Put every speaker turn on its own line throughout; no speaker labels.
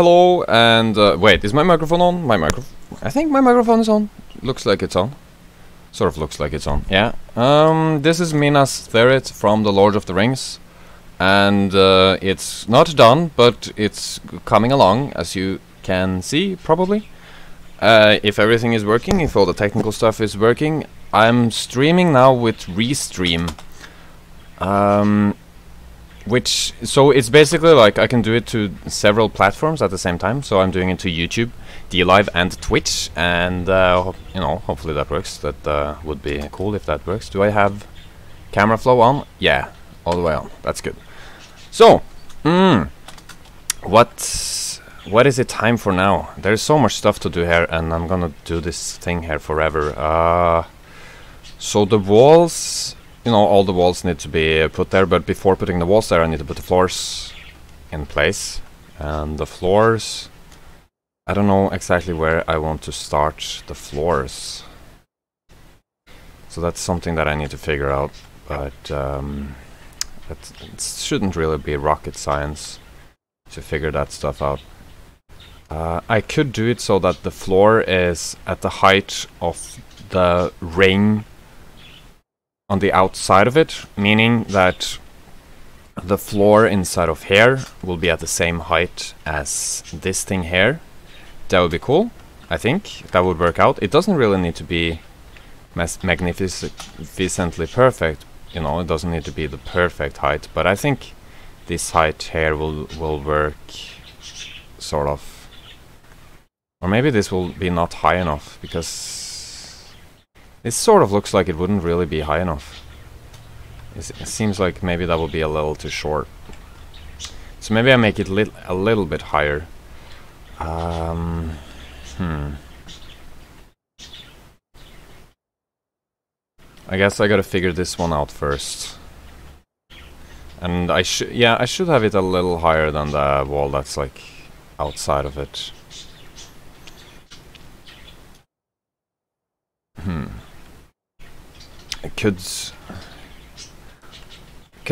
hello, and wait, is my microphone on? I think my microphone is on. Looks like it's on. Sort of looks like it's on. Yeah. This is Minas Tirith from the Lord of the Rings, and it's not done, but it's coming along, as you can see, probably. If everything is working, if all the technical stuff is working, I'm streaming now with Restream. So it's basically like I can do it to several platforms at the same time. So I'm doing it to YouTube, DLive, and Twitch, and you know, hopefully that works. That would be cool if that works. Do I have camera flow on? Yeah, all the way on. That's good. So, what is it time for now? There's so much stuff to do here, and I'm gonna do this thing here forever. So the walls. You know, all the walls need to be put there, but before putting the walls there I need to put the floors in place. And the floors, I don't know exactly where I want to start the floors. So that's something that I need to figure out, but it shouldn't really be rocket science to figure that stuff out. I could do it so that the floor is at the height of the ring on the outside of it, meaning that the floor inside of here will be at the same height as this thing here. That would be cool. I think that would work out. It doesn't really need to be magnificently perfect, you know, it doesn't need to be the perfect height, but I think this height here will work, sort of. Or maybe this will be not high enough, because it sort of looks like it wouldn't really be high enough. It seems like maybe that would be a little too short. So maybe I make it a little bit higher. I guess I gotta figure this one out first. And I should have it a little higher than the wall that's like outside of it. I could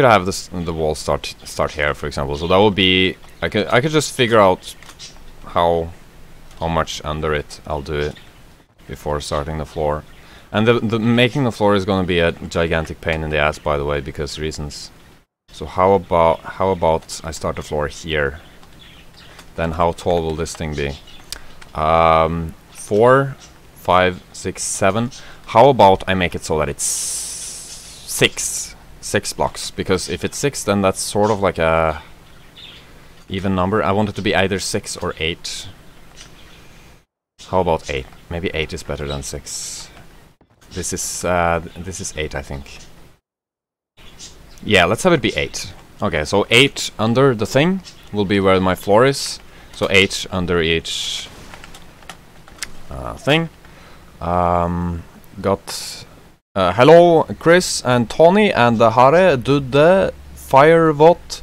have the wall start here, for example. So that would be I could just figure out how much under it I'll do it before starting the floor. And the making the floor is going to be a gigantic pain in the ass, by the way, because reasons. So how about I start the floor here? Then how tall will this thing be? 4, 5, 6, 7. How about I make it so that it's 6 blocks? Because if it's 6, then that's sort of like a even number. I want it to be either 6 or 8. How about 8? Maybe 8 is better than 6. This is 8, I think. Yeah, let's have it be 8. Okay, so 8 under the thing will be where my floor is. So 8 under each thing. Got hello Chris and Tony and Hare Dudde Firevot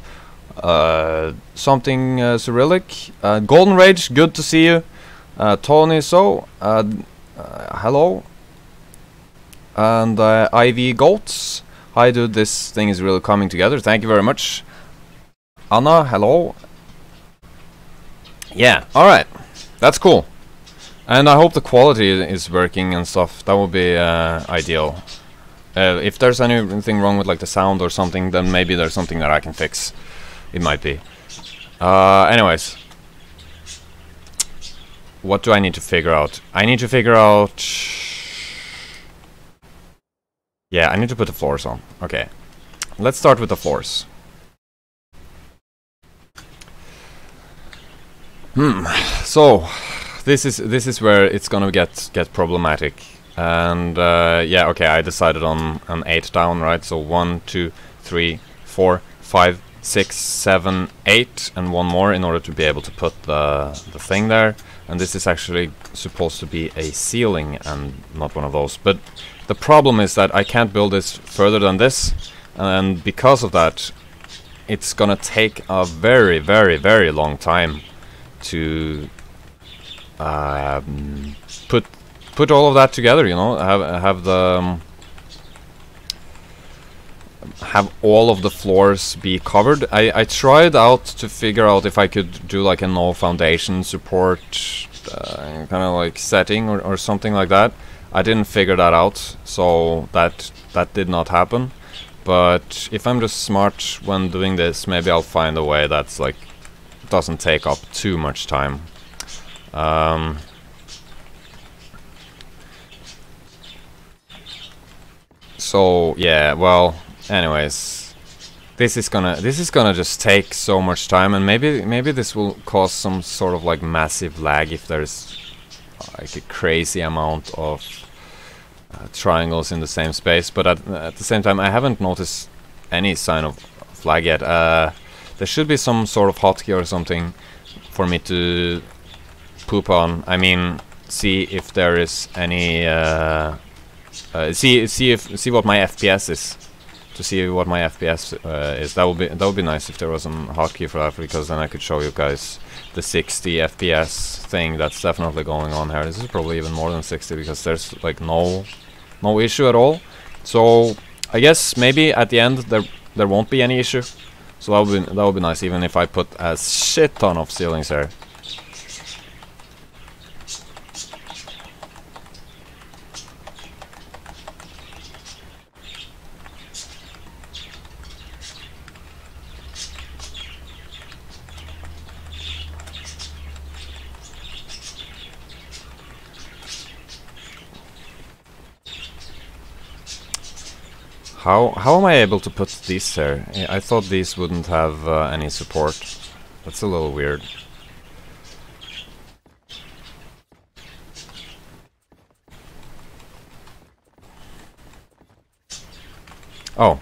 something Cyrillic Golden Rage, good to see you. Tony, so hello. And Ivy Goats, hi dude, this thing is really coming together, thank you very much. Anna, hello. Yeah, alright, that's cool. And I hope the quality is working and stuff. That would be ideal. If there's anything wrong with like the sound or something, then maybe there's something that I can fix. It might be. Anyways. What do I need to figure out? I need to figure out... Yeah, I need to put the floors on. Okay. Let's start with the floors. So... This is where it's gonna get problematic, and yeah, okay, I decided on an 8 down, right? So 1, 2, 3, 4, 5, 6, 7, 8, and one more in order to be able to put the thing there. And this is actually supposed to be a ceiling and not one of those. But the problem is that I can't build this further than this, and because of that, it's gonna take a very, very, very long time to put all of that together, you know, have the have all of the floors be covered. I tried out to figure out if I could do like a no foundation support kind of like setting or something like that. I didn't figure that out, so that did not happen. But if I'm just smart when doing this, maybe I'll find a way that's like doesn't take up too much time. So yeah, well, anyways, this is gonna just take so much time, and maybe this will cause some sort of like massive lag if there's like a crazy amount of triangles in the same space. But at the same time, I haven't noticed any sign of lag yet. There should be some sort of hotkey or something for me to poop on. I mean, see if there is any see what my FPS is. To see what my FPS is. That would be nice if there was a hotkey for that, because then I could show you guys the 60 FPS thing that's definitely going on here. This is probably even more than 60, because there's like no issue at all. So I guess maybe at the end there won't be any issue. So that would be nice, even if I put a shit ton of ceilings here. How am I able to put these there? I thought these wouldn't have any support. That's a little weird. Oh,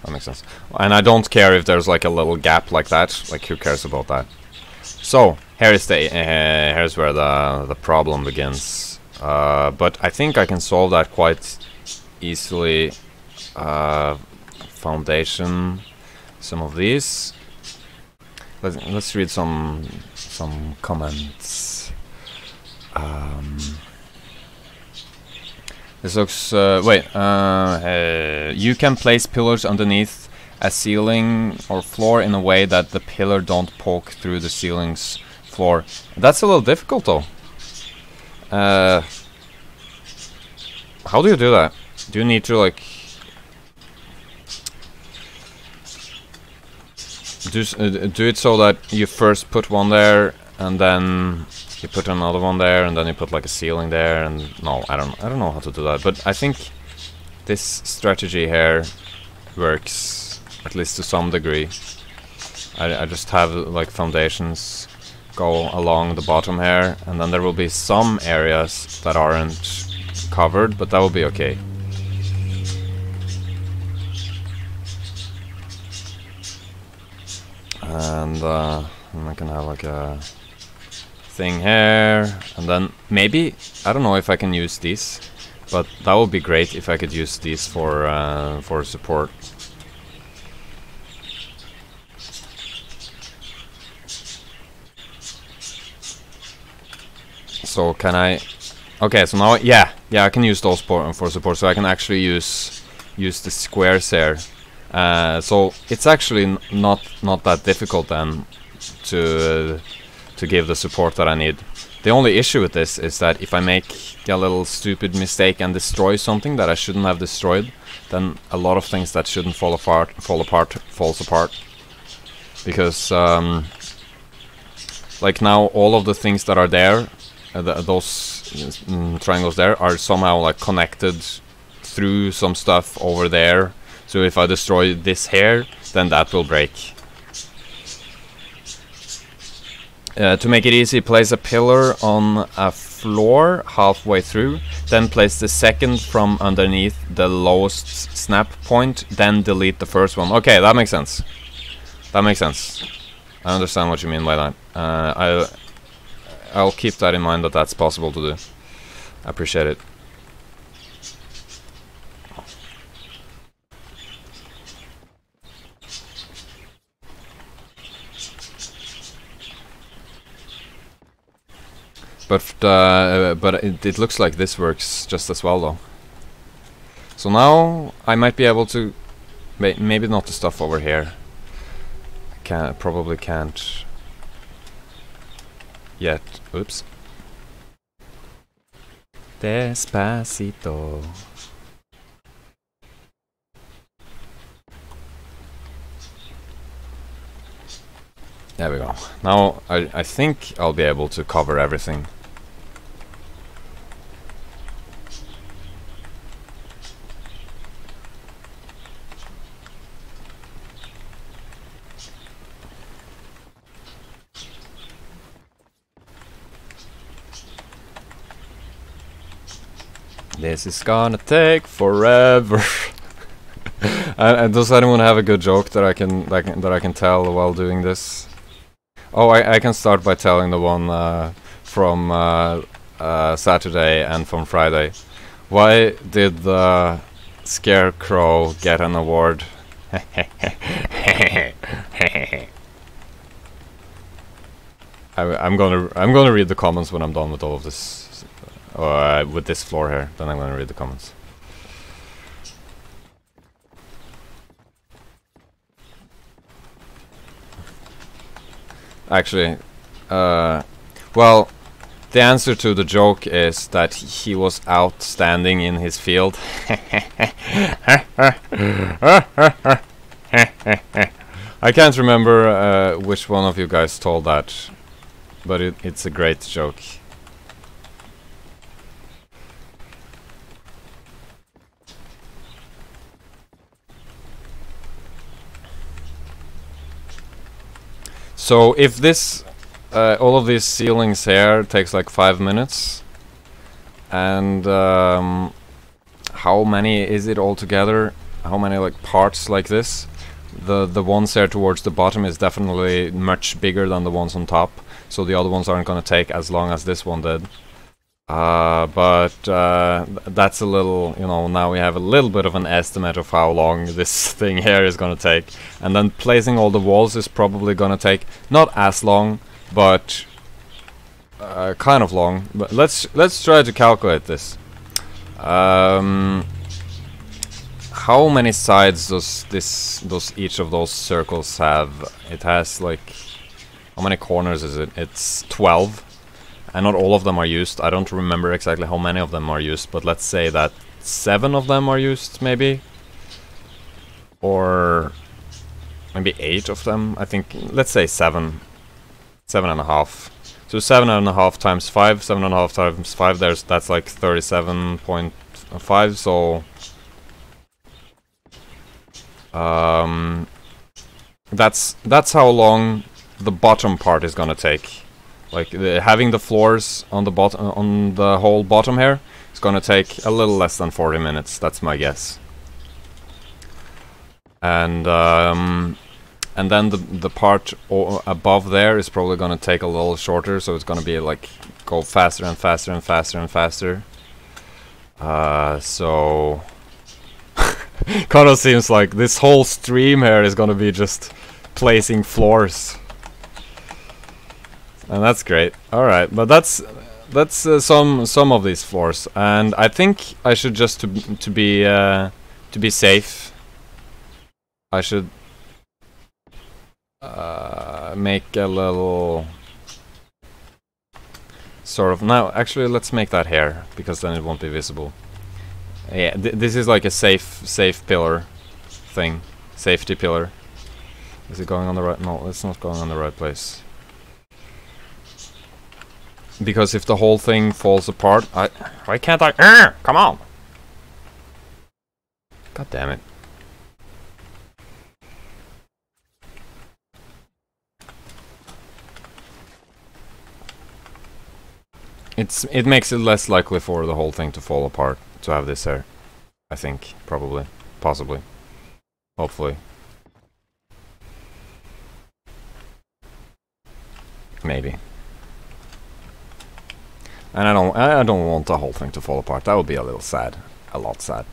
that makes sense. And I don't care if there's like a little gap like that. Like, who cares about that? So here's where the problem begins. But I think I can solve that quite easily. Foundation, some of these. Let's read some comments. This looks you can place pillars underneath a ceiling or floor in a way that the pillar don't poke through the ceiling's floor. That's a little difficult though. How do you do that? Do you need to like do it so that you first put one there and then you put another one there and then you put like a ceiling there? And no, I don't know how to do that, but I think this strategy here works, at least to some degree. I just have like foundations go along the bottom here, and then there will be some areas that aren't covered, but that will be okay. And I can have like a thing here, and then maybe, I don't know if I can use these, but that would be great if I could use these for support. So can I? Okay, so now yeah, I can use those for support. So I can actually use the squares here. So it's actually not that difficult then to give the support that I need. The only issue with this is that if I make a little stupid mistake and destroy something that I shouldn't have destroyed, then a lot of things that shouldn't fall apart falls apart. Because like now all of the things that are there, those triangles there, are somehow like connected through some stuff over there. So if I destroy this here, then that will break. To make it easy, place a pillar on a floor halfway through, then place the second from underneath the lowest snap point, then delete the first one. Okay, that makes sense. That makes sense. I understand what you mean by that. I'll keep that in mind, that that's possible to do. I appreciate it. But it looks like this works just as well though. So now I might be able to Maybe not the stuff over here. Probably can't yet. Oops. Despacito. There we go. Now I think I'll be able to cover everything. This is gonna take forever. And does anyone have a good joke that I can tell while doing this? Oh, I can start by telling the one from Saturday and from Friday. Why did the Scarecrow get an award? I'm gonna read the comments when I'm done with all of this. With this floor here, then I'm gonna read the comments. Actually, well, the answer to the joke is that he was outstanding in his field. I can't remember which one of you guys told that, but it's a great joke. So if this, all of these ceilings here takes like 5 minutes, and how many is it altogether? How many like parts like this? The ones here towards the bottom is definitely much bigger than the ones on top, so the other ones aren't gonna take as long as this one did. But that's a little, you know, now we have a little bit of an estimate of how long this thing here is gonna take. And then placing all the walls is probably gonna take not as long, but kind of long. But let's try to calculate this. How many sides does each of those circles have? It has like, how many corners is it? It's 12. And not all of them are used. I don't remember exactly how many of them are used, but let's say that 7 of them are used, maybe? Or maybe 8 of them? I think, let's say 7. 7.5. So 7.5 times 5, 7.5 times 5, that's like 37.5, so... that's how long the bottom part is gonna take. Like having the floors on the bottom, on the whole bottom here, is gonna take a little less than 40 minutes. That's my guess. And then the part above there is probably gonna take a little shorter, so it's gonna be like go faster and faster and faster and faster. So kind of seems like this whole stream here is gonna be just placing floors. And that's great. All right, but that's some of these floors, and I think I should just to be safe, I should make a little sort of. Now, actually, let's make that here because then it won't be visible. Yeah, this is like a safe pillar thing, safety pillar. Is it going on the right? No, it's not going on the right place. Because if the whole thing falls apart, why can't I? Come on! God damn it! It makes it less likely for the whole thing to fall apart to have this here. I think, probably, possibly, hopefully, maybe. And I don't want the whole thing to fall apart. That would be a little sad. A lot sad.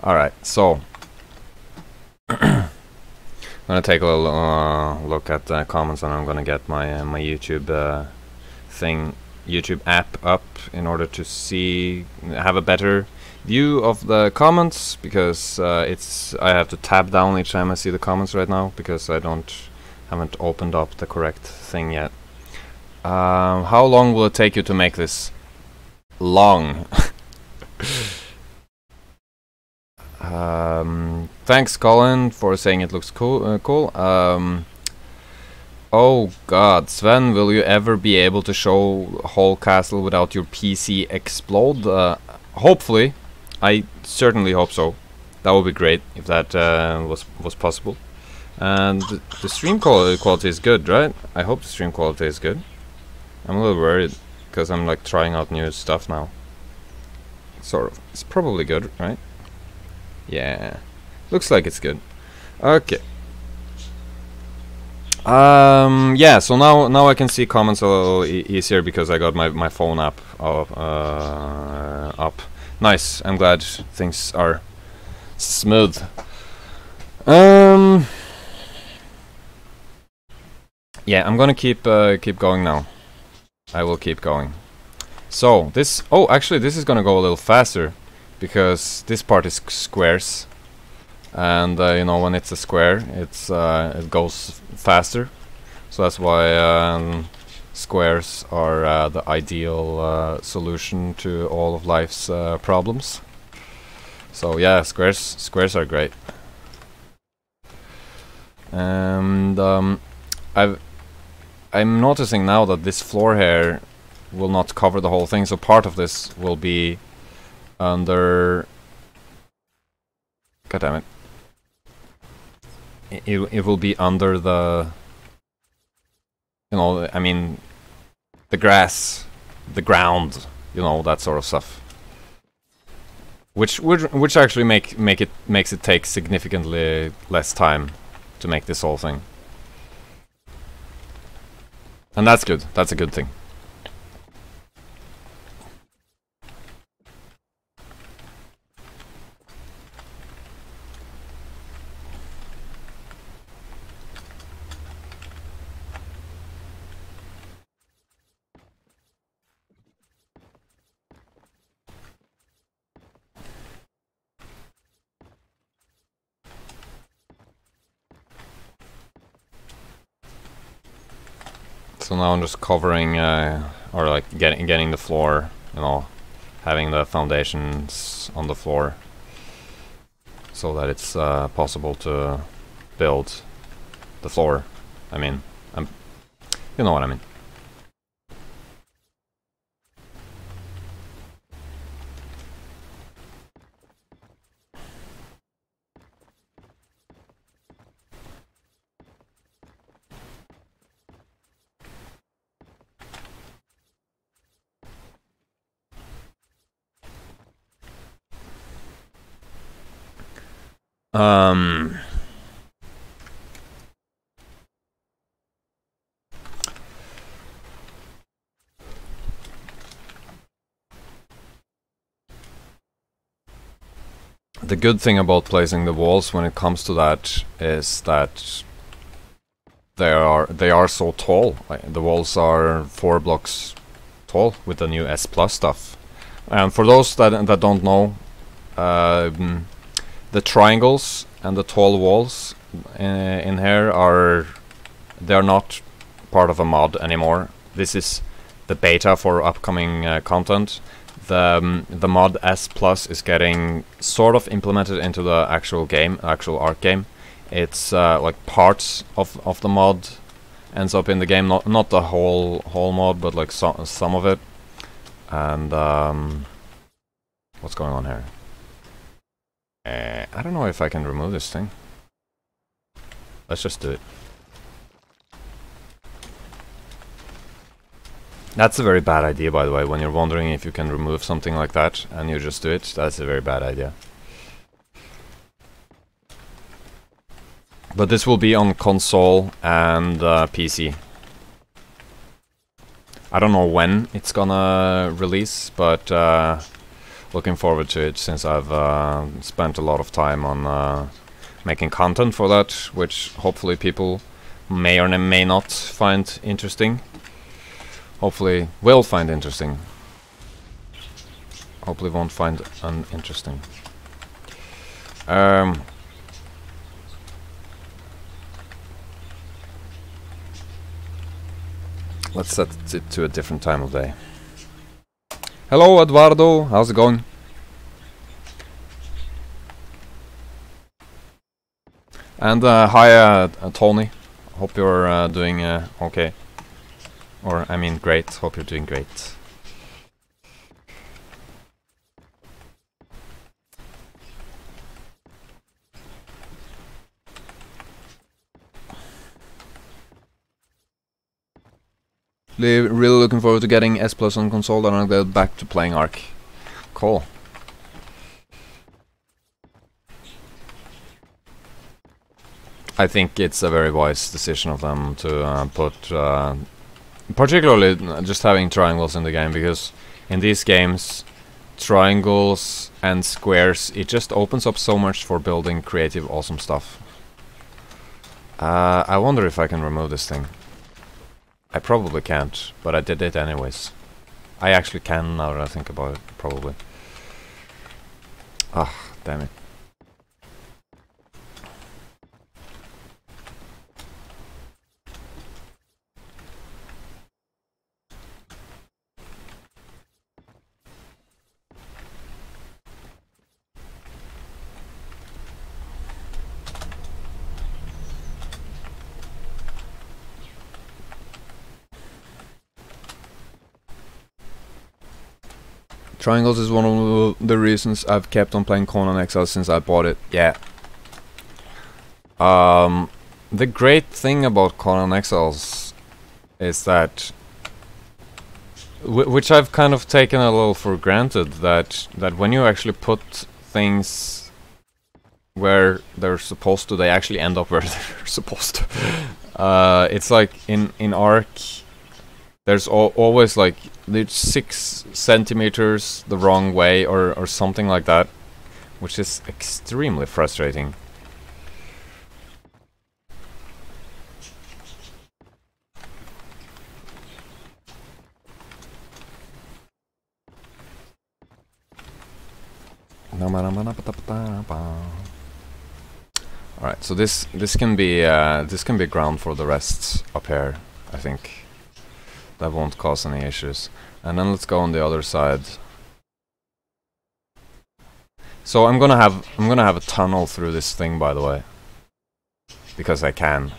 Alright, so I'm gonna take a little look at the comments, and I'm gonna get my my YouTube YouTube app up in order to have a better view of the comments, because I have to tab down each time I see the comments right now, because I haven't opened up the correct thing yet. How long will it take you to make this? Long. Thanks, Colin, for saying it looks cool. Oh god, Sven, will you ever be able to show whole castle without your PC explode? Hopefully. I certainly hope so. That would be great if that was possible. And the stream quality is good, right? I hope the stream quality is good. I'm a little worried because I'm like trying out new stuff now. Sort of. It's probably good, right? Yeah. Looks like it's good. Okay. Yeah, so now I can see comments a little easier because I got my phone app up. Nice. I'm glad things are smooth. Yeah, I'm gonna keep going now. I will keep going. So this. Oh, actually, this is gonna go a little faster because this part is squares, and you know, when it's a square, it goes faster. So that's why squares are the ideal solution to all of life's problems. So yeah, squares are great. And I'm noticing now that this floor here will not cover the whole thing, so part of this will be under... God damn it. It will be under the... You know, I mean, the grass, the ground, you know, that sort of stuff. Which actually makes it take significantly less time to make this whole thing. And that's good. That's a good thing. So now I'm just covering, or like getting the floor, you know, having the foundations on the floor, so that it's possible to build the floor. I mean, you know what I mean. The good thing about placing the walls when it comes to that is that they are so tall. Like, the walls are 4 blocks tall with the new S Plus stuff. And for those that don't know, the triangles and the tall walls in here they're not part of a mod anymore. This is the beta for upcoming content. The mod S Plus is getting sort of implemented into the actual game, actual ARK game. It's like parts of the mod ends up in the game, not the whole mod, but like some of it. And what's going on here? I don't know if I can remove this thing. Let's just do it. That's a very bad idea, by the way. When you're wondering if you can remove something like that and you just do it, that's a very bad idea. But this will be on console and PC. I don't know when it's gonna release, but looking forward to it, since I've spent a lot of time on making content for that, which hopefully people may or may not find interesting. Hopefully will find interesting. hopefully won't find uninteresting. Let's set it to a different time of day. Hello, Eduardo. How's it going? And hi, Tony. Hope you're doing okay. Or, I mean, great. Hope you're doing great. Really looking forward to getting S Plus on console, and I'll get back to playing ARK. Cool. I think it's a very wise decision of them to put, particularly just having triangles in the game, because in these games, triangles and squares, it just opens up so much for building creative, awesome stuff. I wonder if I can remove this thing. I probably can't, but I did it anyways. I actually can now that I think about it, probably. Ah, damn it. Triangles is one of the reasons I've kept on playing Conan Exiles since I bought it. Yeah. The great thing about Conan Exiles is that, which I've kind of taken a little for granted, that when you actually put things where they're supposed to, they actually end up where they're supposed to. It's like in ARK, there's always like there's 6 centimeters the wrong way or something like that, which is extremely frustrating. Alright, so this can be ground for the rest up here, I think. That won't cause any issues. And then let's go on the other side. So I'm gonna have a tunnel through this thing, by the way, because I can.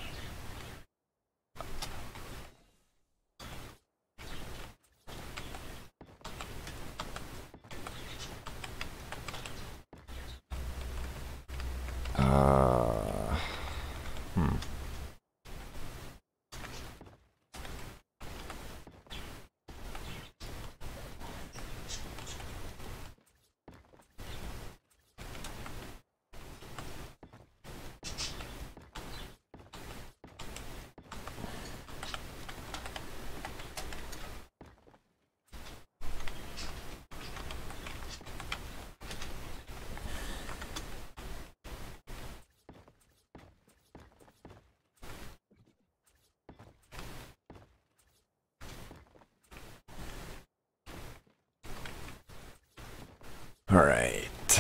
Alright.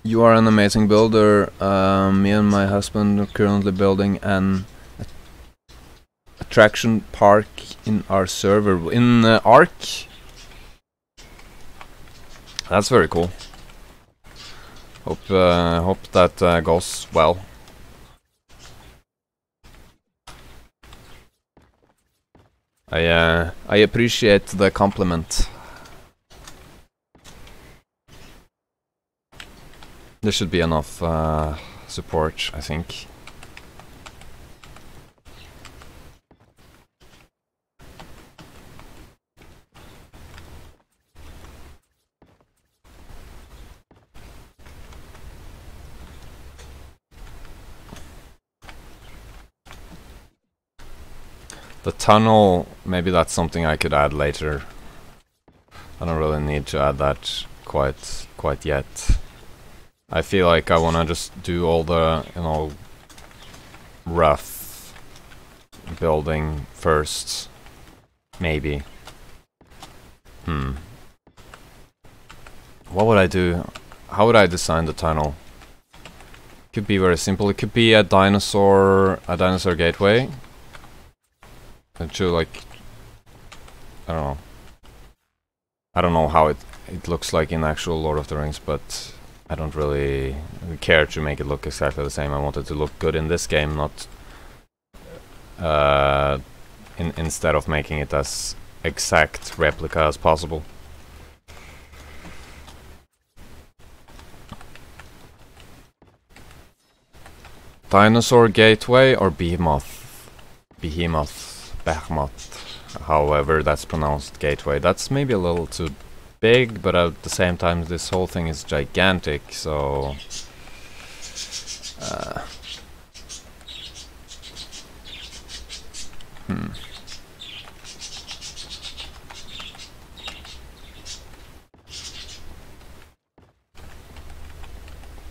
You are an amazing builder. Me and my husband are currently building an attraction park in our server in ARK. That's very cool. Hope that goes well. I appreciate the compliment. There should be enough support, I think. The tunnel, maybe that's something I could add later. I don't really need to add that quite yet. I feel like I wanna just do all the, you know, rough building first. Maybe. What would I do? How would I design the tunnel? Could be very simple. It could be a dinosaur gateway. And to like, I don't know. I don't know how it looks like in actual Lord of the Rings, but I don't really care to make it look exactly the same. I want it to look good in this game, not instead of making it as exact replica as possible. Dinosaur gateway or behemoth, however that's pronounced, gateway. That's maybe a little too big, but at the same time this whole thing is gigantic, so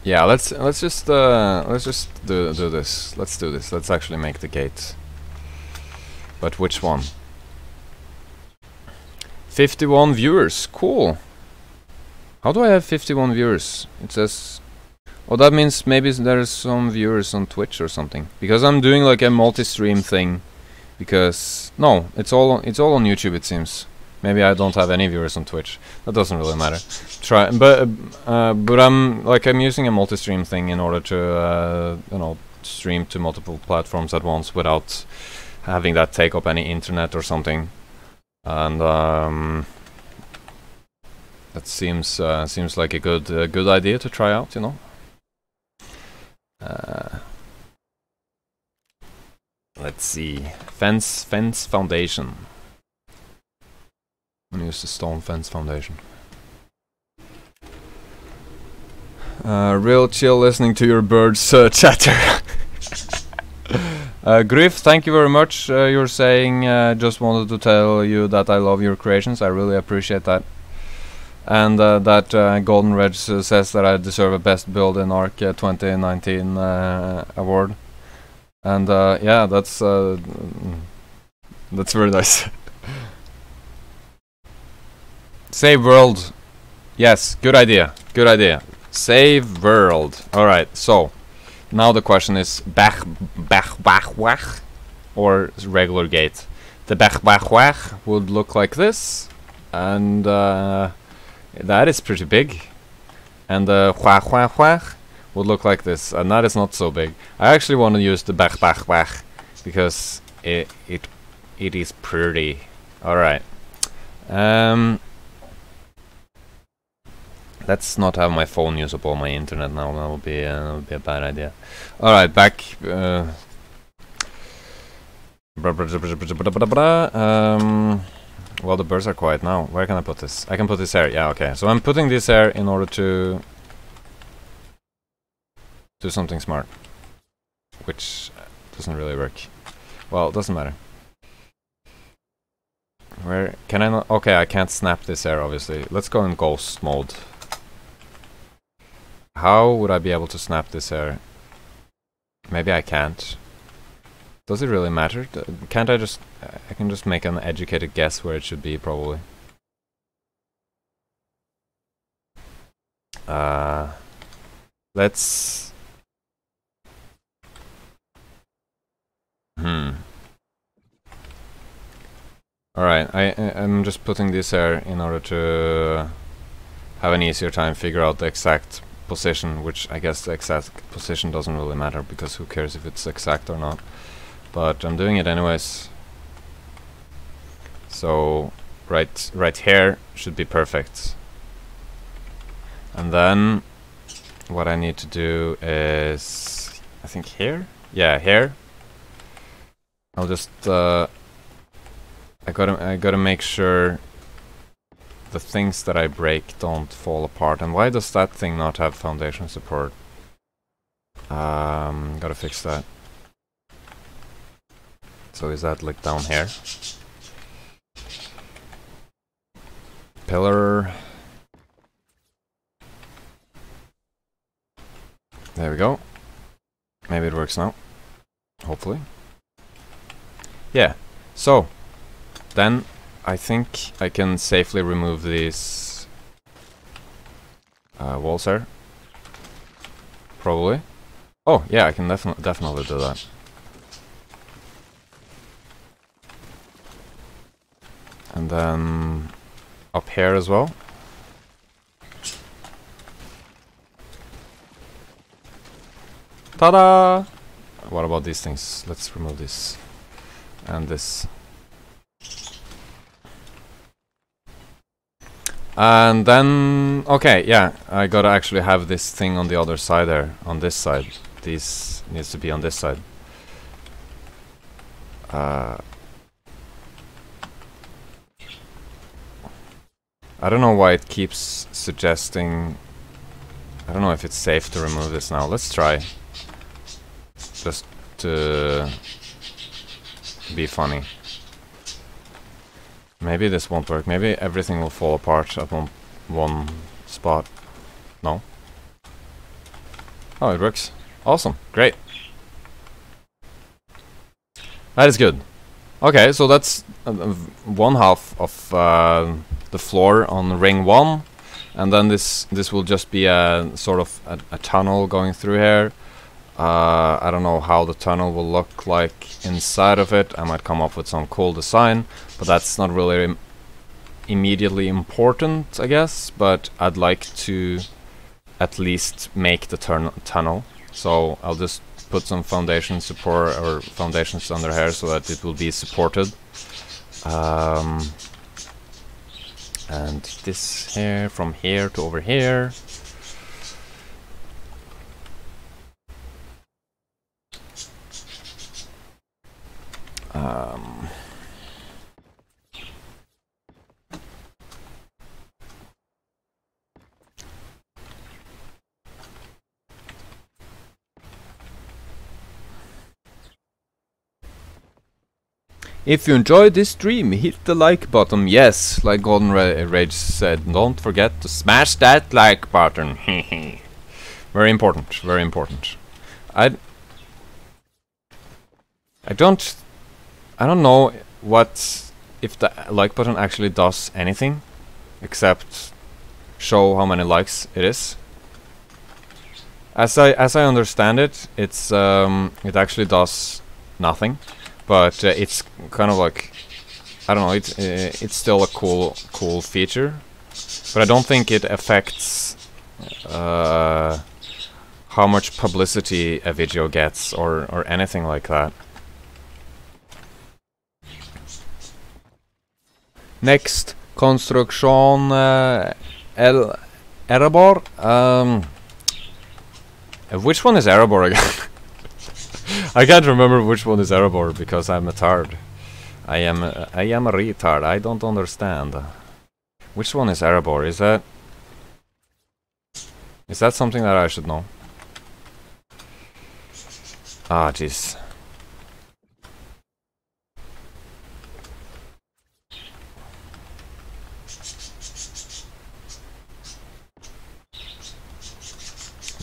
yeah, let's just do this. Let's do this. Let's actually make the gate. But which one? 51 viewers. Cool. How do I have 51 viewers? It says, oh, that means maybe there's some viewers on Twitch or something. Because I'm doing like a multi-stream thing. Because no, it's all on YouTube, it seems. Maybe I don't have any viewers on Twitch. That doesn't really matter. But I'm using a multi-stream thing in order to you know, stream to multiple platforms at once without having that take up any internet or something. And that seems like a good idea to try out, you know. Let's see, fence foundation. I'm gonna use the stone fence foundation. Real chill listening to your birds chatter. Griff, thank you very much. You're saying, just wanted to tell you that I love your creations. I really appreciate that. And that Golden Reg says that I deserve a best build in ARK 2019 award. And yeah, that's very nice. Save world. Yes, good idea. Good idea. Save world. Alright, so now the question is Bach or regular gate. The Bach would look like this, and that is pretty big. And the would look like this, and that is not so big. I actually want to use the Bach because it is pretty. Alright. Let's not have my phone use up all my internet now. That would be a bad idea. All right, back. Well, the birds are quiet now. Where can I put this? I can put this here. Yeah, okay. So I'm putting this here in order to do something smart, which doesn't really work. Well, it doesn't matter. Where can I not? Okay, I can't snap this here, obviously. Let's go in ghost mode. How would I be able to snap this hair? Maybe I can't. Does it really matter? Can't I just... I can just make an educated guess where it should be, probably. Let's... Alright, I'm just putting this here in order to have an easier time figure out the exact position, which I guess the exact position doesn't really matter, because who cares if it's exact or not. But I'm doing it anyways. So right here should be perfect. And then what I need to do is, I think here? Yeah, here. I'll just I gotta make sure the things that I break don't fall apart. And why does that thing not have foundation support? Gotta fix that. So is that like down here? Pillar. There we go. Maybe it works now. Hopefully. yeah, so then I think I can safely remove these walls here. Probably. Oh yeah, I can definitely do that. And then up here as well. Ta-da! What about these things? Let's remove this. And this. And then... okay, yeah. I gotta actually have this thing on the other side there. On this side. This needs to be on this side. I don't know why it keeps suggesting... I don't know if it's safe to remove this now. Let's try. Just to be funny. Maybe this won't work. Maybe everything will fall apart at one spot. No? Oh, it works. Awesome. Great. That is good. Okay, so that's one half of the floor on ring 1. And then this will just be a sort of a tunnel going through here. I don't know how the tunnel will look like inside of it. I might come up with some cool design, but that's not really immediately important, I guess. But I'd like to at least make the tunnel. So I'll just put some foundation support or foundations under here so that it will be supported. And this here, from here to over here. If you enjoyed this stream, hit the like button. Yes, like Golden Rage said, don't forget to smash that like button. Very important, very important. I don't know what if the like button actually does anything except show how many likes it is. As I understand it, it's it actually does nothing. But it's kind of like, I don't know, it's still a cool feature, but I don't think it affects how much publicity a video gets or anything like that. Next, construction El Erebor. Which one is Erebor again? I can't remember which one is Erebor because I'm a tard. I am a retard. I don't understand. Which one is Erebor? Is that something that I should know? Ah, jeez.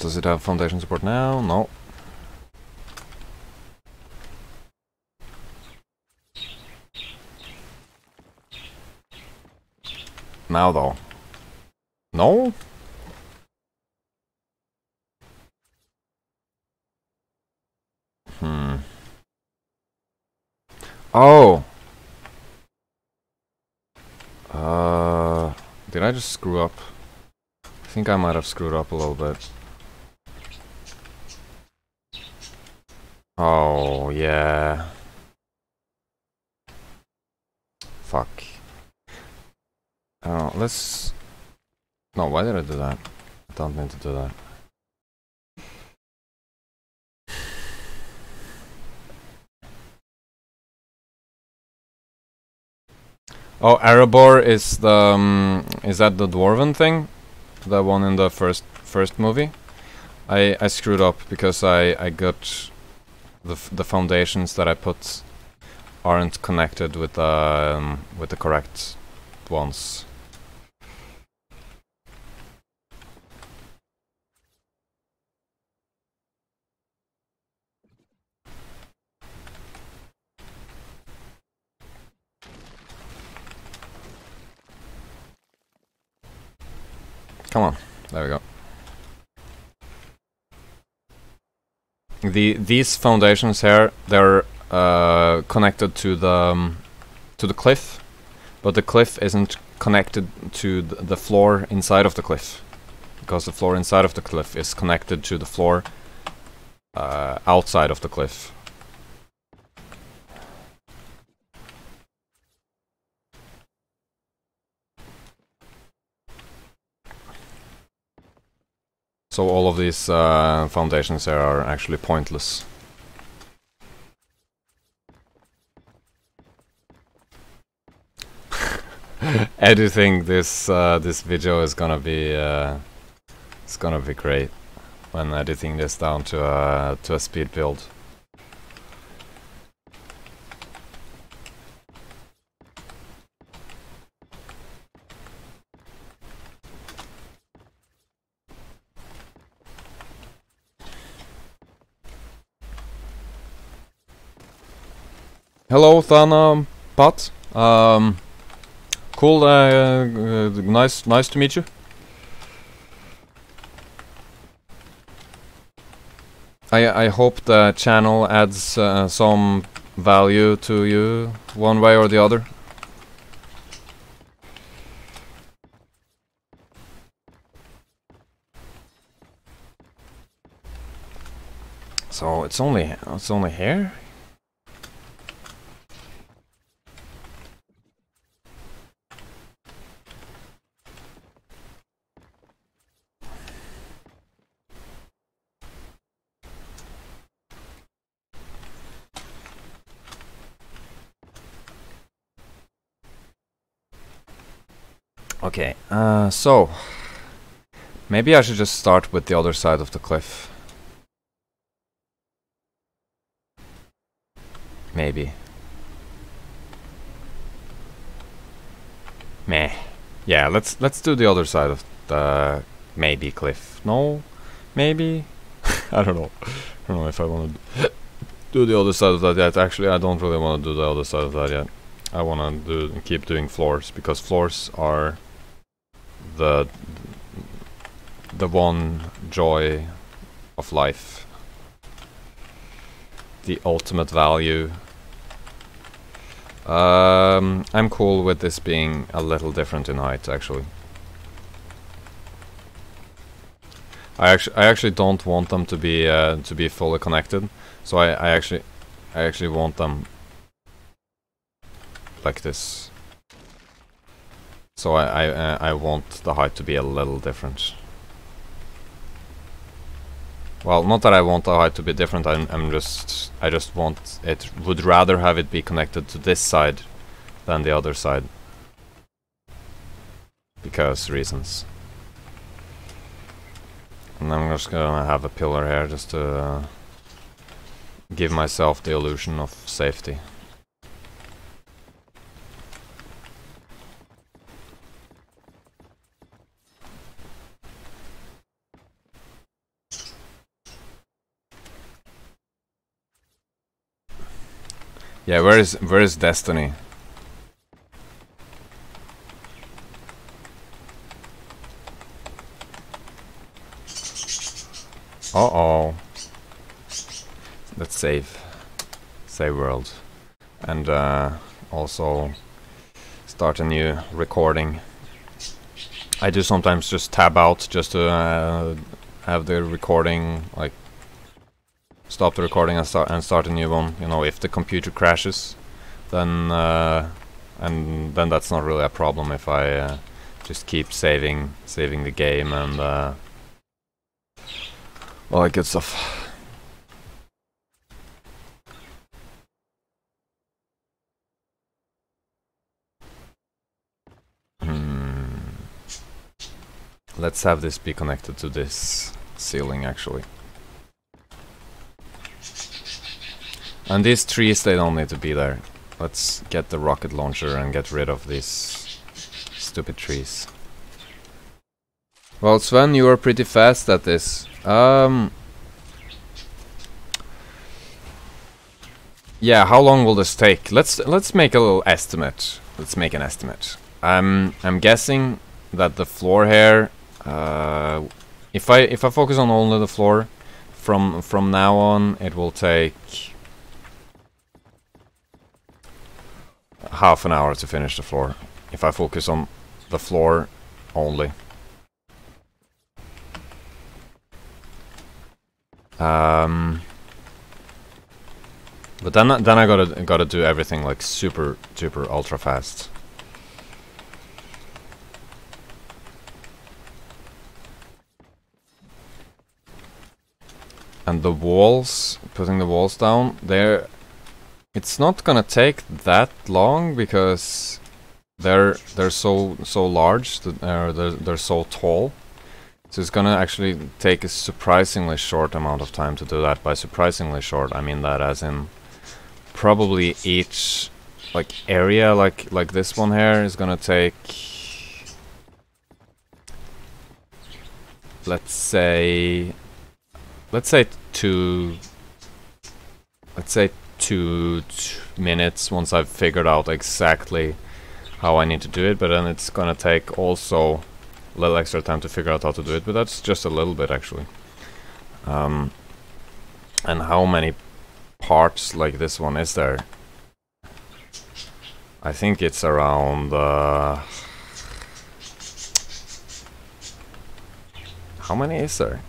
Does it have foundation support now? No. Now though. No? Oh! Did I just screw up? I think I might have screwed up a little bit. Oh, yeah. Fuck. Let's... No, why did I do that? I don't mean to do that. Oh, Erebor is the... is that the dwarven thing? The one in the first movie? I screwed up because I got... the foundations that I put aren't connected with the correct ones. Come on, there we go. These foundations here, they're connected to the cliff, but the cliff isn't connected to the floor inside of the cliff, because the floor inside of the cliff is connected to the floor outside of the cliff. So all of these foundations here are actually pointless. Editing this this video is gonna be it's gonna be great when editing this down to a speed build. Hello, Thana Pat. Cool. Nice to meet you. I hope the channel adds some value to you, one way or the other. So it's only here. Okay, so maybe I should just start with the other side of the cliff. Maybe. Meh. Yeah, let's do the other side of the maybe cliff. No, maybe. I don't know. I don't know if I want to do the other side of that yet. Actually, I don't really want to do the other side of that yet. I want to keep doing floors, because floors are the one joy of life, the ultimate value. I'm cool with this being a little different in height, actually. I actually don't want them to be fully connected, so I actually want them like this. So I want the height to be a little different. Well, not that I want the height to be different. I just want it. Would rather have it be connected to this side than the other side, because reasons. And I'm just gonna have a pillar here just to give myself the illusion of safety. Yeah, where is Destiny? Uh-oh. Let's save world, and also start a new recording. I do sometimes just tab out just to have the recording, like stop the recording and start a new one. You know, if the computer crashes, then and then that's not really a problem if I just keep saving the game and all that good stuff. Let's have this be connected to this ceiling, actually. And these trees, they don't need to be there. Let's get the rocket launcher and get rid of these stupid trees. Well, Sven, you are pretty fast at this. Yeah, how long will this take? Let's make a little estimate. Let's make an estimate. I'm guessing that the floor here if I focus on only the floor, from now on it will take half an hour to finish the floor. If I focus on the floor only. But then I gotta do everything like super ultra fast. And the walls, putting the walls down, it's not gonna take that long because they're so large, they're so tall. So it's gonna actually take a surprisingly short amount of time to do that. By surprisingly short, I mean that as in probably each like area like this one here is gonna take, let's say 2 minutes once I've figured out exactly how I need to do it, but then it's gonna take also a little extra time to figure out how to do it, but that's just a little bit actually. And how many parts like this one is there? I think it's around how many is there?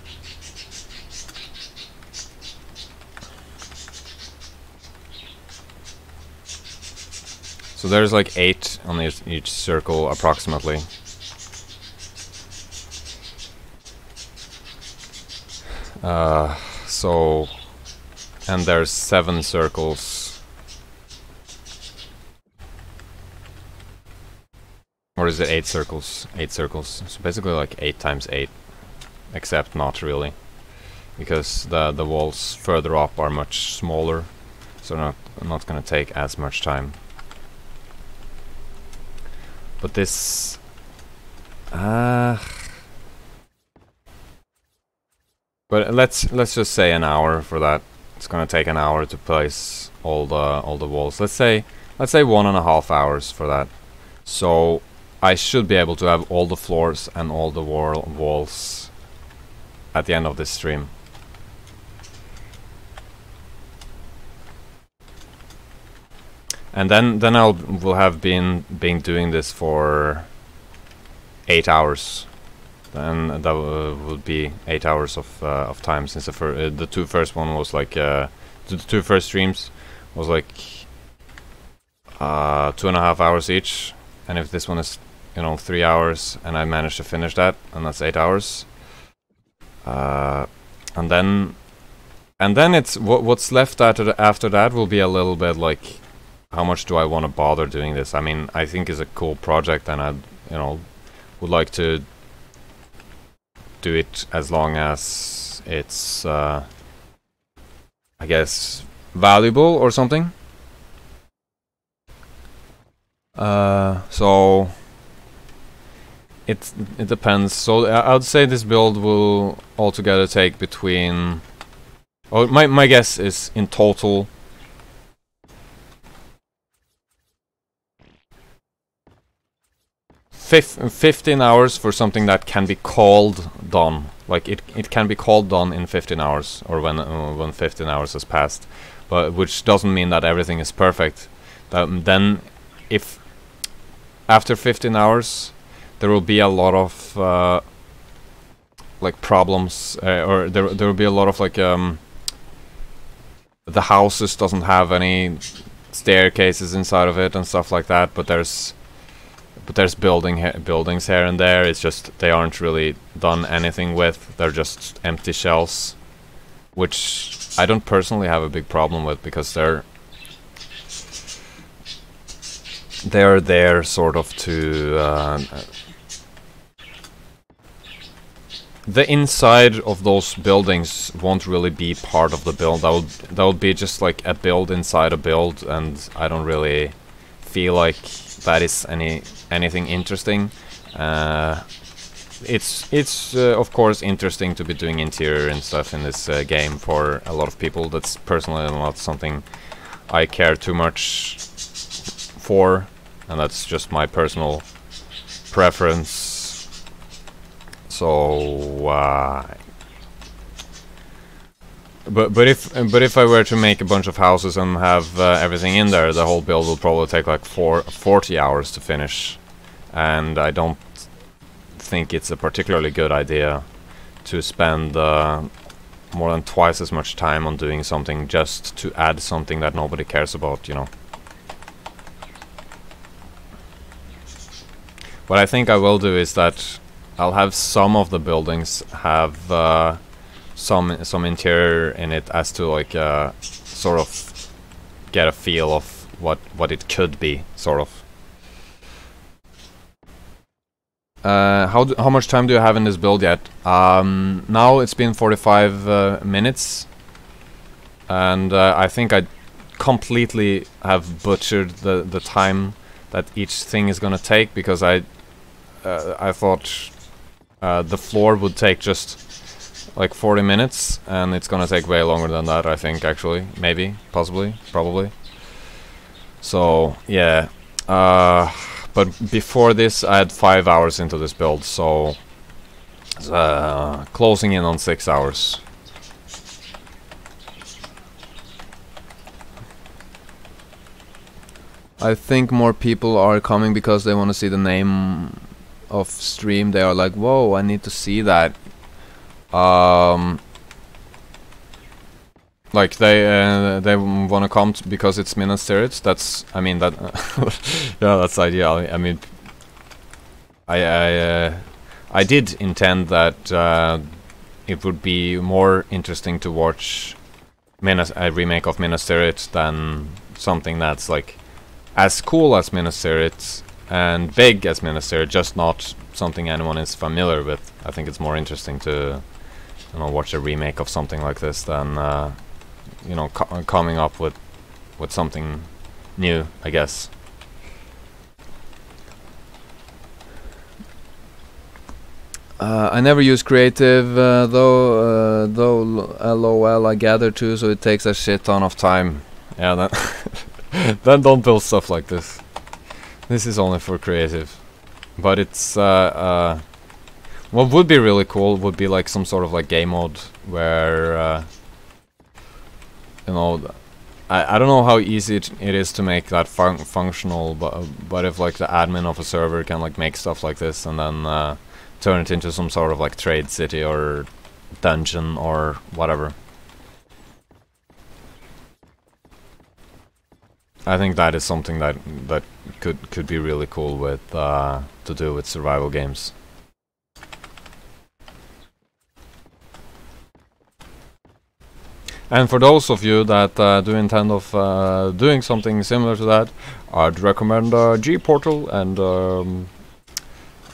So there's like 8 on each circle approximately. So, and there's 7 circles. Or is it 8 circles? 8 circles. So basically like 8 times 8. Except not really. Because the walls further up are much smaller. So not gonna take as much time. But this... But let's just say an hour for that. It's gonna take an hour to place all the walls. Let's say 1.5 hours for that. So I should be able to have all the floors and all the walls at the end of this stream. And then will have been doing this for 8 hours. Then that would be 8 hours of time, since the 2 first one was like the 2 first streams was like 2.5 hours each, and if this one is 3 hours and I managed to finish that, and that's 8 hours, and then it's what's left after that will be a little bit like, how much do I want to bother doing this? I mean, I think it's a cool project, and I would like to do it as long as it's I guess valuable or something. So it depends. So I would say this build will altogether take between, oh, my guess is in total 15 hours for something that can be called done. Like it can be called done in 15 hours, or when 15 hours has passed, but which doesn't mean that everything is perfect. Then if after 15 hours there will be a lot of like problems, or there will be a lot of like the houses doesn't have any staircases inside of it and stuff like that, but there's buildings here and there. It's just they aren't really done anything with. They're just empty shells, which I don't personally have a big problem with, because they're there sort of to the inside of those buildings won't really be part of the build. That would be just like a build inside a build, and I don't really feel like that is anything interesting. It's of course interesting to be doing interior and stuff in this game for a lot of people. That's personally not something I care too much for, and that's just my personal preference. So but if I were to make a bunch of houses and have everything in there, the whole build will probably take like 40 hours to finish, and I don't think it's a particularly good idea to spend more than twice as much time on doing something just to add something that nobody cares about, you know. What I think I will do is that I'll have some of the buildings have some interior in it, as to like sort of get a feel of what it could be, sort of. How much time do you have in this build yet? Now it's been 45 minutes, and I think I completely have butchered the time that each thing is gonna take, because I thought the floor would take just like 40 minutes, and it's gonna take way longer than that, I think, actually. Maybe, possibly, probably. So, yeah. But before this, I had 5 hours into this build, so closing in on 6 hours. I think more people are coming because they want to see the name of stream. They are like, whoa, I need to see that. Like they want to come because it's Minas Tirith. That's, I mean, that yeah, that's ideal. I mean, I did intend that it would be more interesting to watch a remake of Minas Tirith than something that's like as cool as Minas Tirith and big as Minas Tirith, just not something anyone is familiar with. I think it's more interesting to, you know, watch a remake of something like this than you know, coming up with something new, I guess. I never use creative, though LOL I gather too, so it takes a shit ton of time. Yeah, then then don't build stuff like this. This is only for creative. But it's what would be really cool would be like some sort of like game mode where you know, I don't know how easy it is to make that functional, but if like the admin of a server can like make stuff like this and then turn it into some sort of like trade city or dungeon or whatever. I think that is something that could be really cool with to do with survival games. And for those of you that do intend of doing something similar to that, I'd recommend G-Portal and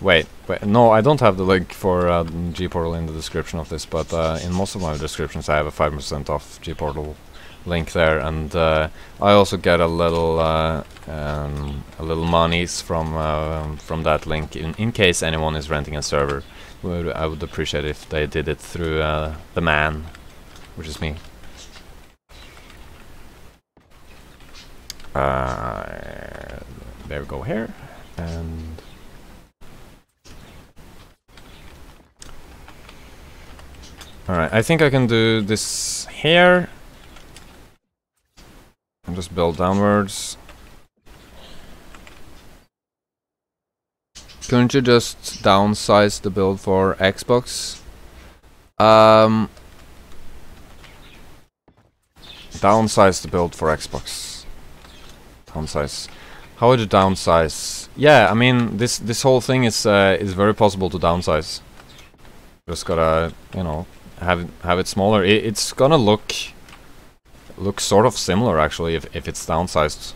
wait, no, I don't have the link for G-Portal in the description of this, but in most of my descriptions I have a 5% off G-Portal link there, and I also get a little monies from that link in case anyone is renting a server. I would appreciate if they did it through the man, which is me. There we go here, and alright, I think I can do this here and just build downwards. Couldn't you just downsize the build for Xbox? Downsize the build for Xbox. Downsize. How would you downsize? Yeah, I mean, this whole thing is very possible to downsize. Just gotta, you know, have it smaller. It's gonna look sort of similar actually if it's downsized.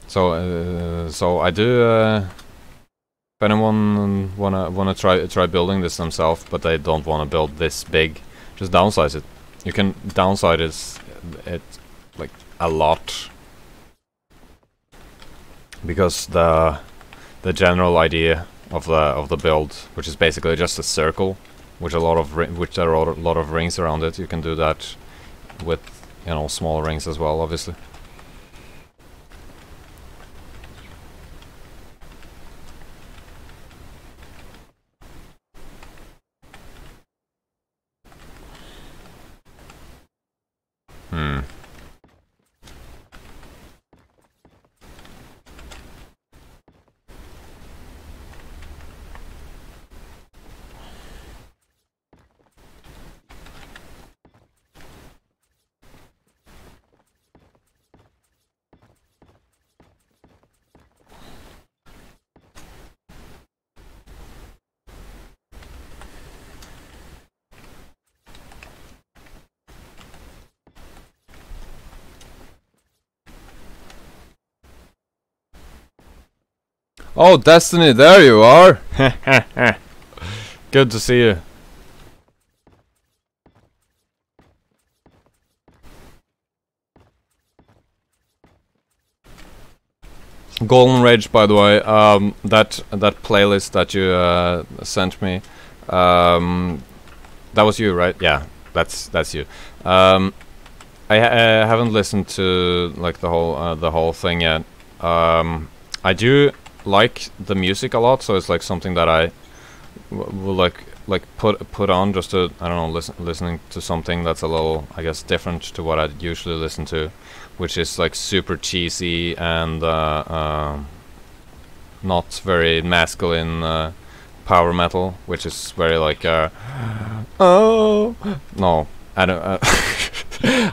So I do. If anyone wanna try building this themselves, but they don't wanna build this big, just downsize it. You can downsize it like a lot, because the general idea of the build, which is basically just a circle, which there are a lot of rings around it. You can do that with, you know, small rings as well, obviously. Oh, Destiny, there you are! Good to see you. Golden Rage, by the way, that playlist that you sent me, that was you, right? Yeah, that's you. I haven't listened to like the whole thing yet. I do like the music a lot, so it's like something that I will like put on just to, I don't know, listening to something that's a little, I guess, different to what I'd usually listen to, which is like super cheesy and not very masculine power metal, which is very like oh no, I don't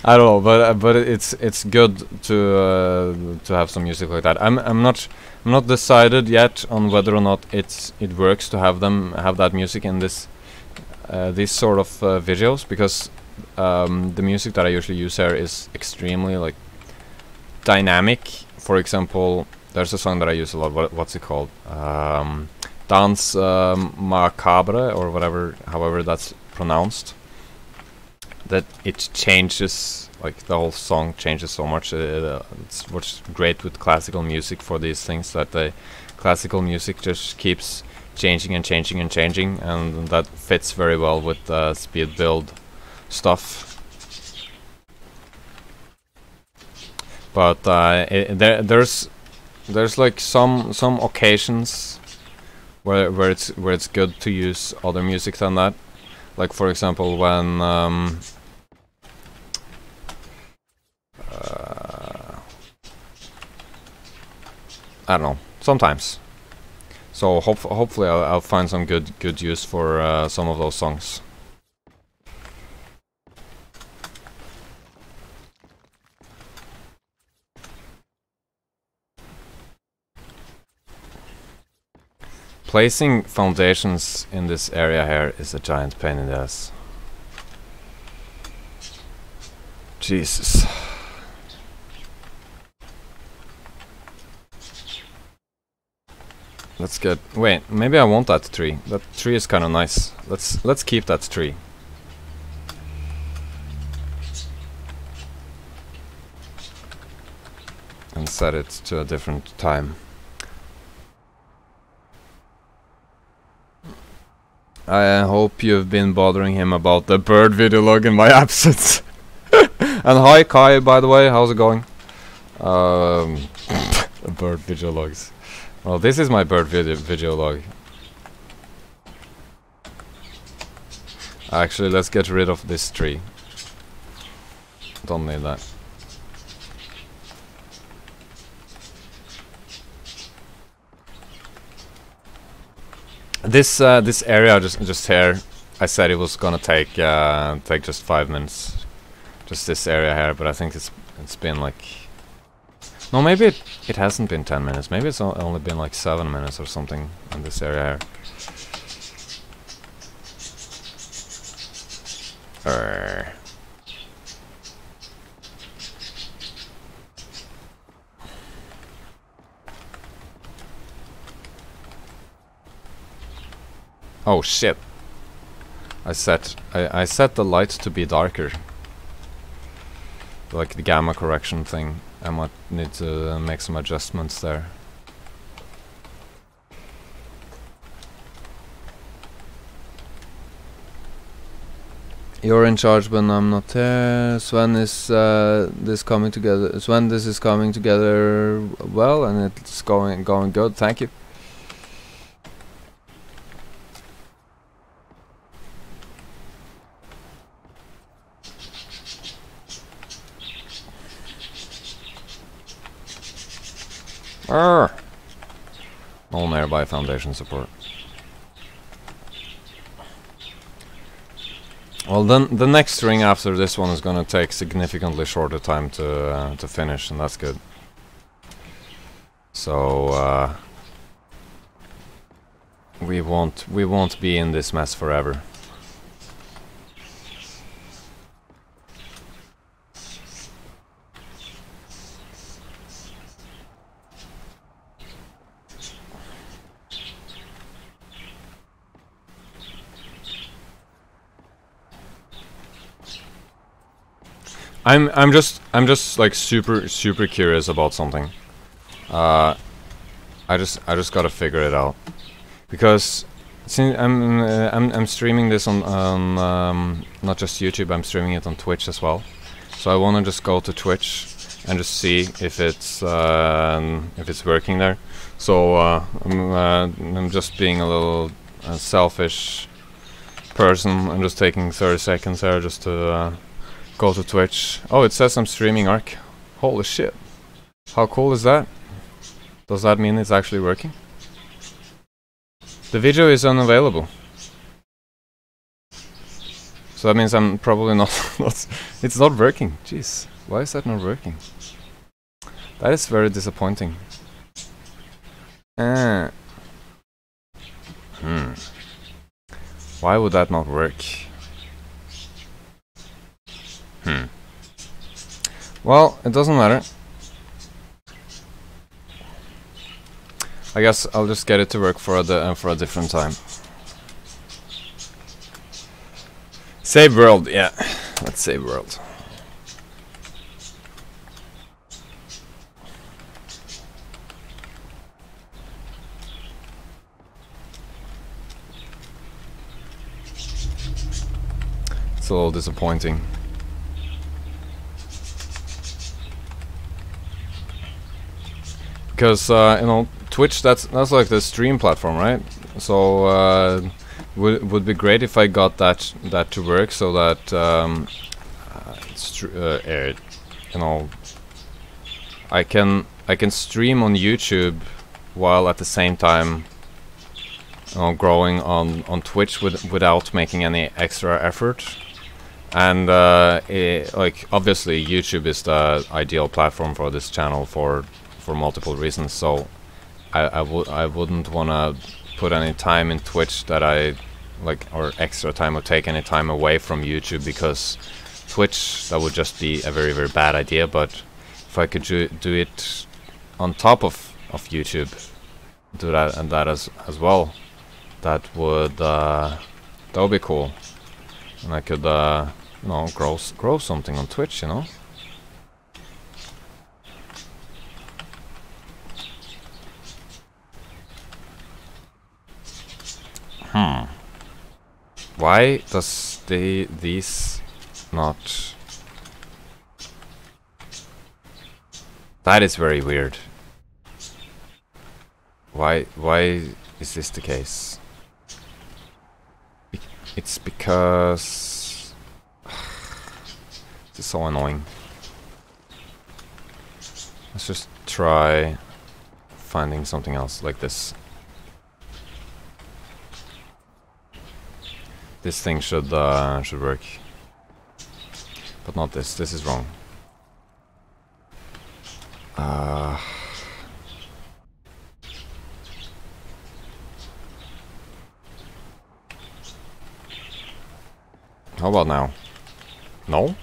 I don't know, but it's good to have some music like that. I'm not decided yet on whether or not it works to have that music in this these sort of videos, because the music that I usually use here is extremely like dynamic. For example, there's a song that I use a lot. What's it called? Danse Macabre, or whatever, however that's pronounced. That it changes, like the whole song changes so much. It's what's great with classical music for these things, that the classical music just keeps changing and changing and changing, and that fits very well with speed build stuff. But there's like some occasions where it's good to use other music than that. Like for example when I don't know, sometimes. So hopefully I'll find some good use for some of those songs. Placing foundations in this area here is a giant pain in the ass. Jesus. Let's get... Wait, maybe I want that tree. That tree is kind of nice. Let's keep that tree. And set it to a different time. I hope you've been bothering him about the bird video log in my absence. And hi Kai, by the way, how's it going? Bird video logs. Well, this is my bird video log. Actually, let's get rid of this tree. Don't need that. This area just here, I said it was gonna take just 5 minutes, just this area here, but I think it's been like, no, maybe it hasn't been 10 minutes, maybe it's only been like 7 minutes or something in this area here. Oh shit! I set the light to be darker, like the gamma correction thing. I might need to make some adjustments there. You're in charge when I'm not there. Sven, is this coming together? Sven, this is coming together well, and it's going good. Thank you. All nearby foundation support. Well, then the next string after this one is gonna take significantly shorter time to finish, and that's good. So we won't be in this mess forever. I'm just like super curious about something. I just gotta figure it out, because since I'm streaming this on not just YouTube, I'm streaming it on Twitch as well. So I wanna just go to Twitch and just see if it's working there. So I'm just being a little selfish person. I'm just taking 30 seconds here just to go to Twitch. Oh, it says I'm streaming ARK. Holy shit. How cool is that? Does that mean it's actually working? The video is unavailable. So that means I'm probably not, it's not working. Jeez, why is that not working? That is very disappointing. Why would that not work? Well, it doesn't matter. I guess I'll just get it to work for a different time. Save world, yeah. Let's save world. It's a little disappointing. Because you know, Twitch, that's like the stream platform, right? So would be great if I got that to work, so that you know, I can stream on YouTube while at the same time, you know, growing on Twitch without making any extra effort. And like obviously YouTube is the ideal platform for this channel for multiple reasons. So I wouldn't wanna put any time in Twitch that I like, or extra time, or take any time away from YouTube, because Twitch, that would just be a very bad idea. But if I could do it on top of YouTube, do that and that as well, that would be cool, and I could you know, grow something on Twitch, you know. Why does these not? That is very weird. Why is this the case? It's because this is so annoying. Let's just try finding something else like this. This thing should work, but not this. This is wrong. How about now? No?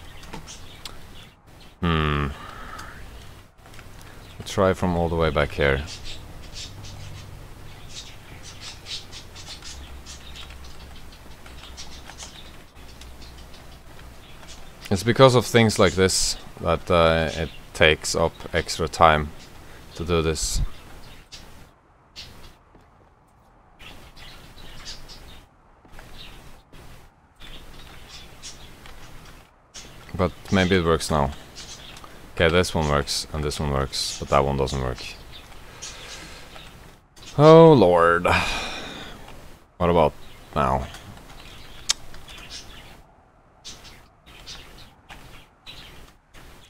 Let's try from all the way back here. It's because of things like this that it takes up extra time to do this. But maybe it works now. Okay, this one works and this one works, but that one doesn't work. Oh lord. What about now?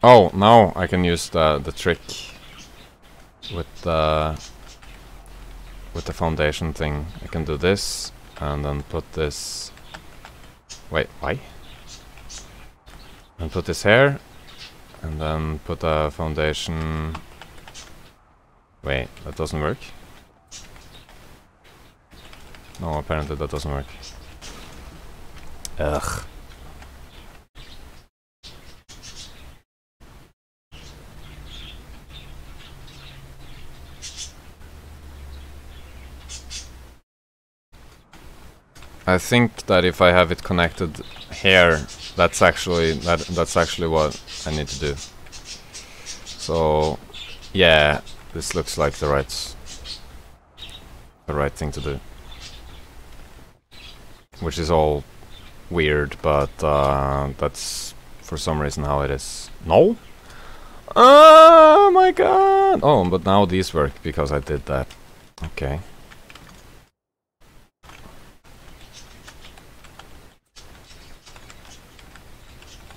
Oh, now I can use the trick with the foundation thing. I can do this and then put this. Wait, why? And put this here, and then put a foundation. Wait, that doesn't work. No, apparently that doesn't work. Ugh. I think that if I have it connected here, that's actually what I need to do. So yeah, this looks like the right thing to do, which is all weird, but that's for some reason how it is. No? Oh my god! Oh, but now these work because I did that. Okay.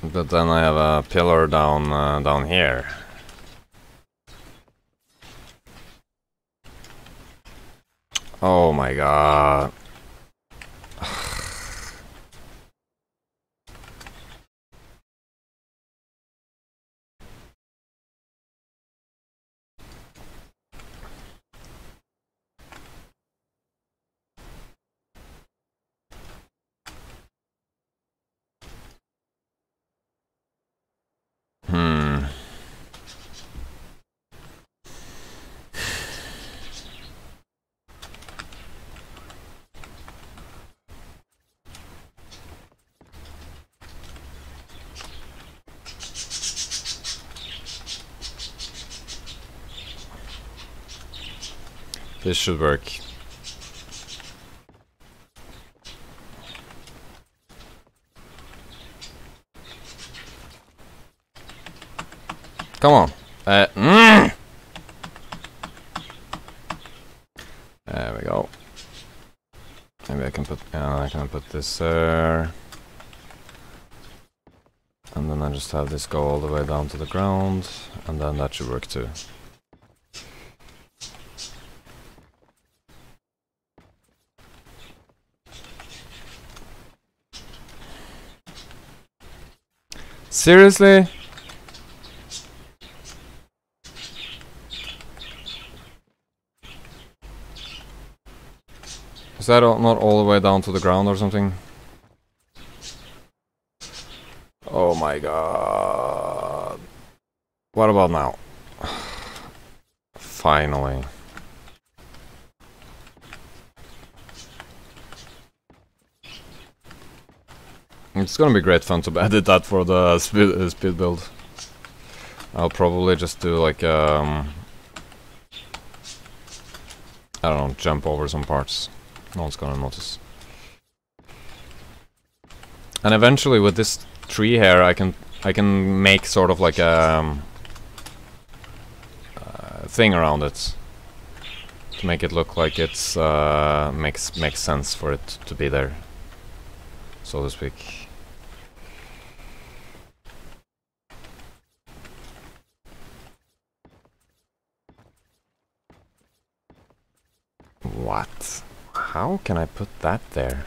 But then I have a pillar down here. Oh my god. This should work. Come on. There we go. Maybe I can put this there. And then I just have this go all the way down to the ground, and then that should work too. Seriously? Is that not all the way down to the ground or something? Oh my god. What about now? Finally. It's gonna be great fun to edit that for the speed build. I'll probably just do like I don't know, jump over some parts. No one's gonna notice. And eventually with this tree here I can make sort of like a thing around it to make it look like it's makes sense for it to be there, so to speak. What? How can I put that there?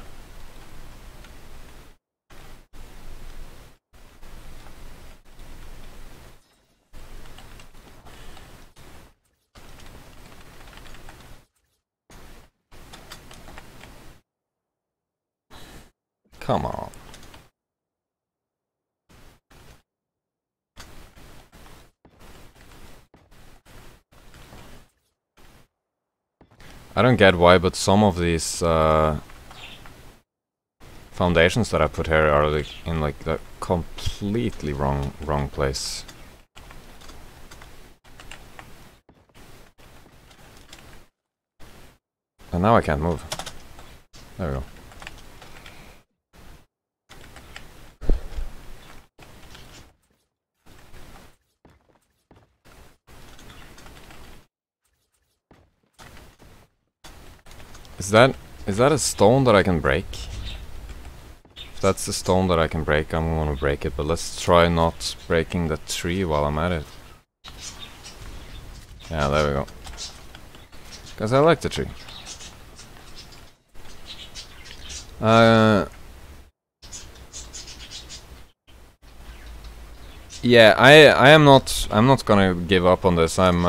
Come on. I don't get why, but some of these foundations that I put here are like in like the completely wrong place. And now I can't move. There we go. Is that a stone that I can break? If that's the stone that I can break, I'm gonna break it, but let's try not breaking the tree while I'm at it. Yeah, there we go. Because I like the tree. Yeah, I'm not gonna give up on this. I'm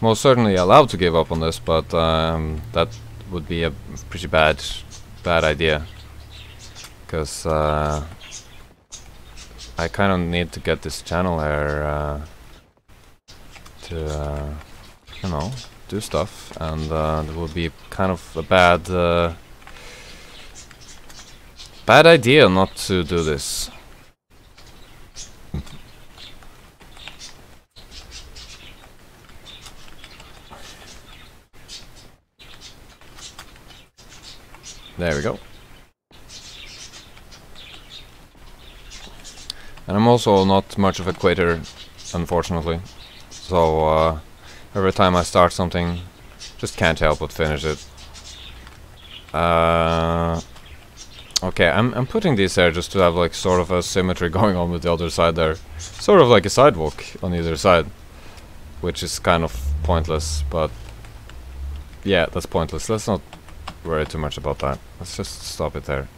most certainly allowed to give up on this, but that would be a pretty bad idea, because I kind of need to get this channel here to you know, do stuff, and it would be kind of a Bad idea not to do this. There we go. And I'm also not much of a quitter, unfortunately. So every time I start something, just can't help but finish it. Okay, I'm putting these there just to have like sort of a symmetry going on with the other side there. Sort of like a sidewalk on either side. Which is kind of pointless, but yeah, that's pointless. Let's not worry too much about that. Let's just stop it there.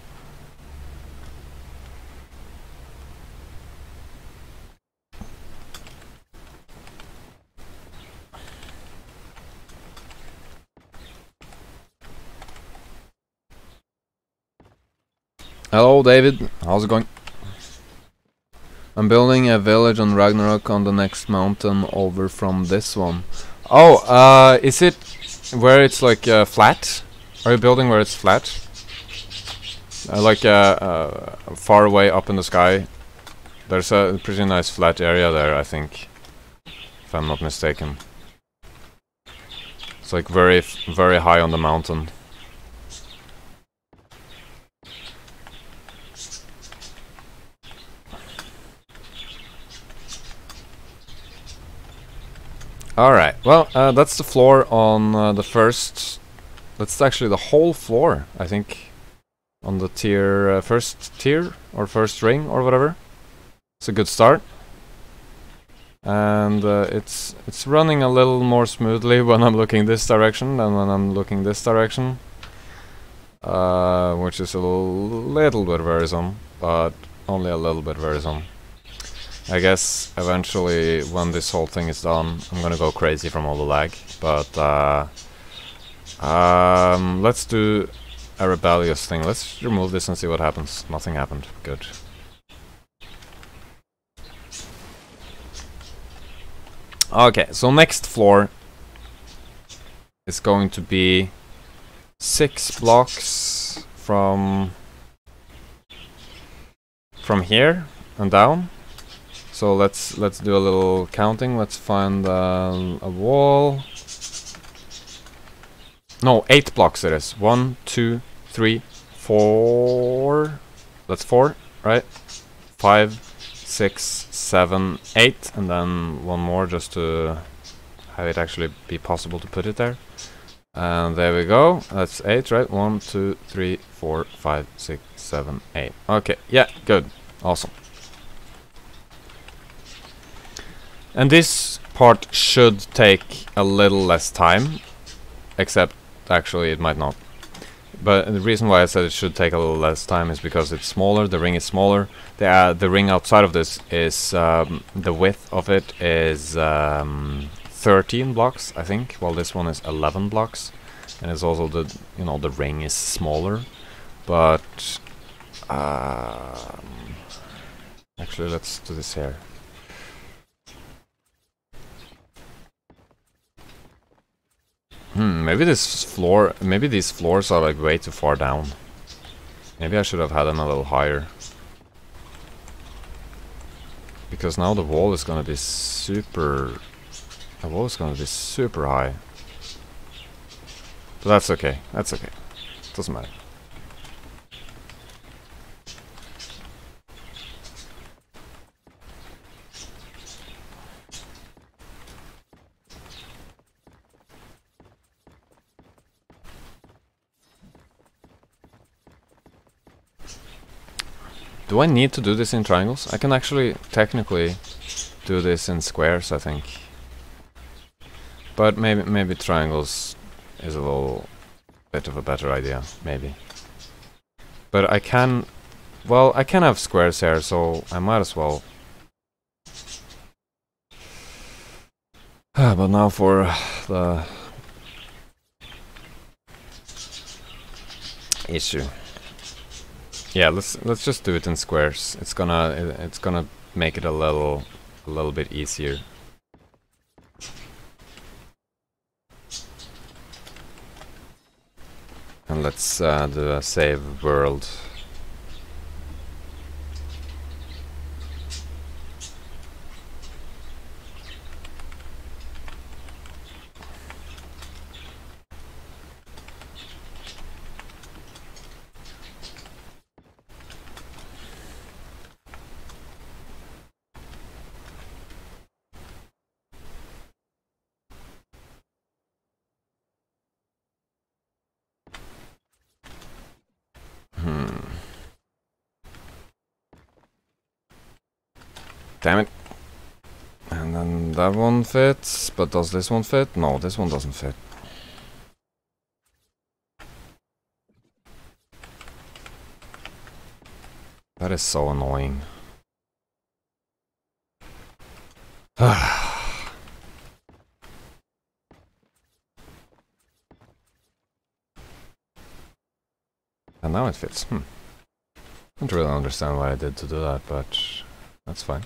Hello David, how's it going? I'm building a village on Ragnarok on the next mountain over from this one. Oh, is it where it's like flat? Are you building where it's flat? Like far away up in the sky. There's a pretty nice flat area there, I think. If I'm not mistaken. It's like very high on the mountain. Alright, well, that's the floor on the first... That's actually the whole floor, I think. On the tier... first tier? Or first ring, or whatever. It's a good start. And it's running a little more smoothly when I'm looking this direction than when I'm looking this direction. Which is a little bit worrisome, but only a little bit worrisome. I guess eventually when this whole thing is done, I'm gonna go crazy from all the lag, but let's do a rebellious thing. Let's remove this and see what happens. Nothing happened. Good. Okay, so next floor is going to be 6 blocks from here and down. So let's do a little counting. Let's find a wall. No, 8 blocks it is. 1, 2, 3, 4. That's 4, right? 5, 6, 7, 8, and then one more just to have it actually be possible to put it there. And there we go. That's 8, right? 1, 2, 3, 4, 5, 6, 7, 8. Okay, yeah, good. Awesome. And this part should take a little less time, except actually it might not. But the reason why I said it should take a little less time is because it's smaller, the ring is smaller. The ring outside of this is, the width of it is 13 blocks, I think, while this one is 11 blocks. And it's also the, you know, the ring is smaller. But, actually let's do this here. Maybe this floor, maybe these floors are like way too far down. Maybe I should have had them a little higher. Because now the wall is gonna be super... The wall is gonna be super high. But that's okay, that's okay. Doesn't matter. Do I need to do this in triangles? I can actually technically do this in squares, I think. But maybe triangles is a little bit of a better idea, maybe. But I can... Well, I can have squares here, so I might as well. But now for the issue. Yeah, let's just do it in squares. It's gonna make it a little bit easier. And let's do a save world. Damn it. And then that one fits, but does this one fit? No, this one doesn't fit. That is so annoying. And now it fits. Don't really understand why I did to do that, but that's fine.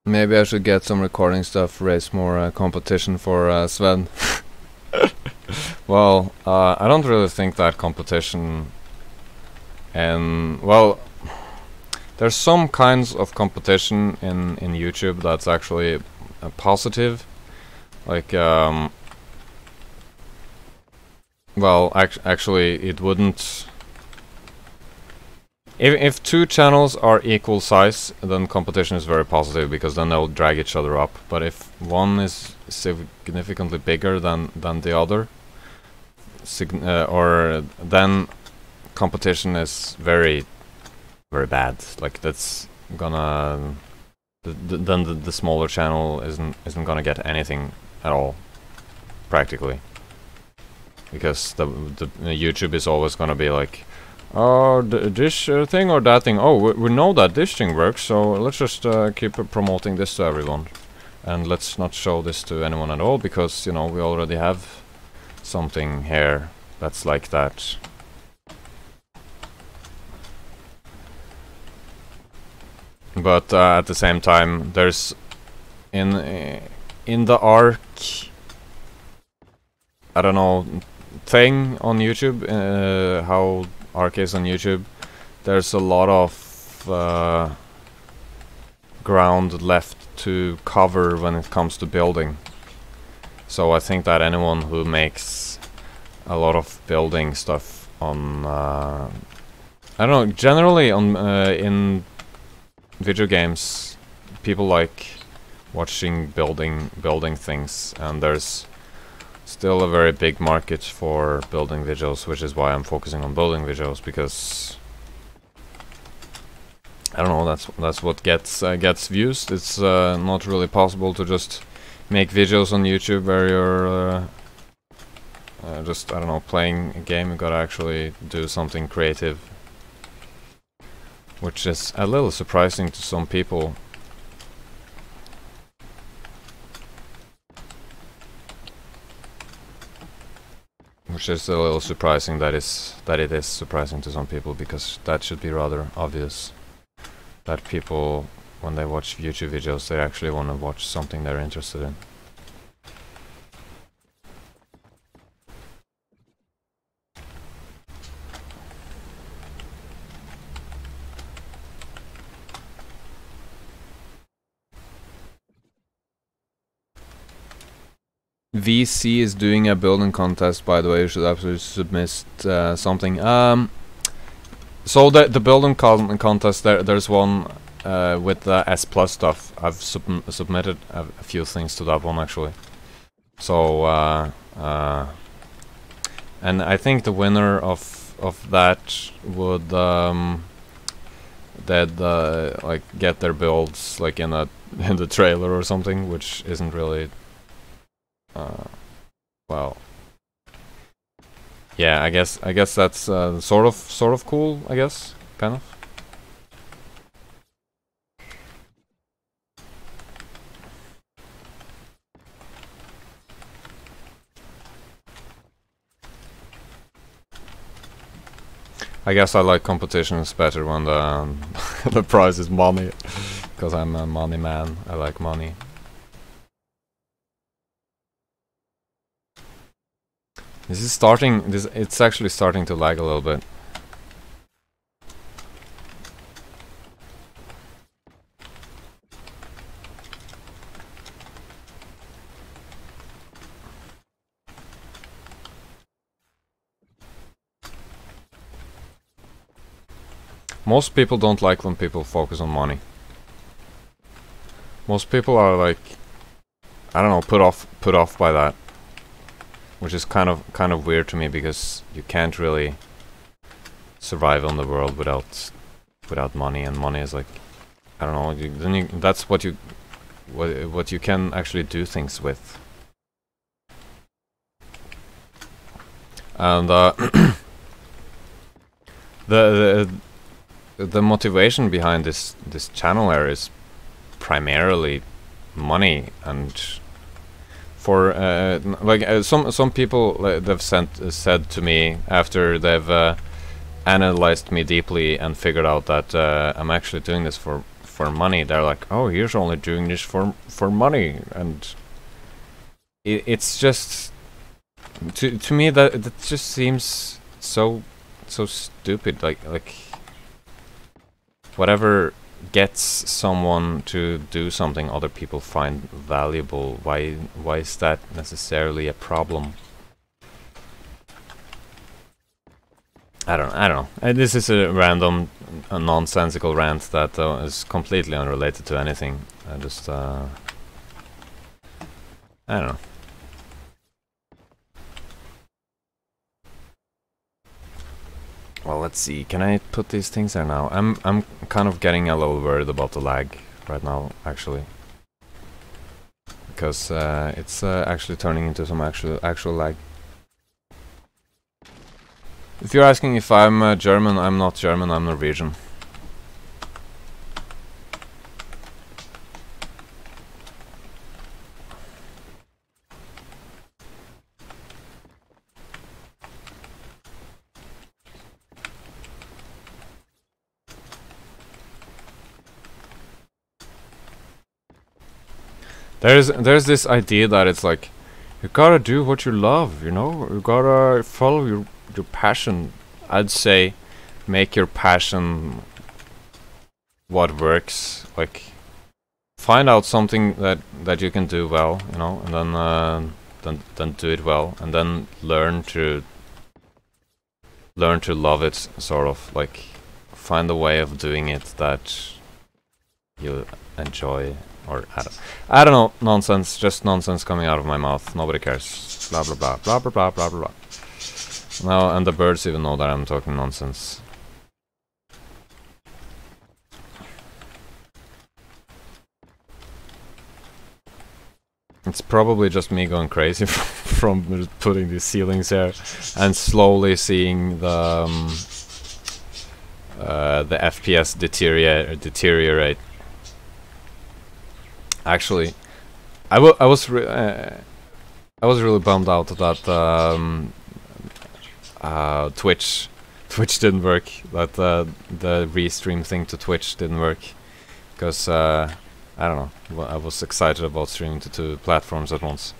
Maybe I should get some recording stuff, raise more competition for Sven. Well, I don't really think that competition, and well, there's some kinds of competition in YouTube that's actually positive, like well, actually it wouldn't. If two channels are equal size, then competition is very positive because then they'll drag each other up. But if one is significantly bigger than the other, or then competition is very bad. Like that's gonna then the smaller channel isn't gonna get anything at all, practically, because the YouTube is always gonna be like, oh, this thing or that thing. Oh, we know that this thing works, so let's just keep promoting this to everyone, and let's not show this to anyone at all because, you know, we already have something here that's like that. But at the same time, there's in the ARK, I don't know, thing on YouTube, how ARK is on YouTube, there's a lot of ground left to cover when it comes to building. So I think that anyone who makes a lot of building stuff on, I don't know, generally on in video games, people like watching building things, and there's still a very big market for building videos, which is why I'm focusing on building videos, because I don't know, that's what gets views. It's not really possible to just make videos on YouTube where you're just, I don't know, playing a game. You gotta actually do something creative, which is a little surprising to some people. Which is a little surprising that it is surprising to some people, because that should be rather obvious. That people, when they watch YouTube videos, they actually want to watch something they're interested in. VC is doing a building contest, by the way. You should absolutely submit something. So the building contest, there's one with the S Plus stuff. I've submitted a few things to that one actually. So and I think the winner of that would like get their builds like in the trailer or something, which isn't really. Well, yeah, I guess that's sort of cool, I guess, kind of. I guess I like competitions better when the the prize is money, because I'm a money man. I like money. This is starting. It's actually starting to lag a little bit. Most people don't like when people focus on money. Most people are like, I don't know, put off by that, which is kind of weird to me, because you can't really survive on the world without money, and money is like, I don't know. That's what you can actually do things with, and the motivation behind this channel here is primarily money, and for some people they've said to me after they've analyzed me deeply and figured out that I'm actually doing this for money. They're like, "Oh, you're only doing this for money," and it's just to me that just seems so stupid. Like whatever gets someone to do something other people find valuable, why is that necessarily a problem? I don't know. This is a random, nonsensical rant that is completely unrelated to anything. I just I don't know. Well, let's see. Can I put these things there now? I'm kind of getting a little worried about the lag right now, actually, because it's actually turning into some actual lag. If you're asking if I'm German, I'm not German. I'm Norwegian. There's this idea that it's like, you gotta do what you love, you know? You gotta follow your passion. I'd say make your passion what works. Like, find out something that you can do well, you know, and then do it well, and then learn to love it, sort of. Like, find a way of doing it that you enjoy. Or I don't know, nonsense, just nonsense coming out of my mouth. Nobody cares. Blah blah blah blah blah blah blah blah. Now, and the birds even know that I'm talking nonsense. It's probably just me going crazy from putting these ceilings here and slowly seeing the FPS deteriorate. Actually, I was really bummed out that Twitch didn't work. That the restream thing to Twitch didn't work, because I don't know. Well, I was excited about streaming to 2 platforms at once,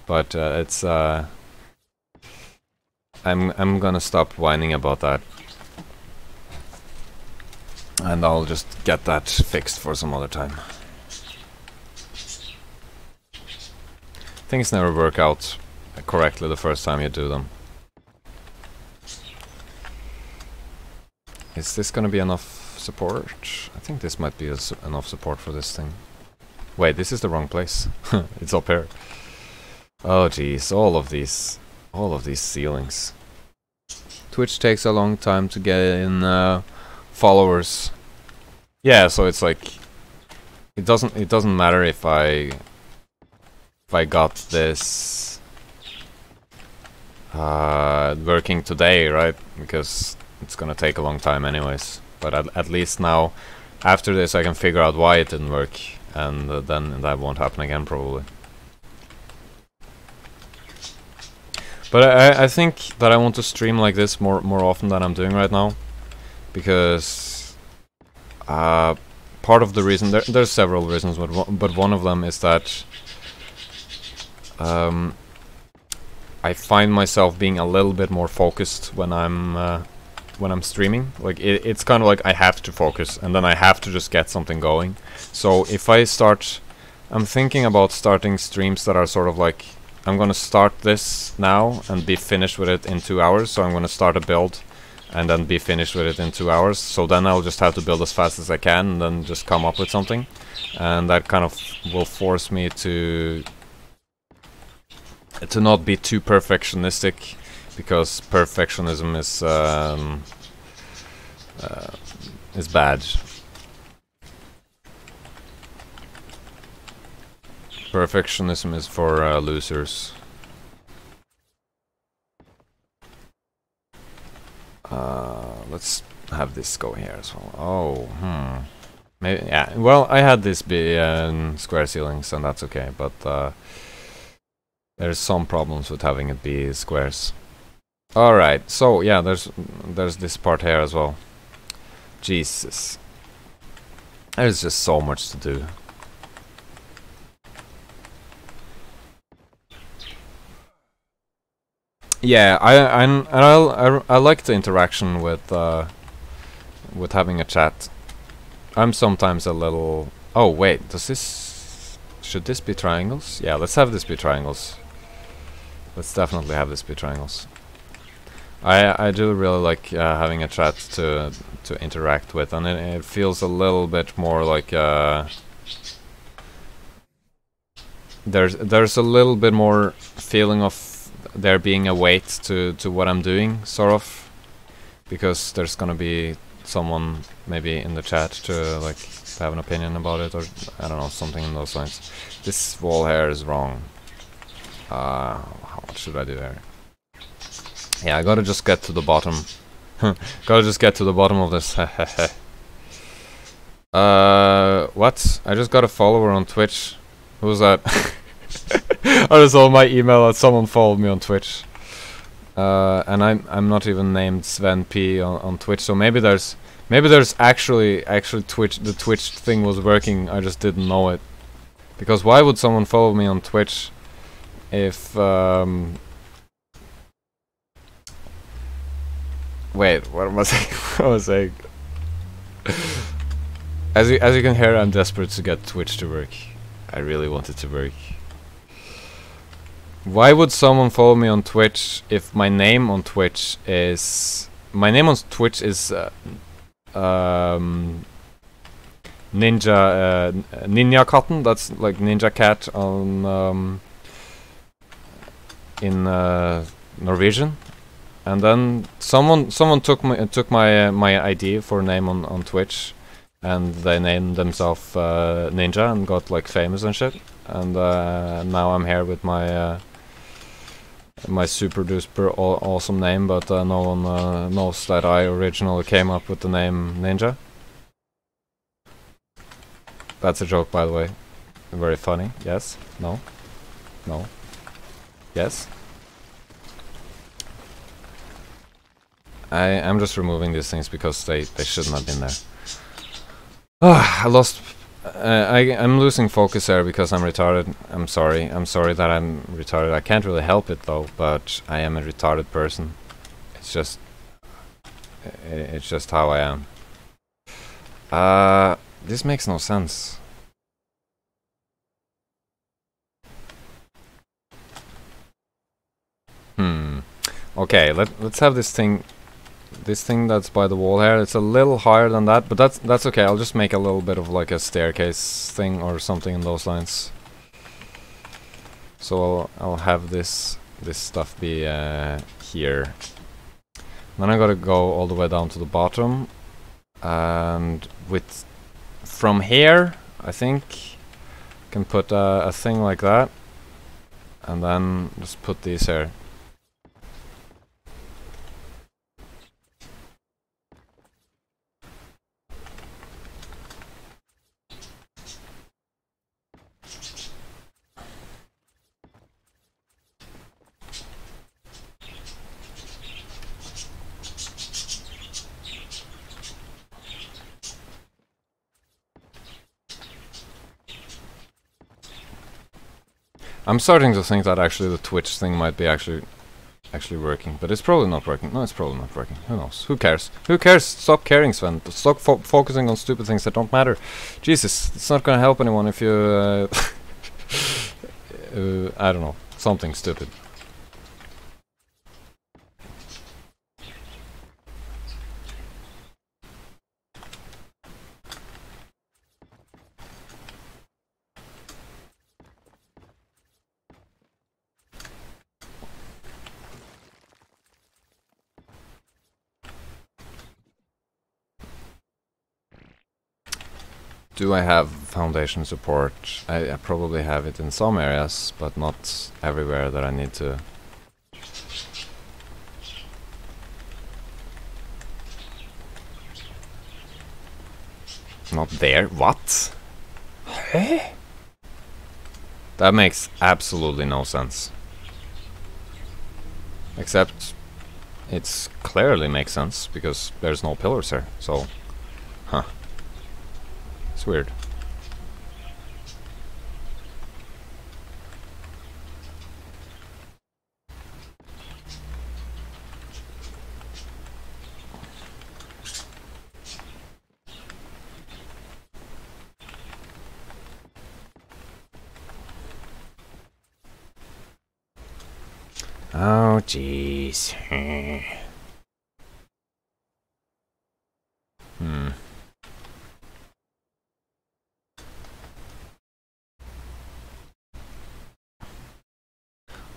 but it's I'm gonna stop whining about that, and I'll just get that fixed for some other time. Things never work out correctly the first time you do them. Is this gonna be enough support? I think this might be enough support for this thing. Wait, this is the wrong place. It's up here. Oh jeez, all of these ceilings. Twitch takes a long time to get in followers. Yeah, so it's like it doesn't matter if I got this working today, right? Because it's gonna take a long time anyways. But at least now, after this, I can figure out why it didn't work, and then that won't happen again, probably. But I think that I want to stream like this more often than I'm doing right now. because part of the reason, there's several reasons, but one of them is that I find myself being a little bit more focused when I'm streaming. Like it's kind of like I have to focus, and then I have to just get something going. So if I'm thinking about starting streams that are sort of like, I'm gonna start this now and be finished with it in 2 hours. So I'm gonna start a build and then be finished with it in 2 hours. So then I'll just have to build as fast as I can and then just come up with something. And that kind of will force me to not be too perfectionistic, because perfectionism is bad. Perfectionism is for losers. Let's have this go here as well. Oh, maybe, yeah. Well, I had this be square ceilings, and that's okay. But there's some problems with having it be squares. All right. So yeah, there's this part here as well. Jesus, there's just so much to do. Yeah, I like the interaction with having a chat. I'm sometimes a little. Oh wait, should this be triangles? Yeah, let's have this be triangles. Let's definitely have this be triangles. I do really like having a chat to interact with, and it feels a little bit more like there's a little bit more feeling of there being a weight to what I'm doing, sort of, because there's gonna be someone maybe in the chat to like have an opinion about it, or I don't know, something in those lines. This wall here is wrong. What should I do there? Yeah, I gotta just get to the bottom. Gotta just get to the bottom of this. What? I just got a follower on Twitch. Who's that? I just saw my email that someone followed me on Twitch. And I'm not even named Sven P on Twitch, so maybe there's actually Twitch, the Twitch thing was working, I just didn't know it. Because why would someone follow me on Twitch if wait, what am I saying? What was I saying? As you can hear, I'm desperate to get Twitch to work. I really want it to work. Why would someone follow me on Twitch if my name on Twitch is Ninja Cotton? That's like Ninja Cat on in Norwegian. And then someone took my ID for name on Twitch, and they named themselves Ninja and got like famous and shit. And now I'm here with my my super duper awesome name, but no one knows that I originally came up with the name Ninja. That's a joke, by the way. Very funny. Yes? No? No? Yes? I'm just removing these things because they shouldn't have been there. I lost. I'm losing focus there because I'm retarded. I'm sorry. I'm sorry that I'm retarded. I can't really help it though, but I am a retarded person. It's just how I am. This makes no sense. Okay, let's have this thing. This thing that's by the wall here, it's a little higher than that, but that's okay. I'll just make a little bit of like a staircase thing or something in those lines. So I'll have this stuff be here. Then I gotta go all the way down to the bottom, and from here I think I can put a thing like that, and then just put these here. I'm starting to think that actually the Twitch thing might be actually working, but it's probably not working. No, it's probably not working. Who knows? Who cares? Who cares? Stop caring, Sven. Stop focusing on stupid things that don't matter. Jesus, it's not gonna help anyone if you I don't know, something stupid. Do I have foundation support? I probably have it in some areas, but not everywhere that I need to. Not there? What? Hey? That makes absolutely no sense. Except it's clearly makes sense because there's no pillars here, so huh. It's weird. Oh jeez.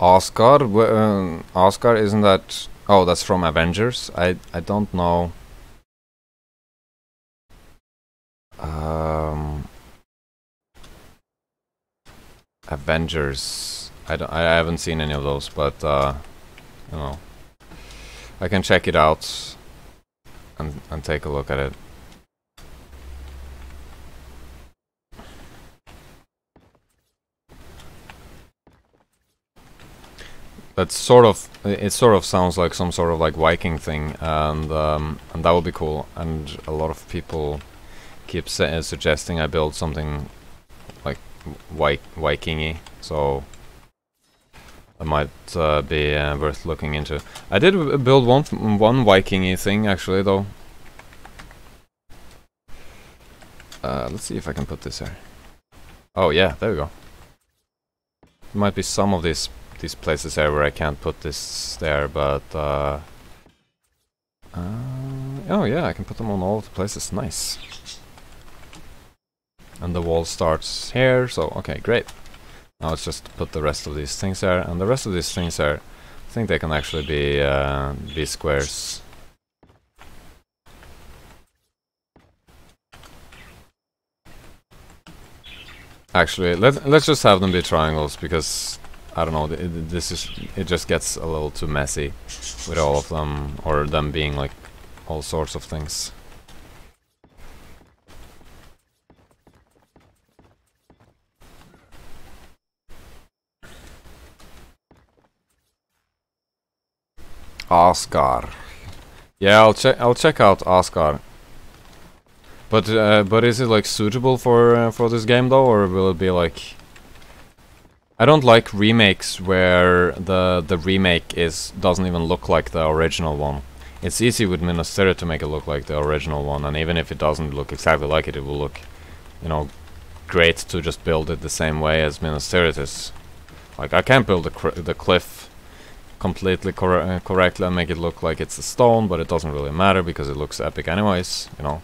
Oscar? Oscar, isn't that... Oh, that's from Avengers? I don't know. Avengers. I haven't seen any of those, but you know, I can check it out and take a look at it. That's sort of, it sort of sounds like some sort of like Viking thing, and that would be cool. And a lot of people keep suggesting I build something like Viking-y, so that might be worth looking into. I did build one Viking-y thing actually, though. Let's see if I can put this here. Oh yeah, there we go. There might be some of these places here where I can't put this there, but oh yeah, I can put them on all of the places. Nice. And the wall starts here, so okay, great. Now it's just to put the rest of these things there, and the rest of these things there, I think they can actually be squares. Actually, let's just have them be triangles, because I don't know, it just gets a little too messy with all of them, or them being like all sorts of things. Oscar. Yeah, I'll check out Oscar. But is it like suitable for this game though, or will it be like? I don't like remakes where the remake doesn't even look like the original one. It's easy with Minas Tirith to make it look like the original one, and even if it doesn't look exactly like it, it will look, you know, great to just build it the same way as Minas Tirith is. Like I can't build the cliff completely correctly and make it look like it's a stone, but it doesn't really matter because it looks epic anyways, you know.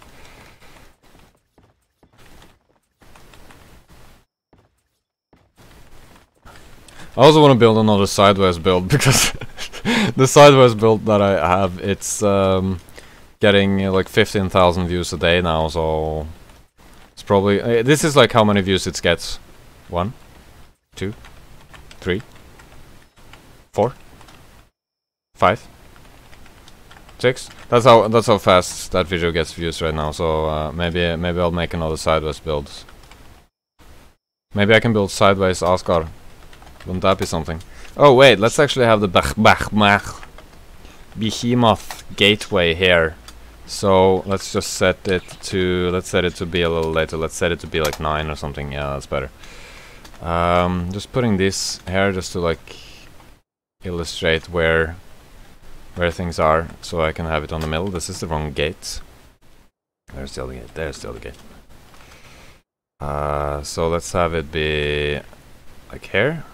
I also want to build another sideways build because the sideways build that I have, it's getting like 15,000 views a day now, so it's probably this is like how many views it gets. 1, 2, 3, 4, 5, 6. That's how fast that video gets views right now. So maybe I'll make another sideways build. Maybe I can build sideways Oscar. Wouldn't that be something? Oh wait, let's actually have the Behemoth gateway here. So let's just set it to be a little later. Let's set it to be like 9 or something. Yeah, that's better. Just putting this here just to like illustrate where things are, so I can have it on the middle. This is the wrong gate. There's still the gate. There's still the gate. So let's have it be like here.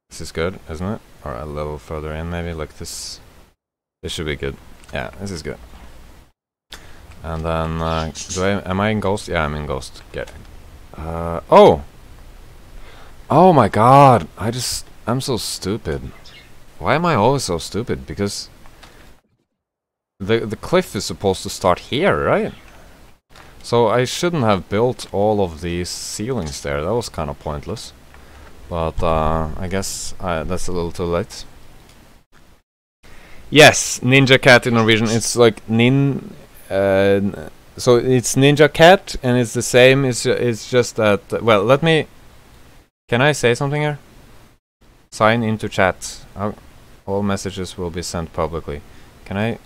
This is good, isn't it? Or a little further in, maybe like this. This should be good. Yeah, this is good. And then, am I in Ghost? Yeah, I'm in Ghost. Get. Oh! Oh my god! I'm so stupid. Why am I always so stupid? Because the cliff is supposed to start here, right? So I shouldn't have built all of these ceilings there. That was kind of pointless. But I guess that's a little too late. Yes, Ninja Cat in Norwegian. It's like so it's Ninja Cat, and it's the same. It's just that. Well, let me. Can I say something here? Sign into chat. All messages will be sent publicly. Can I?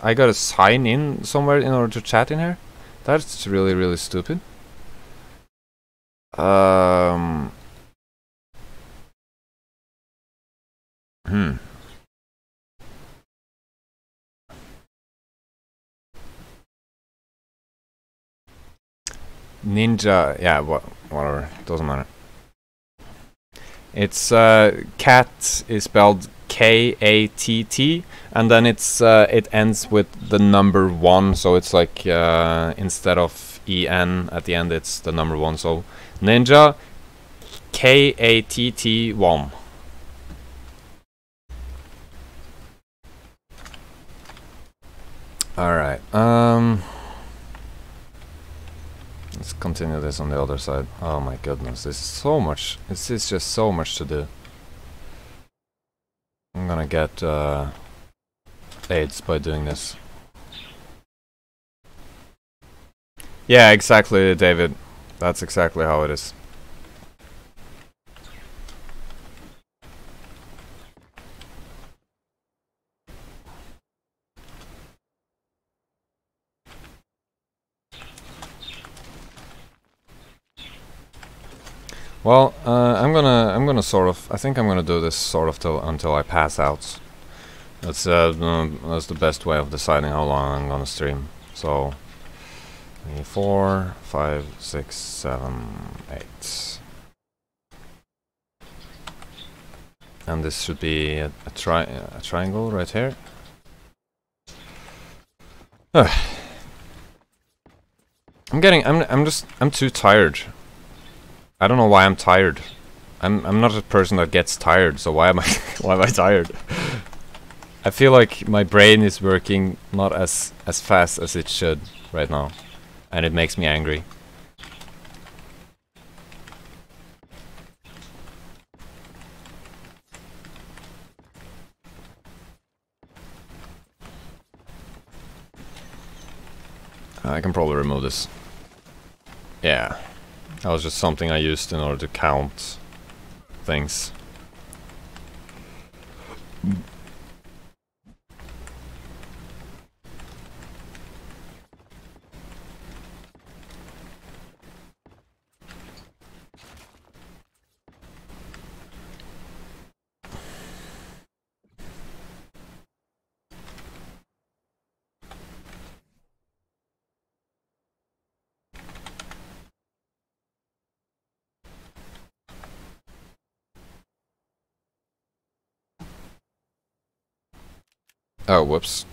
I gotta sign in somewhere in order to chat in here? That's really, really stupid. Ninja, yeah, whatever, doesn't matter. It's cat is spelled K-A-T-T, and then it's it ends with the number 1, so it's like instead of E-N at the end, it's the number 1. So Ninja K-A-T-T 1. All right. Let's continue this on the other side. Oh my goodness, this is so much. This is just so much to do. I'm gonna get AIDS by doing this. Yeah, exactly, David. That's exactly how it is. Well, I'm gonna sort of. I think I'm gonna do this sort of until I pass out. That's the best way of deciding how long I'm gonna stream. So, 4, 5, 6, 7, 8, and this should be a triangle right here. I'm too tired. I don't know why I'm tired. I'm not a person that gets tired, so why am I why am I tired? I feel like my brain is working not as fast as it should right now, and it makes me angry. I can probably remove this. Yeah. That was just something I used in order to count things. Oh, whoops.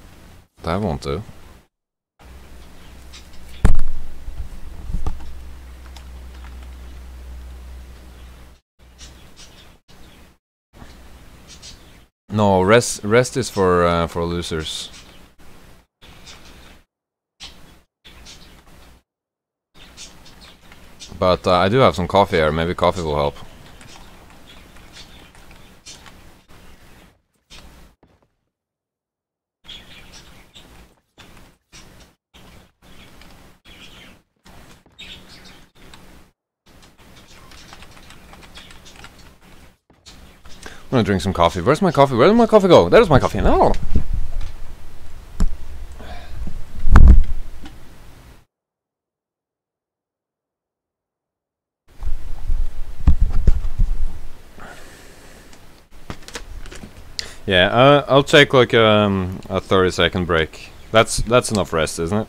That won't do. No, rest is for losers. But I do have some coffee here. Maybe coffee will help. I'm gonna drink some coffee. Where's my coffee? Where did my coffee go? There's my coffee. No. Yeah, I'll take like a 30-second break. That's enough rest, isn't it?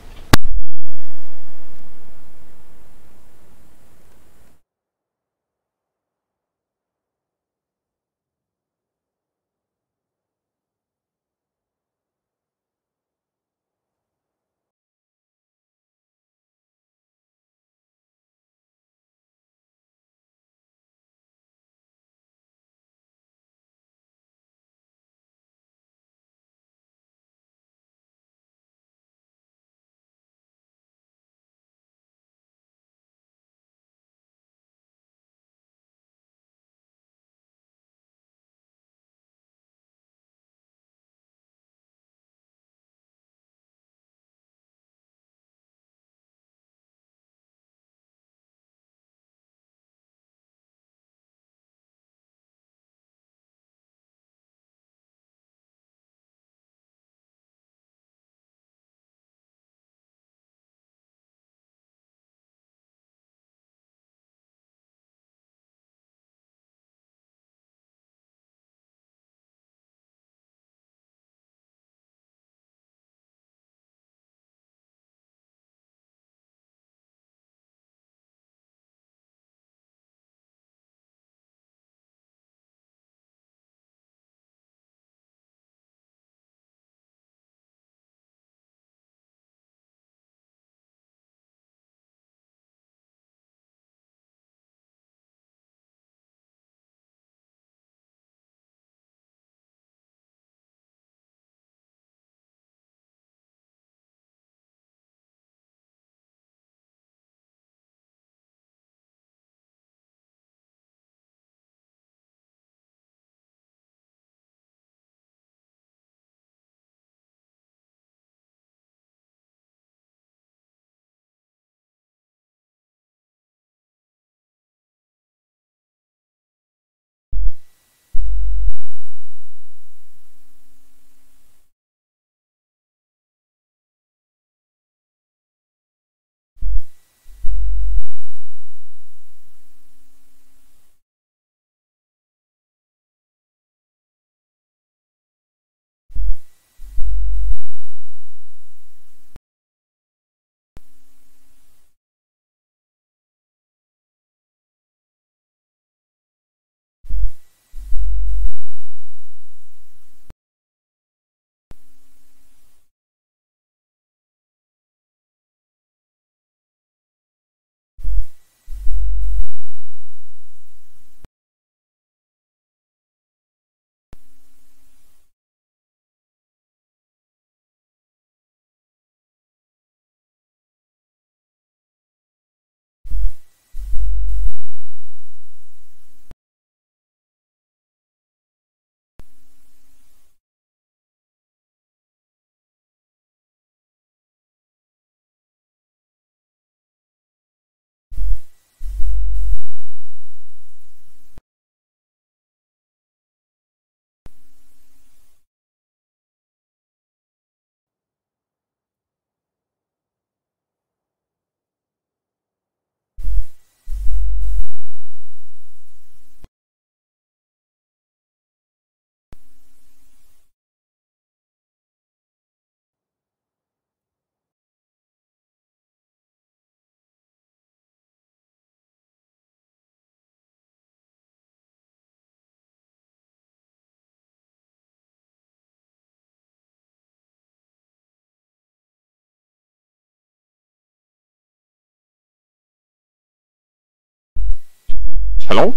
Hello?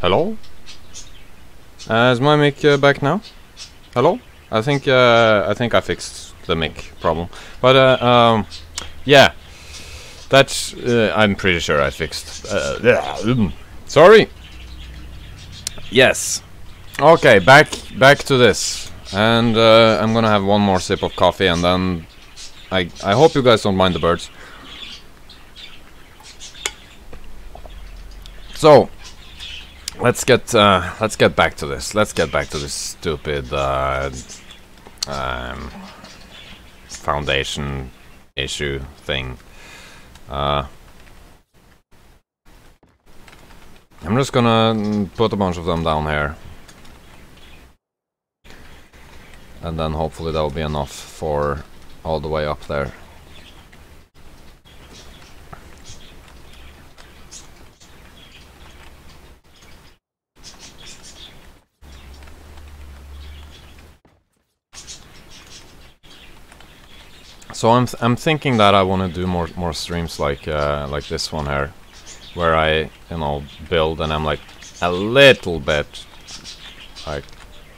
Hello? Is my mic back now? Hello? I think I fixed the mic problem. But yeah, that's I'm pretty sure I fixed. Sorry. Yes. Okay, back to this, and I'm gonna have one more sip of coffee, and then I hope you guys don't mind the birds. So let's get back to this. Let's get back to this stupid foundation issue thing. I'm just gonna put a bunch of them down here. and then hopefully that will be enough for all the way up there. So I'm thinking that I want to do more streams like this one here, where I build and I'm like a little bit like,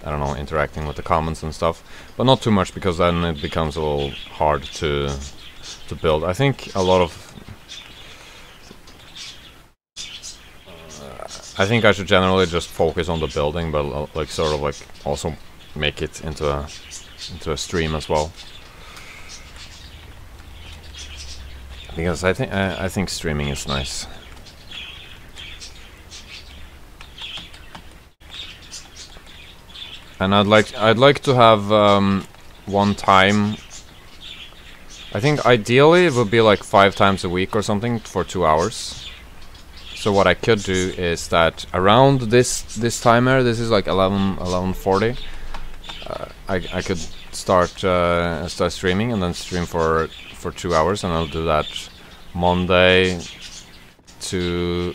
I don't know, interacting with the comments and stuff, but not too much, because then it becomes a little hard to build. I think a lot of I think I should generally just focus on the building, but like sort of like also make it into a stream as well, because I think streaming is nice. And I'd like to have one time. I think ideally it would be like 5 times a week or something for 2 hours. So what I could do is that around this timer, this is like 11:40. I could start streaming and then stream for 2 hours, and I'll do that Monday to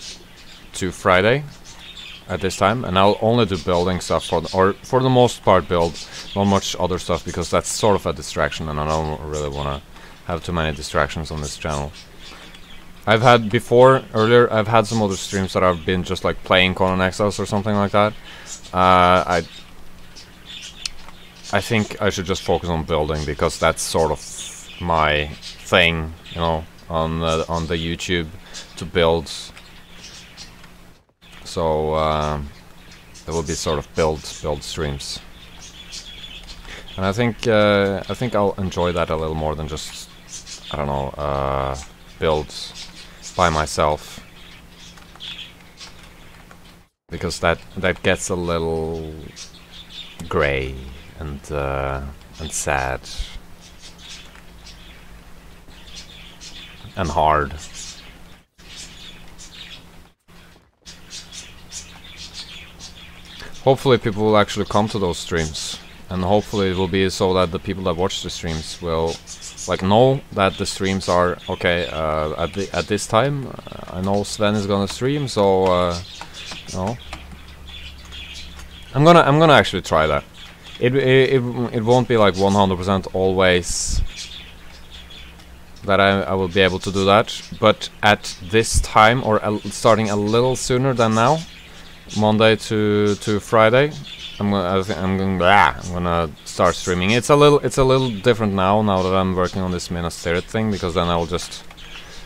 Friday at this time, and I'll only do building stuff for the most part build, not much other stuff, because that's sort of a distraction, and I don't really want to have too many distractions on this channel. I've had earlier I've had some other streams that I've been just like playing Conan Exiles or something like that. I think I should just focus on building, because that's sort of my thing, you know, on the YouTube, to build. So there will be sort of build streams, and I think I'll enjoy that a little more than just, I don't know, build by myself, because that gets a little gray and sad and hard. Hopefully people will actually come to those streams, and hopefully it will be so that the people that watch the streams will like know that the streams are okay at this time. I know Sven is gonna stream, so you know, I'm gonna actually try that. It won't be like 100% always that I will be able to do that, but at this time, or starting a little sooner than now, Monday to Friday, I'm gonna start streaming. It's a little different now that I'm working on this Minas Tirith thing, because then I will just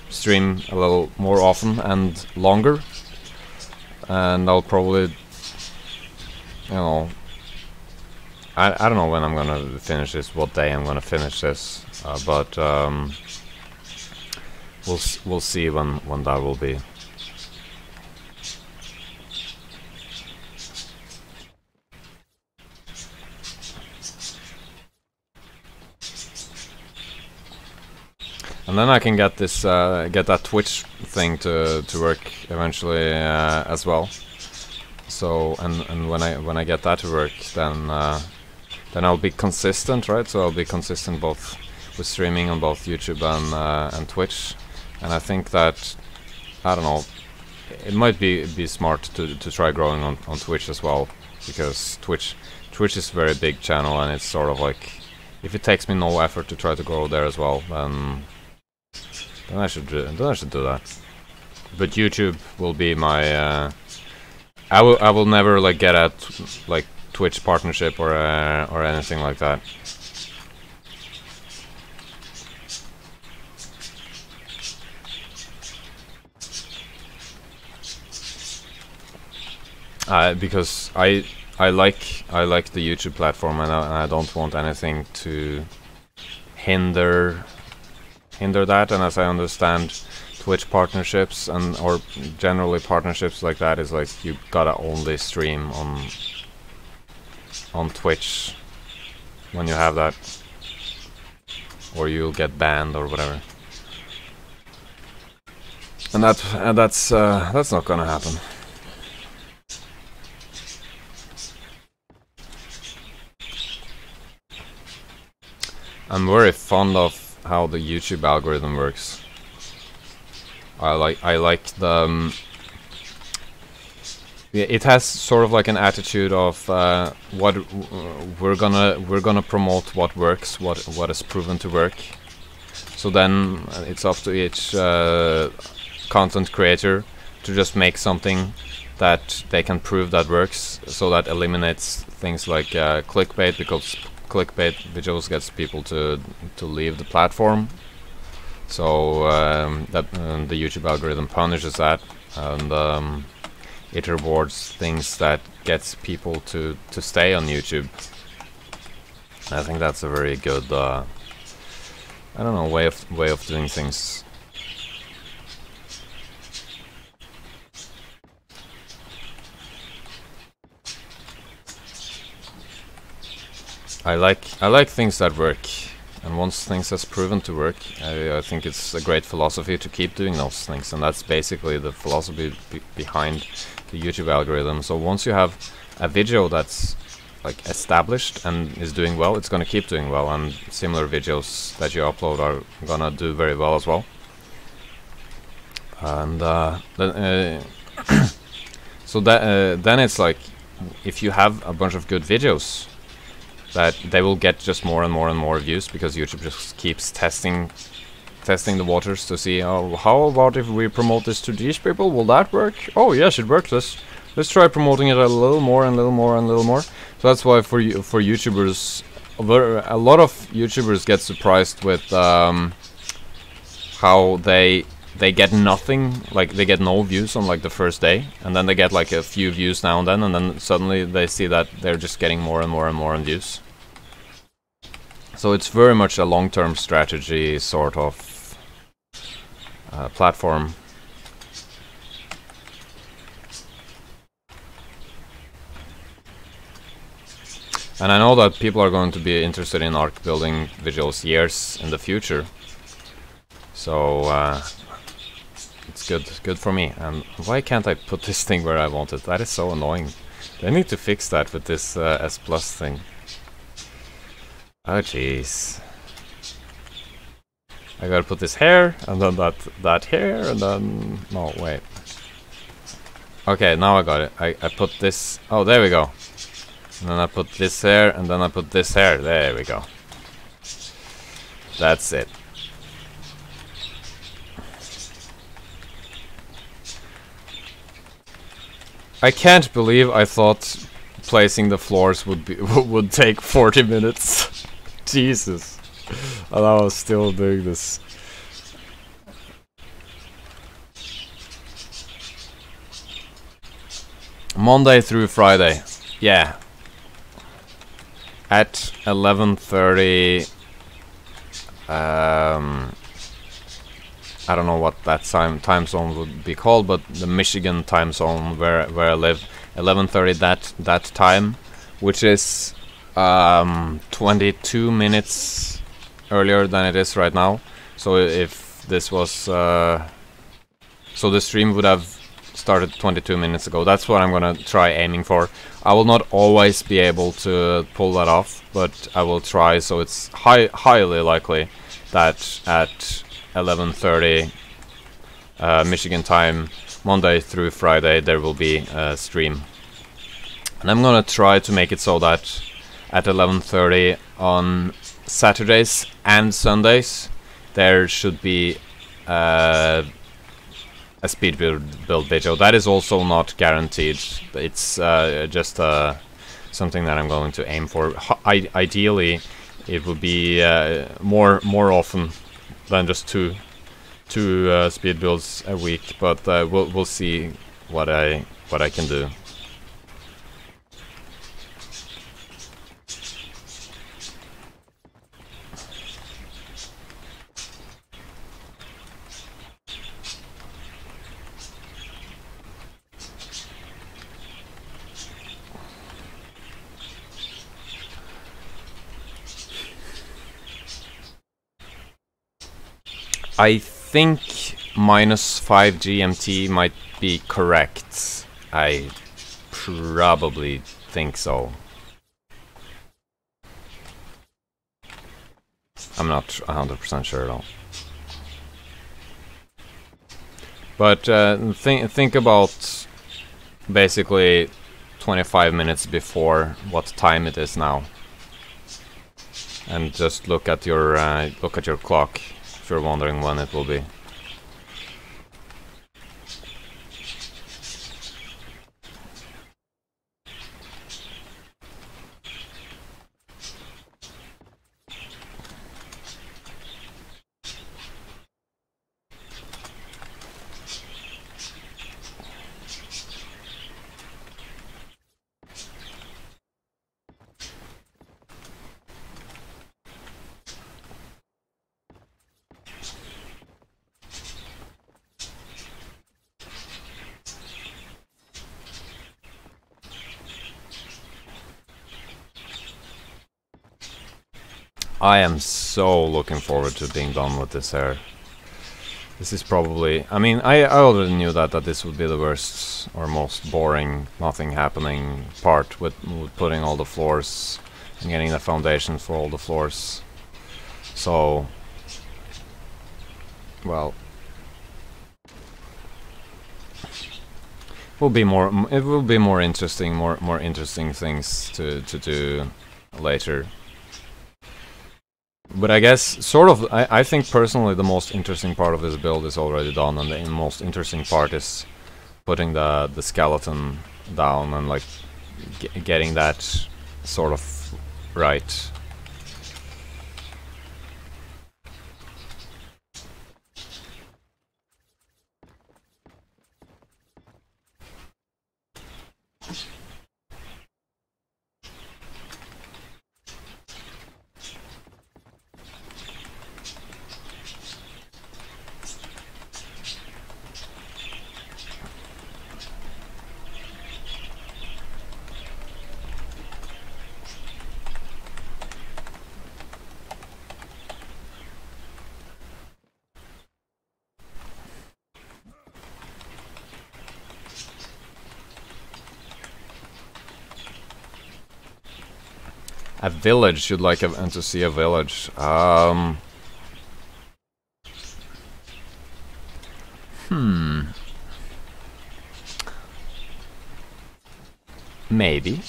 stream a little more often and longer, and I'll probably, you know, I don't know when I'm gonna finish this, what day I'm gonna finish this, but we'll see when that will be. And then I can get this, get that Twitch thing to work eventually as well. So and when I get that to work, then I'll be consistent, right? So I'll be consistent both with streaming on both YouTube and Twitch. And I think that, I don't know, it might be smart to try growing on Twitch as well, because Twitch is a very big channel, and it's sort of like, if it takes me no effort to try to grow there as well, then I should do that. But YouTube will be my I will never like get a like Twitch partnership or anything like that. Because I like the YouTube platform, and I don't want anything to hinder that. And as I understand, Twitch partnerships or generally partnerships like that is like you gotta only stream on Twitch when you have that, or you'll get banned or whatever. And that's not gonna happen. I'm very fond of how the YouTube algorithm works. I like the yeah, it has sort of like an attitude of what we're gonna promote what works, what is proven to work. So then it's up to each content creator to just make something that they can prove that works. So that eliminates things like clickbait, because clickbait videos gets people to leave the platform. So that the YouTube algorithm punishes that, and it rewards things that gets people to stay on YouTube. I think that's a very good I don't know, way of doing things. I like things that work, and once things has proven to work, I think it's a great philosophy to keep doing those things, and that's basically the philosophy behind the YouTube algorithm. So once you have a video that's like established and is doing well, it's gonna keep doing well, and similar videos that you upload are gonna do very well as well. And so that then it's like, if you have a bunch of good videos, that they will get just more and more and more views, because YouTube just keeps testing the waters to see, oh, how about if we promote this to these people? Will that work? Oh yes, it works. Let's try promoting it a little more and a little more and a little more. So that's why for YouTubers, a lot of YouTubers get surprised with how they get nothing, like they get no views on like the first day, and then they get like a few views now and then suddenly they see that they're just getting more and more and more in views. So it's very much a long-term strategy sort of platform. And I know that people are going to be interested in ARK building videos years in the future. So it's good for me. And why can't I put this thing where I want it? That is so annoying. They need to fix that with this S Plus thing. Oh jeez. I gotta put this here, and then that here, and then... no, wait. Okay, now I got it. I put this... oh, there we go. And then I put this here, and then I put this here. There we go. That's it. I can't believe I thought placing the floors would take 40 minutes. Jesus. And I was still doing this. Monday through Friday. Yeah. At 11:30, I don't know what that time zone would be called, but the Michigan time zone where I live, 11:30 that time, which is 22 minutes earlier than it is right now. So if this was so the stream would have started 22 minutes ago. That's what I'm gonna try aiming for. I will not always be able to pull that off, but I will try. So it's highly likely that at 11:30 Michigan time, Monday through Friday, there will be a stream. And I'm gonna try to make it so that at 11:30 on Saturdays and Sundays there should be a speed build video. That is also not guaranteed. It's just something that I'm going to aim for. Ideally, it would be more often than just two speed builds a week. But we'll see what I can do. I think -5 GMT might be correct. I probably think so. I'm not 100% sure at all. But think about basically 25 minutes before what time it is now, and just look at your clock if you're wondering when it will be. I am so looking forward to being done with this here. This is probably... I mean, I already knew that this would be the worst or most boring, nothing happening part with putting all the floors and getting the foundation for all the floors. So... well... it will be more interesting, more interesting things to do later. But I guess, sort of, I think personally the most interesting part of this build is already done, and the most interesting part is putting the skeleton down and like getting that sort of right. A village, you'd like to see a village. Maybe.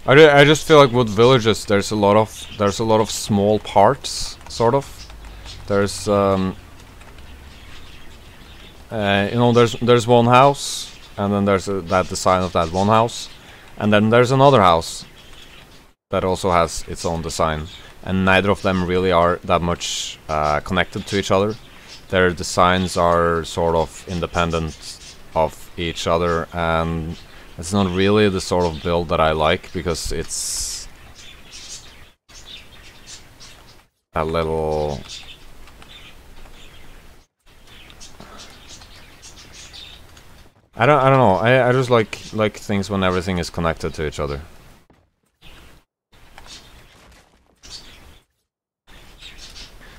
I just feel like with villages there's a lot of small parts, sort of. There's you know, there's one house, and then there's that design of that one house, and then there's another house that also has its own design, and neither of them really are that much connected to each other. Their designs are sort of independent of each other, and it's not really the sort of build that I like, because it's a little... I don't know. I just like things when everything is connected to each other.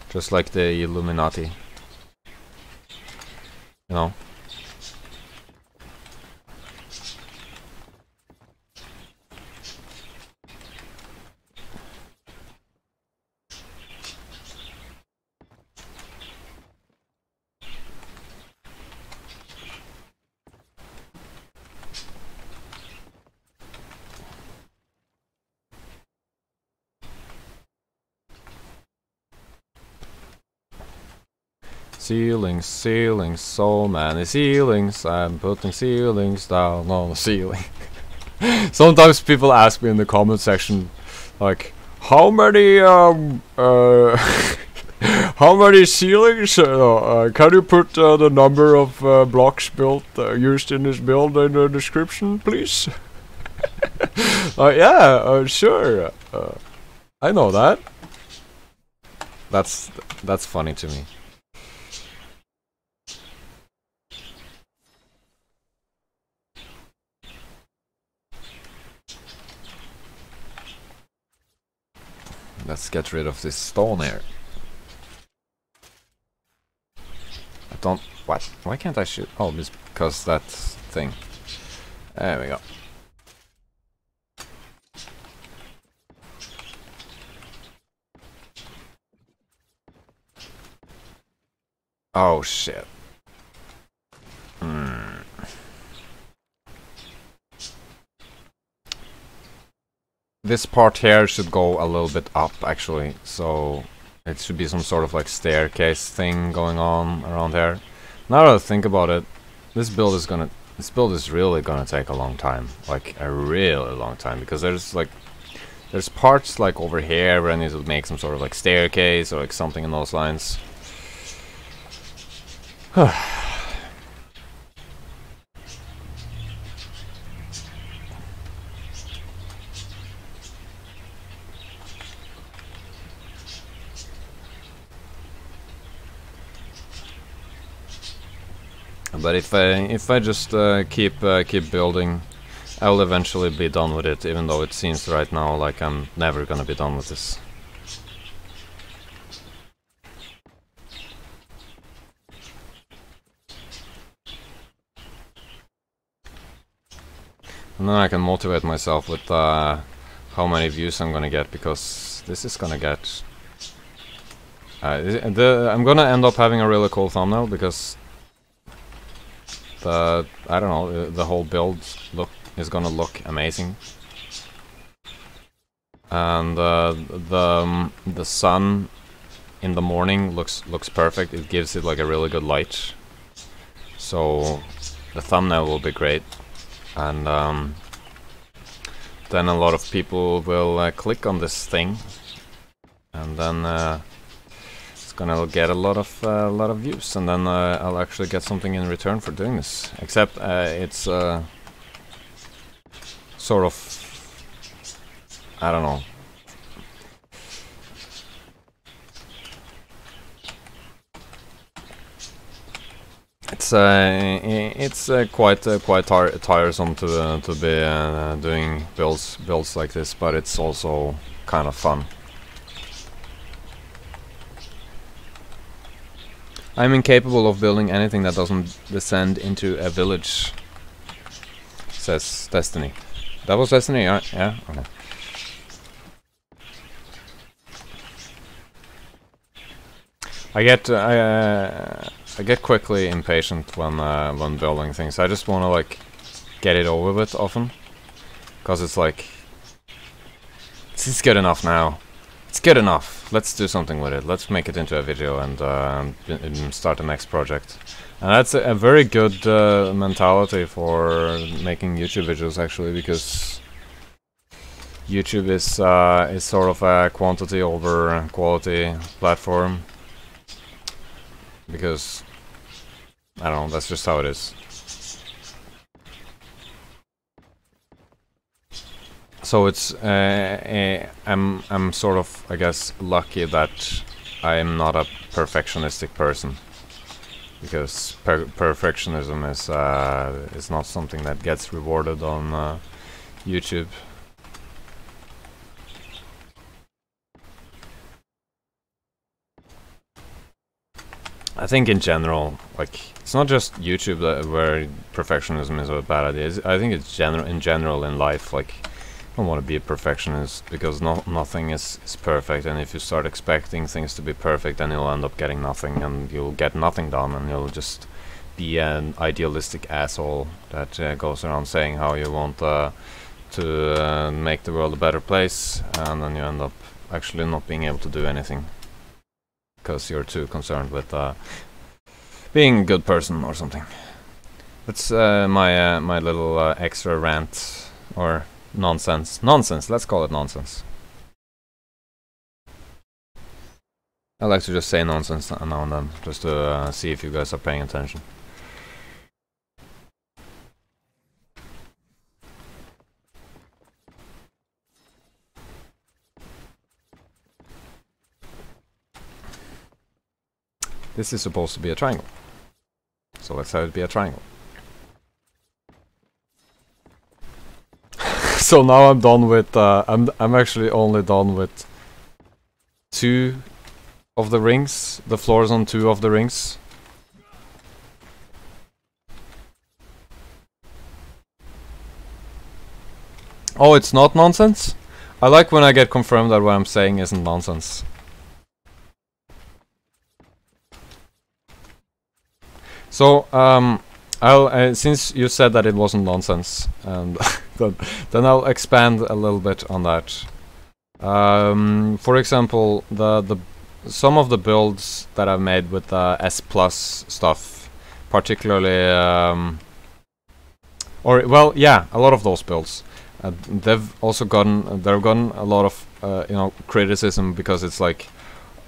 Just like the Illuminati. You know? Ceilings, ceilings, so many ceilings. I'm putting ceilings down on the ceiling. Sometimes people ask me in the comment section, like, how many how many ceilings? Can you put the number of blocks built used in this build in the description, please? Yeah, sure. I know that. That's funny to me. Let's get rid of this stone here. I don't... What? Why can't I shoot? Oh, because that thing. There we go. Oh shit. Hmm. This part here should go a little bit up actually, so it should be some sort of like staircase thing going on around here. Now that I think about it, this build is really gonna take a long time, like a really long time, because there's parts like over here where I need to make some sort of like staircase or like something in those lines. But if I just keep building, I'll eventually be done with it, even though it seems right now like I'm never gonna be done with this. And then I can motivate myself with how many views I'm gonna get, because this is gonna get... I'm gonna end up having a really cool thumbnail, because I don't know, the whole build is gonna look amazing. And the sun in the morning looks perfect. It gives it like a really good light. So the thumbnail will be great. And then a lot of people will click on this thing, and then it's gonna get a lot of views, and then I'll actually get something in return for doing this. Except it's sort of, I don't know. It's quite tiresome to be doing builds like this, but it's also kind of fun. I'm incapable of building anything that doesn't descend into a village, says Destiny. That was Destiny, yeah? Yeah? Okay. I get quickly impatient when building things. I just want to like get it over with often, because it's like, this is good enough now. It's good enough. Let's do something with it. Let's make it into a video and start the next project. And that's a very good mentality for making YouTube videos, actually, because YouTube is sort of a quantity over quality platform. Because I don't know, that's just how it is. So it's I'm sort of, I guess, lucky that I am not a perfectionistic person, because perfectionism is not something that gets rewarded on YouTube. I think in general, like, it's not just YouTube where perfectionism is a bad idea. I think it's in general in life, like, I don't want to be a perfectionist, because nothing is perfect, and if you start expecting things to be perfect, then you'll end up getting nothing, and you'll get nothing done, and you'll just be an idealistic asshole that goes around saying how you want to make the world a better place, and then you end up actually not being able to do anything, because you're too concerned with being a good person or something. That's my little extra rant, or nonsense. Let's call it nonsense. I like to just say nonsense now and then, just to see if you guys are paying attention. This is supposed to be a triangle, so let's have it be a triangle. So now I'm done with, I'm actually only done with 2 of the rings, the floors on 2 of the rings. Oh, it's not nonsense? I like when I get confirmed that what I'm saying isn't nonsense. So I'll since you said that it wasn't nonsense, and then I'll expand a little bit on that. For example, the some of the builds that I've made with the S plus stuff, particularly, or well, yeah, a lot of those builds, they've gotten a lot of criticism because it's like,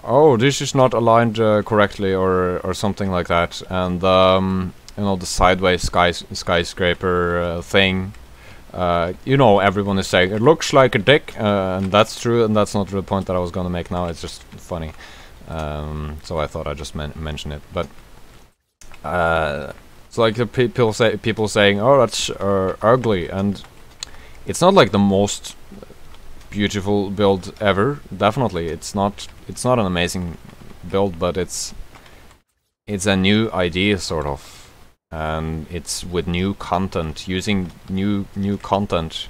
oh, this is not aligned correctly, or something like that, and the sideways skyscraper thing. Everyone is saying it looks like a dick, and that's true, and that's not the point that I was gonna make now. It's just funny, so I thought I'd just mention it. But it's like the people saying, "Oh, that's ugly," and it's not like the most beautiful build ever. Definitely, it's not an amazing build, but it's a new idea, sort of. And it's with new content, using new content.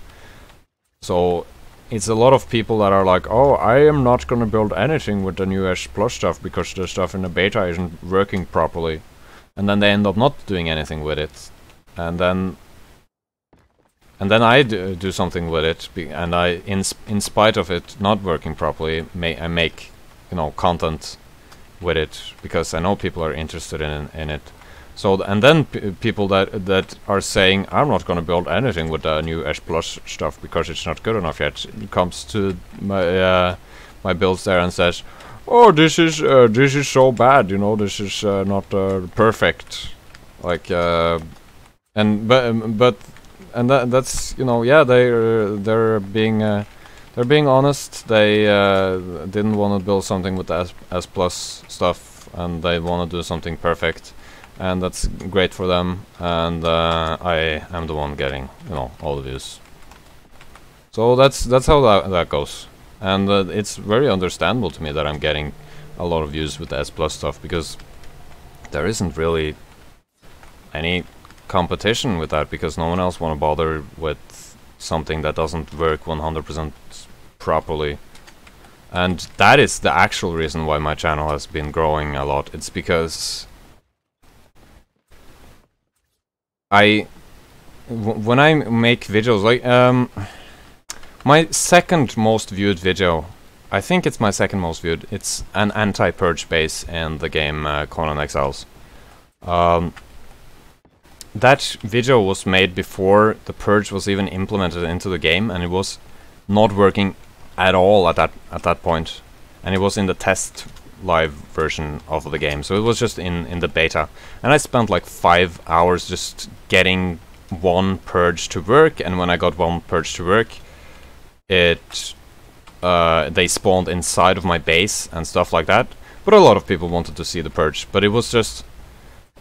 So it's a lot of people that are like, oh, I am not gonna build anything with the new S Plus stuff because the stuff in the beta isn't working properly, and then they end up not doing anything with it, and then I do something with it, and I, in spite of it not working properly, I make content with it because I know people are interested in it. So and then people that are saying, I'm not gonna build anything with the new S Plus stuff because it's not good enough yet, it comes to my builds there and says, oh, this is so bad, this is not perfect, like that's yeah, they're being honest. They didn't want to build something with the S Plus stuff, and they want to do something perfect. And that's great for them, and I am the one getting, all the views. So that's how that goes, and it's very understandable to me that I'm getting a lot of views with the S Plus stuff, because there isn't really any competition with that, because no one else want to bother with something that doesn't work 100% properly. And that is the actual reason why my channel has been growing a lot. It's because when I make videos, like my second most viewed video, I think it's my second most viewed, it's an anti-purge base in the game Conan Exiles. That video was made before the purge was even implemented into the game, and it was not working at all at that point, and it was in the test live version of the game, so it was just in the beta, and I spent like 5 hours just getting one purge to work. And when I got one purge to work, they spawned inside of my base and stuff like that. But a lot of people wanted to see the purge, but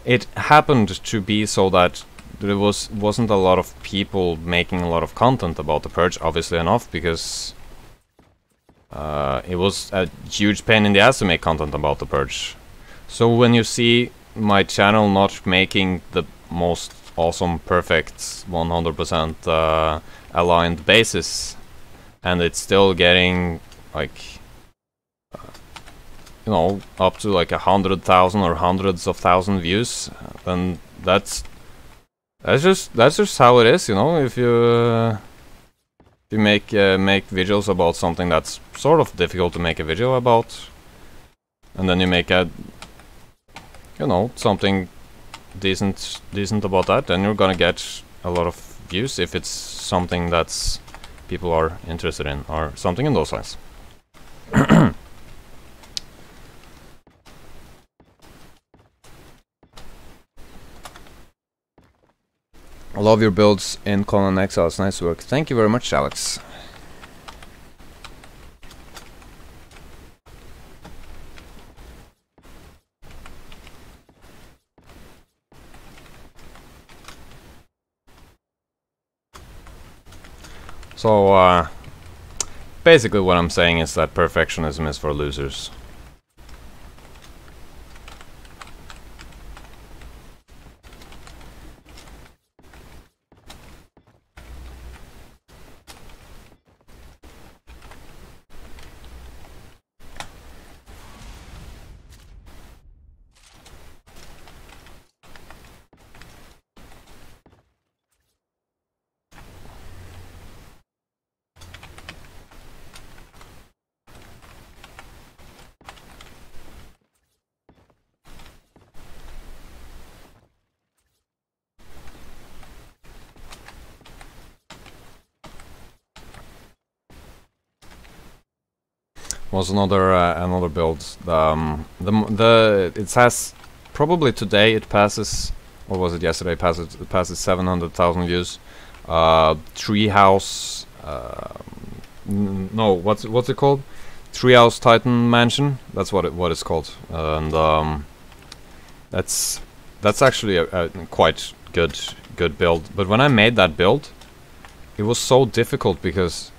it happened to be so that there wasn't a lot of people making a lot of content about the purge, obviously enough, because it was a huge pain in the ass to make content about the purge. So when you see my channel not making the most awesome, perfect, 100% aligned bases, and it's still getting like up to like 100,000 or hundreds of thousand views, then that's just how it is, if you make videos about something that's sort of difficult to make a video about, and then you make a something decent about that, then you're gonna get a lot of views if it's something that's people are interested in, or something in those lines. I love your builds in Conan Exiles. Nice work. Thank you very much, Alex. So, basically what I'm saying is that perfectionism is for losers. was another build. It has probably today it passes, or was it yesterday? It passes 700,000 views. Treehouse. No, what's it called? Treehouse Titan Mansion. That's what it's called, and that's actually a quite good build. But when I made that build, it was so difficult because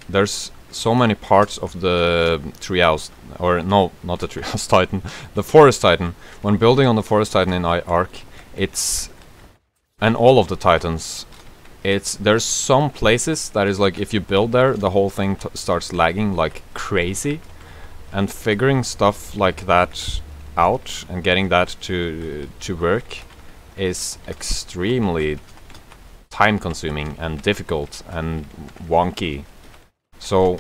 there's so many parts of the treehouse, or no, not the treehouse titan, the forest titan. When building on the forest titan in ARK, and all of the titans, there's some places that is like if you build there, the whole thing starts lagging like crazy, and figuring stuff like that out and getting that to work is extremely time consuming and difficult and wonky. So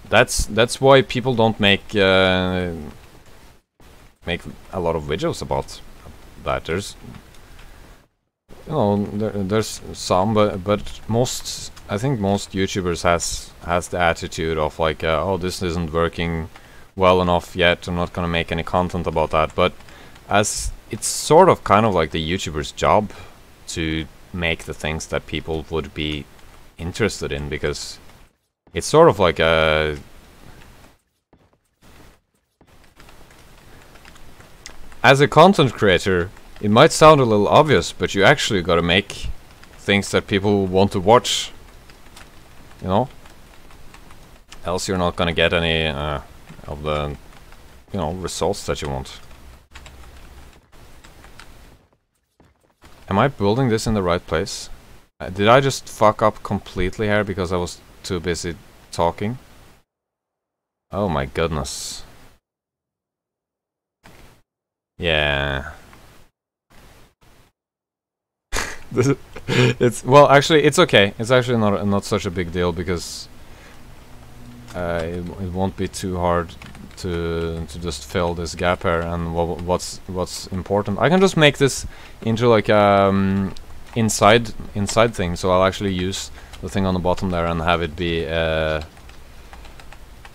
that's why people don't make a lot of videos about that. There's there's some, but most, I think most YouTubers has the attitude of like, oh, this isn't working well enough yet, I'm not gonna make any content about that. But as it's sort of kind of like the YouTuber's job to make the things that people would be interested in, because it's sort of like a as a content creator, it might sound a little obvious, but you actually gotta make things that people want to watch, you know? Else you're not gonna get any of the, results that you want. Am I building this in the right place? Did I just fuck up completely here because I was too busy talking? Oh my goodness. Yeah. Well, actually, it's okay. It's actually not such a big deal because it won't be too hard to just fill this gap here. And what's important, I can just make this into like inside thing. So I'll actually use the thing on the bottom there and have it be a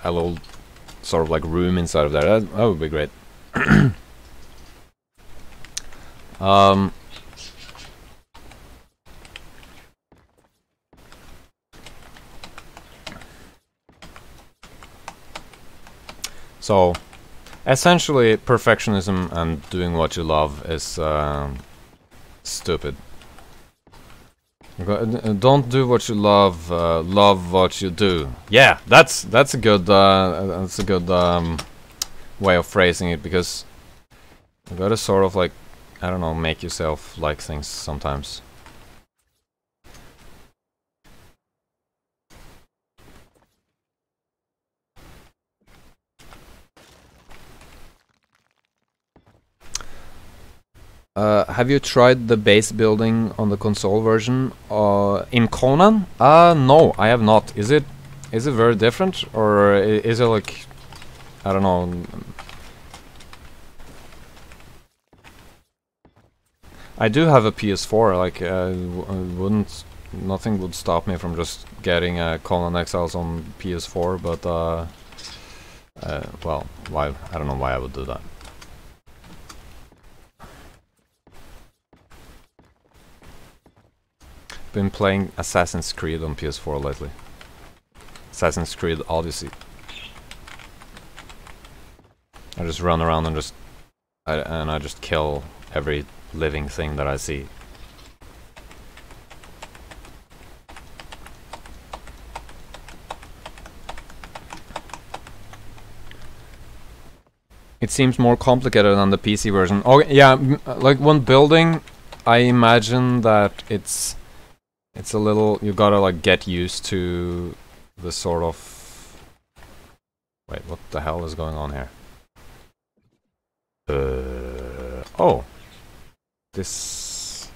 little sort of like room inside of there. That would be great. So, essentially, perfectionism and doing what you love is stupid. Don't do what you love, love what you do. Yeah, that's a good way of phrasing it, because you gotta sort of like, I don't know, make yourself like things sometimes. Have you tried the base building on the console version in Conan? No, I have not. Is it very different, or is it like, I don't know? I do have a PS4. Like, nothing would stop me from just getting Conan Exiles on PS4. But well, why? I don't know why I would do that. Been playing Assassin's Creed on PS4 lately. Assassin's Creed Odyssey. I just run around and I just kill every living thing that I see. It seems more complicated than the PC version. Oh yeah, like when building, I imagine that it's a little, you gotta like get used to the sort of, wait, what the hell is going on here? Oh, this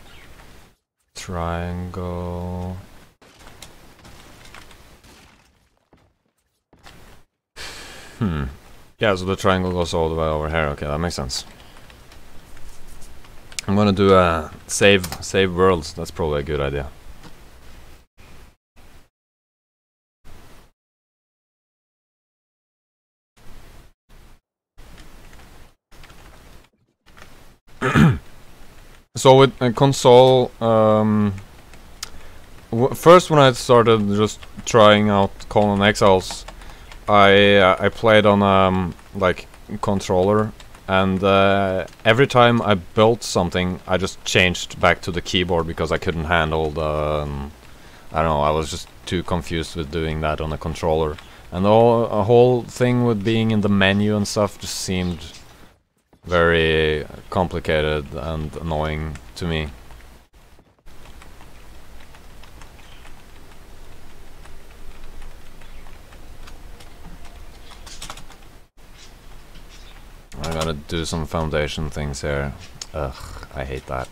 triangle. Yeah, so the triangle goes all the way over here. Okay, that makes sense. I'm gonna do a save worlds. That's probably a good idea. So with a console, first when I started just trying out Conan Exiles, I played on like controller, and every time I built something, I just changed back to the keyboard because I couldn't handle the I don't know, I was just too confused with doing that on a controller, and the whole thing with being in the menu and stuff just seemed very complicated and annoying to me. I gotta do some foundation things here. Ugh, I hate that.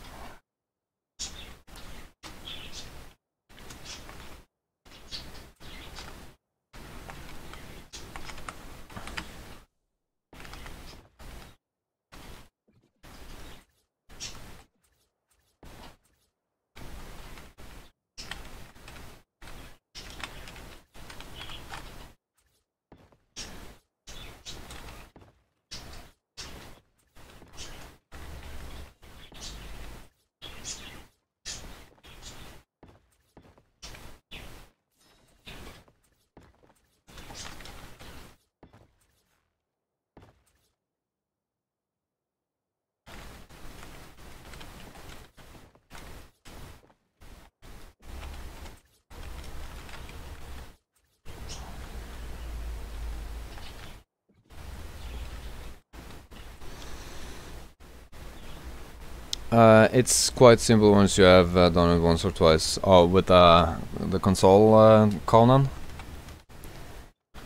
It's quite simple once you have done it once or twice. Oh, with the console Conan?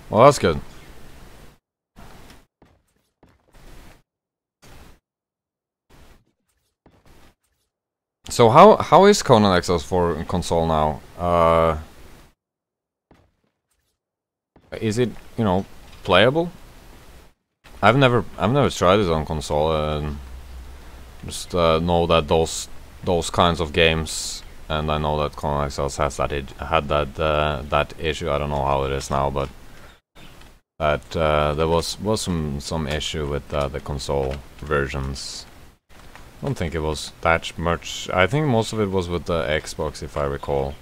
Well, that's good. So how is Conan Exiles for console now? Is it, you know, playable? I've never tried it on console. Just know that those kinds of games, and I know that Conan Exiles has had that issue. I don't know how it is now, but that there was some issue with the console versions. I don't think it was that much. I think most of it was with the Xbox, if I recall,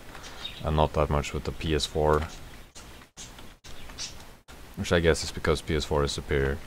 and not that much with the PS4. Which I guess is because PS4 is superior.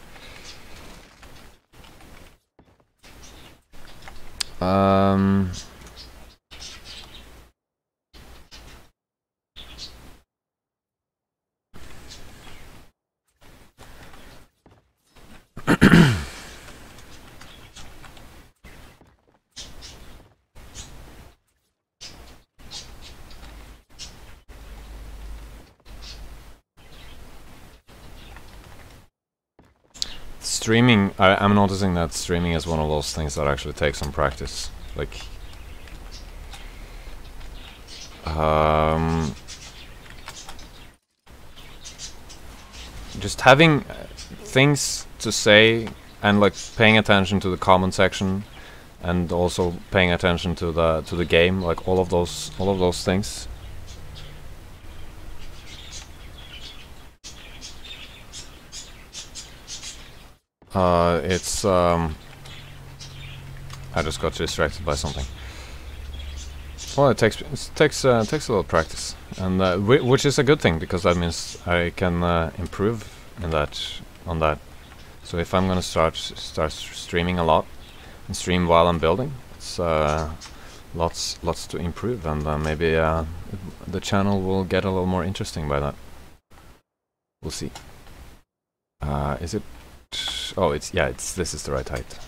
Streaming, I'm noticing that streaming is one of those things that actually takes some practice. Like, just having things to say and like paying attention to the comment section, and also paying attention to the game, like all of those things. It's I just got distracted by something. Well, it takes a little practice, and which is a good thing, because that means I can improve in on that. So if I'm gonna start streaming a lot and stream while I'm building, it's lots to improve, and maybe the channel will get a little more interesting by that. We'll see. Is it? Oh, this is the right height.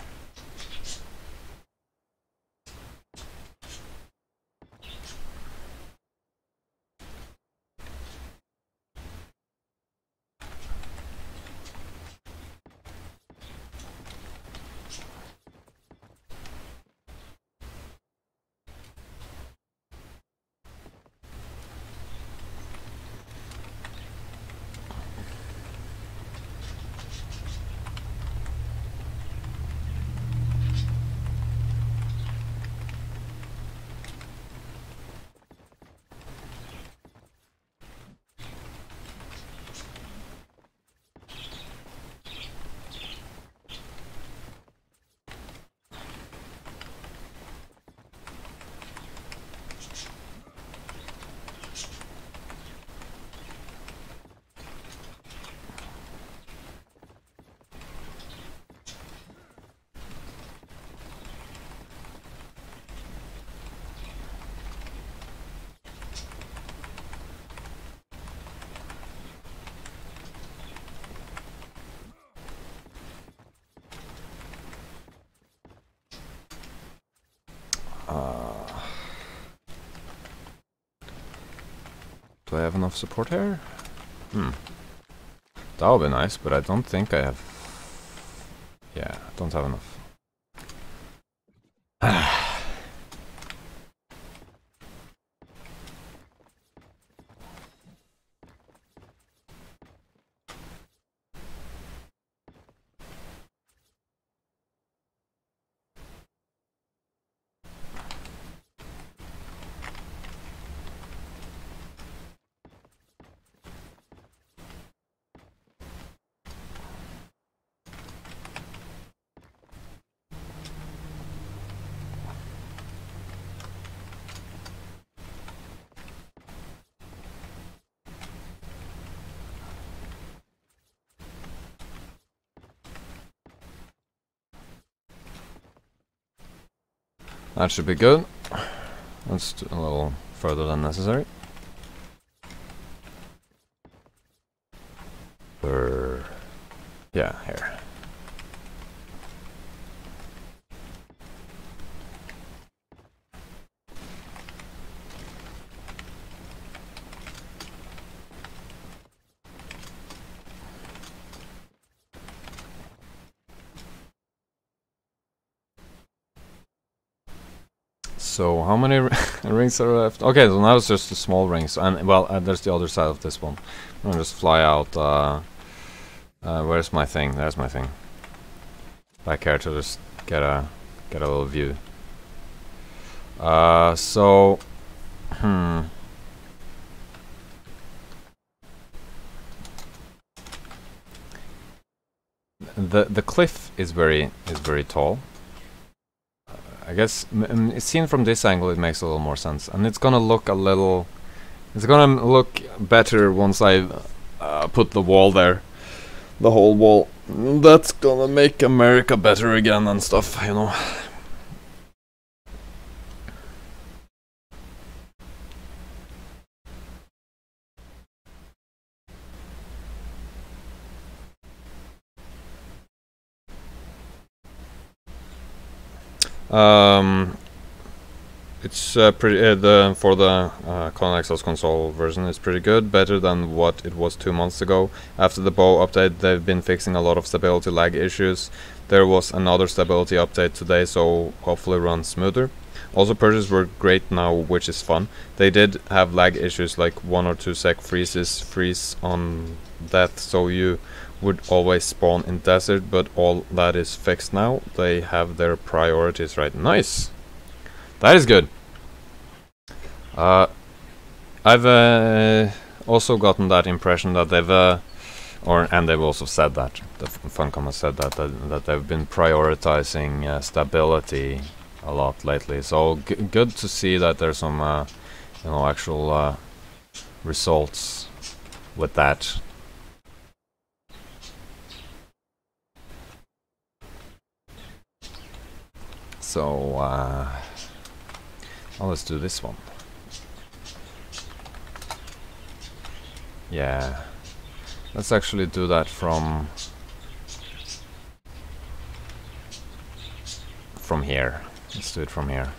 Do I have enough support here? That would be nice, but I don't think I have... Yeah, I don't have enough. That should be good. That's a little further than necessary. Yeah, here. So how many rings are left? Okay, so now it's just the small rings, and well, there's the other side of this one. I'm gonna just fly out. Where's my thing? There's my thing. Back here to just get a little view. So, the cliff is very tall. I guess seen from this angle it makes a little more sense, and it's gonna look a little... It's gonna look better once I put the wall there. The whole wall. That's gonna make America better again and stuff, you know. It's pretty for the Colin Excel's console version is pretty good, better than what it was 2 months ago. After the bow update, they've been fixing a lot of stability lag issues. There was another stability update today, so hopefully runs smoother. Also, purchases were great now, which is fun. They did have lag issues like 1 or 2 sec freeze on death, so you would always spawn in desert, but all that is fixed now. They have their priorities right. Nice! That is good. I've also gotten that impression that they've, and they've also said that, the Funcom has said that they've been prioritizing stability a lot lately. So good to see that there's some, you know, actual results with that. So, well, let's do this one. Yeah, let's actually do that from here. Let's do it from here.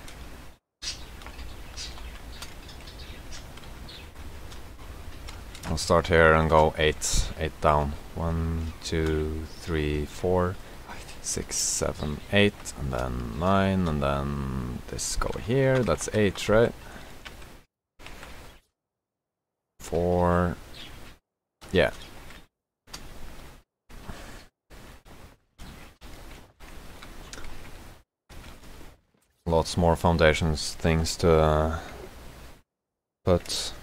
I'll start here and go 8 down. 1, 2, 3, 4, 6, 7, 8, and then 9, and then this go here. That's 8, right? 4. Yeah. Lots more foundations things to put.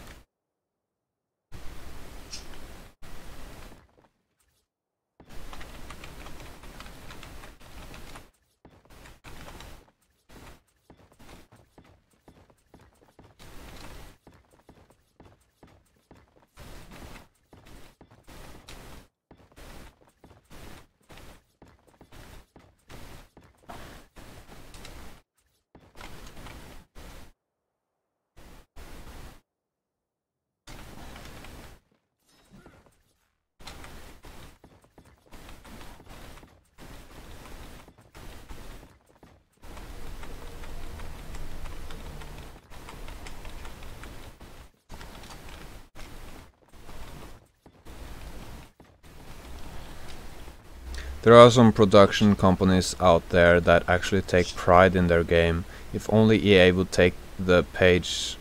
There are some production companies out there that actually take pride in their game. If only EA would take the page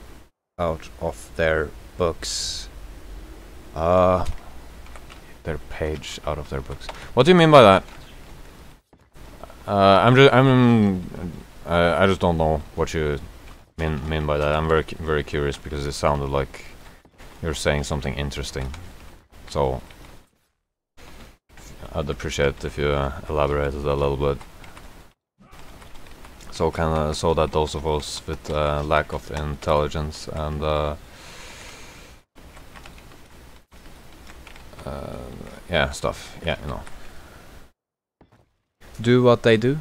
out of their books. Their page out of their books. What do you mean by that? I just don't know what you mean by that. I'm very curious because it sounded like you're saying something interesting. So I'd appreciate if you elaborated a little bit. So so that those of us with lack of intelligence and yeah, stuff. Yeah, you know. Do what they do.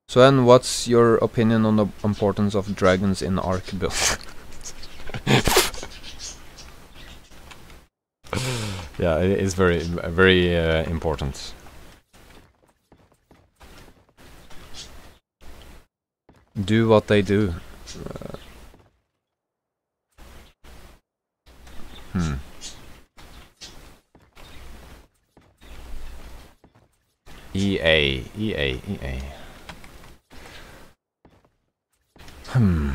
Sven, what's your opinion on the importance of dragons in ARK build? Yeah, it is very important. Do what they do. EA. Hmm.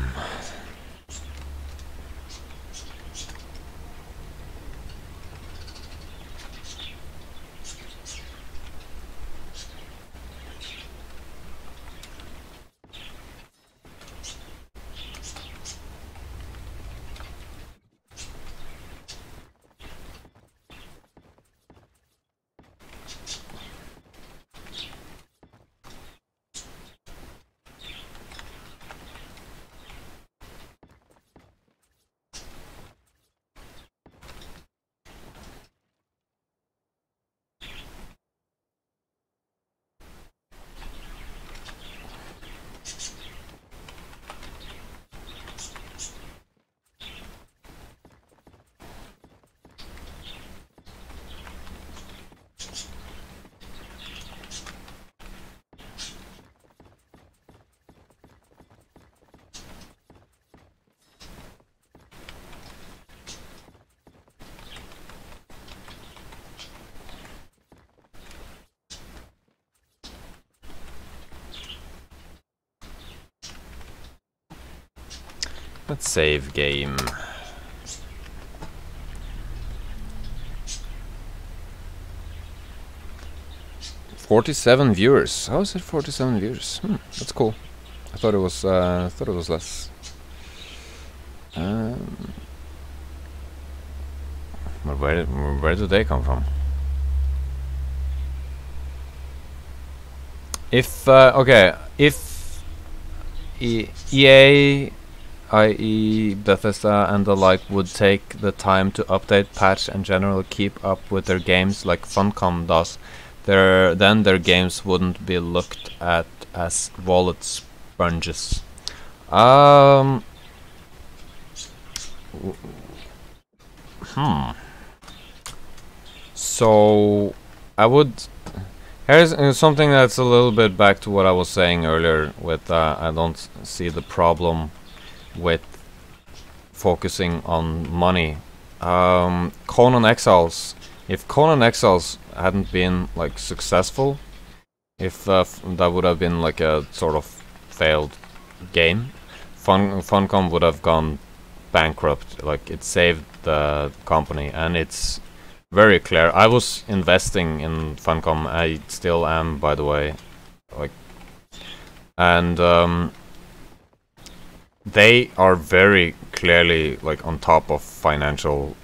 'Let's save game. $47 viewers. How is it 47 viewers? That's cool. I thought it was less. But where did they come from? If EA, i.e. Bethesda and the like, would take the time to update, patch and generally keep up with their games like Funcom does, then their games wouldn't be looked at as wallet sponges. So I would. Here's something that's a little bit back to what I was saying earlier. With I don't see the problem with focusing on money. Conan Exiles. If Conan Exiles hadn't been like successful, if that would have been like a sort of failed game, Funcom would have gone bankrupt. Like, it saved the company, and it's very clear. I was investing in Funcom. I still am, by the way. Like, and they are very clearly like on top of financial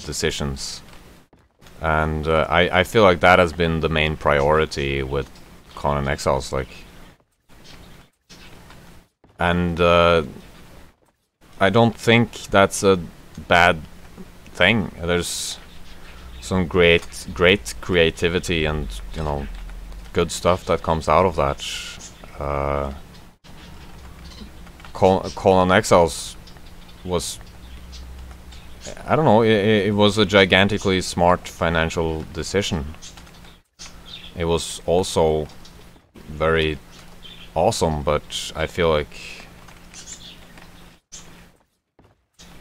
decisions. And I feel like that has been the main priority with Conan Exiles, like, and I don't think that's a bad thing. There's some great creativity and, you know, good stuff that comes out of that. Conan Exiles was, I don't know, it was a gigantically smart financial decision. It was also very awesome, but I feel like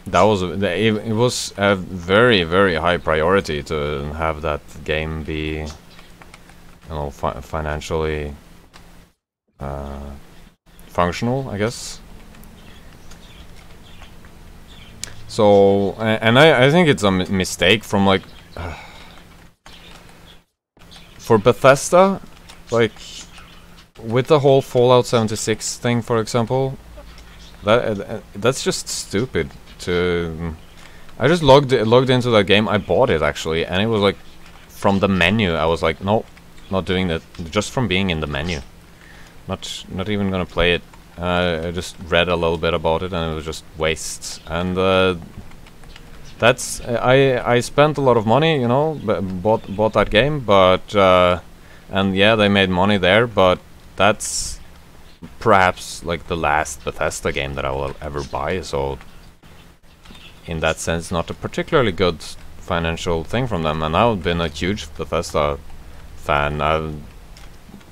that was it was a very high priority to have that game be know, financially functional, I guess. So, and I think it's a mistake from like for Bethesda, like with the whole Fallout 76 thing, for example. That's just stupid. I just logged into that game. I bought it actually, and it was like from the menu. I was like, no, not doing that. Just from being in the menu, not even gonna play it. I just read a little bit about it, and it was just waste. And that's I spent a lot of money, you know, bought that game, but and yeah, they made money there, but that's perhaps like the last Bethesda game that I will ever buy. So in that sense, not a particularly good financial thing from them. And I've been a huge Bethesda fan. I've,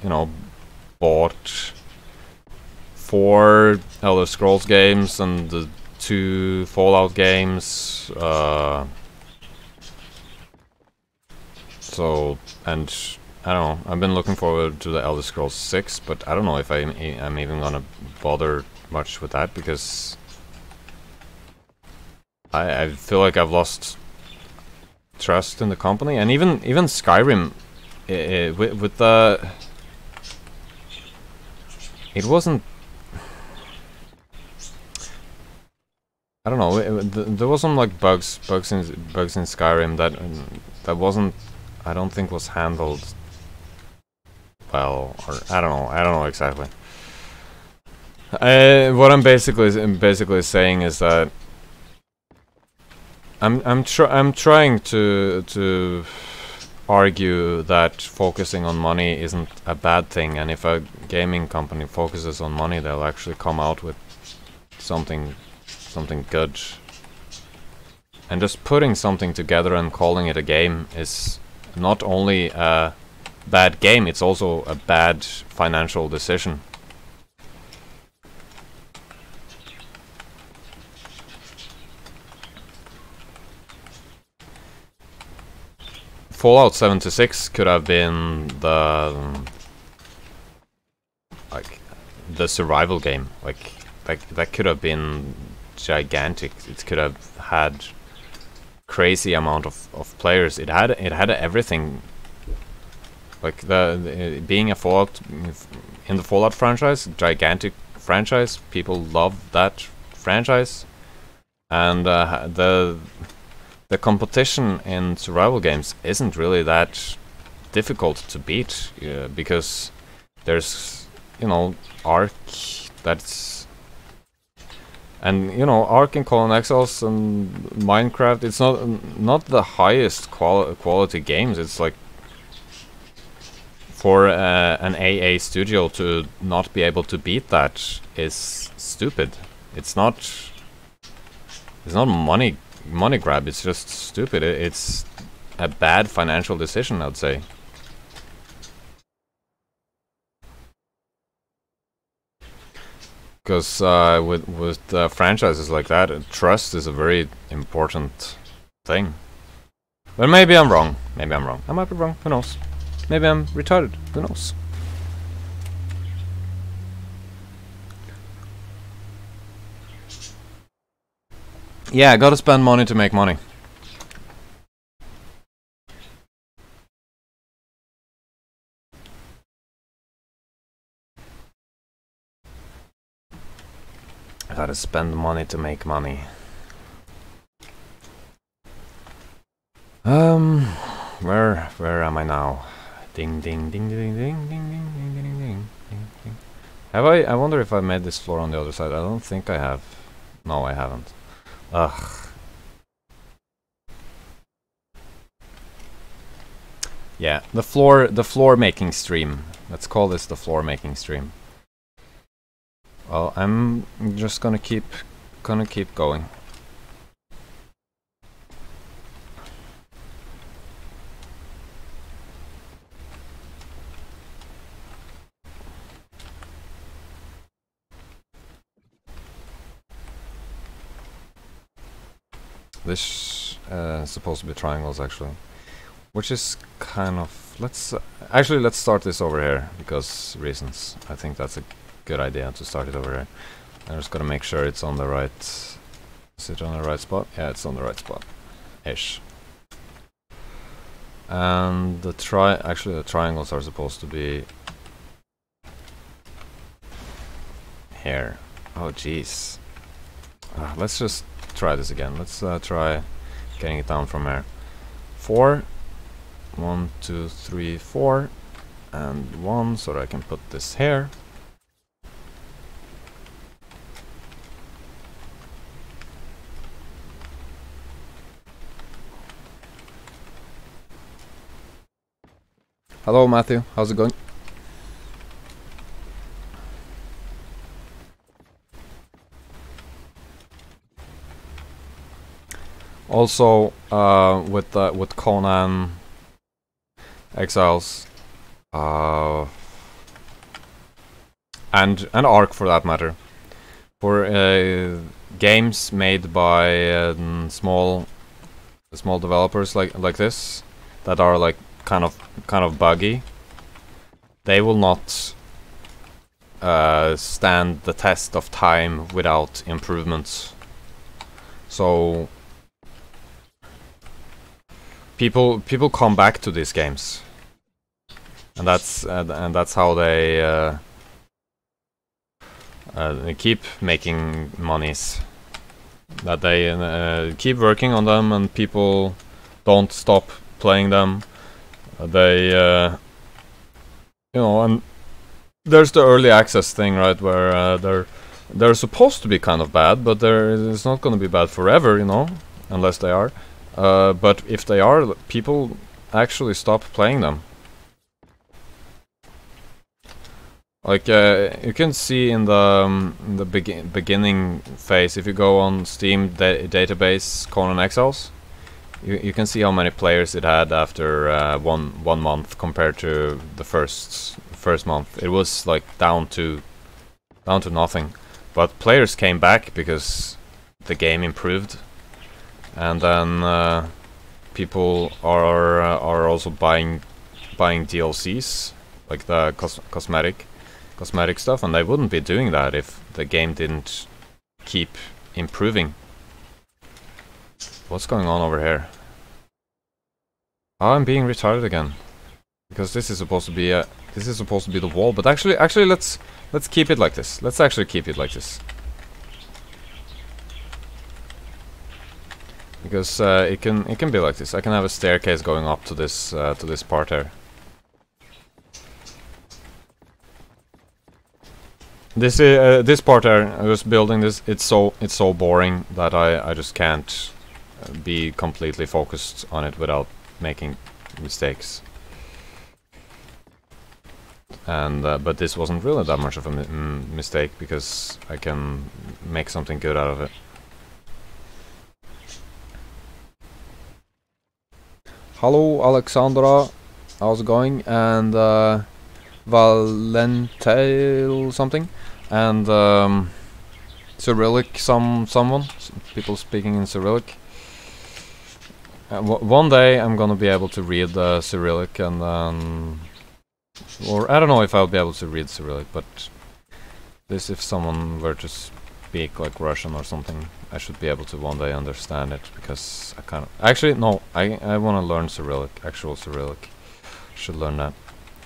you know, bought 4 Elder Scrolls games and the 2 Fallout games. So, and I don't know, I've been looking forward to the Elder Scrolls 6, but I don't know if I'm even gonna bother much with that, because I feel like I've lost trust in the company. And even Skyrim, with the... It wasn't... I don't know, there was some like bugs in Skyrim that wasn't, I don't think, was handled well, or I don't know exactly. What I'm basically saying is that I'm trying to argue that focusing on money isn't a bad thing, and if a gaming company focuses on money, they'll actually come out with something good. And just putting something together and calling it a game is not only a bad game, it's also a bad financial decision. Fallout 76 could have been the survival game. Like that could have been gigantic. It could have had crazy amount of players. It had everything. Like being a Fallout in the Fallout franchise, gigantic franchise. People love that franchise, and the competition in survival games isn't really that difficult to beat, because there's, you know, ARK, that's, and you know, ARK and Colon Exiles and Minecraft. It's not the highest quality games. It's like, for an AA studio to not be able to beat that is stupid. It's not money grab. It's just stupid. It's a bad financial decision, I'd say. Because with franchises like that, trust is a very important thing. But maybe I'm wrong. Maybe I'm wrong. I might be wrong. Who knows? Maybe I'm retarded. Who knows? Yeah, I gotta spend money to make money. I gotta spend money to make money. Where am I now? Ding ding ding ding ding ding ding ding ding ding ding. Have I wonder if I made this floor on the other side. I don't think I have. No, I haven't. Ugh. Yeah, the floor making stream. Let's call this the floor making stream. Well, I'm just gonna keep going. This is supposed to be triangles, actually, which is kind of let's actually let's start this over here because reasons. I think that's a good idea to start it over here. I'm just gonna make sure it's on the right. Is it on the right spot? Yeah, it's on the right spot, ish. And the triangles are supposed to be here. Oh jeez. Let's just try this again. Let's try getting it down from here. 4. 1, 2, 3, 4, and 1, so that I can put this here. Hello Matthew, how's it going? Also, with Conan Exiles, and ARK for that matter, for games made by small developers like this that are like kind of buggy, they will not stand the test of time without improvements. So people come back to these games, and that's how they keep making monies. That they keep working on them, and people don't stop playing them. They, you know, and there's the early access thing, right? Where they're supposed to be kind of bad, but it's not going to be bad forever, you know, unless they are. But if they are, people actually stop playing them. Like you can see in the beginning phase, if you go on Steam database Conan Exiles, you can see how many players it had after one month compared to the first month. It was like down to nothing, but players came back because the game improved, and then people are also buying DLCs, like the cosmetic stuff, and they wouldn't be doing that if the game didn't keep improving. What's going on over here? Oh, I'm being retarded again, because this is supposed to be the wall. But actually, let's keep it like this. Let's actually keep it like this, because it can be like this. I can have a staircase going up to this part here. This part here, I was building this. It's so boring that I just can't be completely focused on it without making mistakes. And but this wasn't really that much of a mistake, because I can make something good out of it. Hello Alexandra, how's it going? And Valentel something, and Cyrillic someone, people speaking in Cyrillic. One day I'm gonna be able to read Cyrillic, and or I don't know if I'll be able to read Cyrillic, but this, if someone were to speak like Russian or something, I should be able to one day understand it, because I kind of actually no, I want to learn Cyrillic, actual Cyrillic. I should learn that.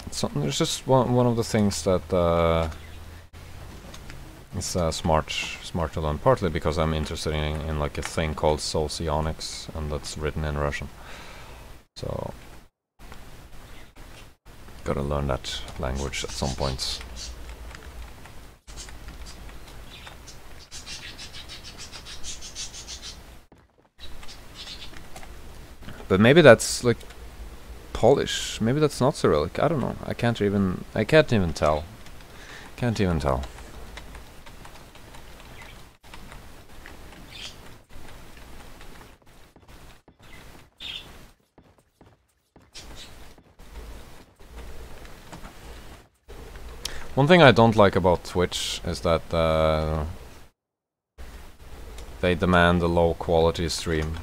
It's just one of the things that is smart to learn, partly because I'm interested in like a thing called socionics, and that's written in Russian. So gotta learn that language at some point. But maybe that's like Polish. Maybe that's not Cyrillic. I don't know. I can't even tell. Can't even tell. One thing I don't like about Twitch is that they demand a low quality stream.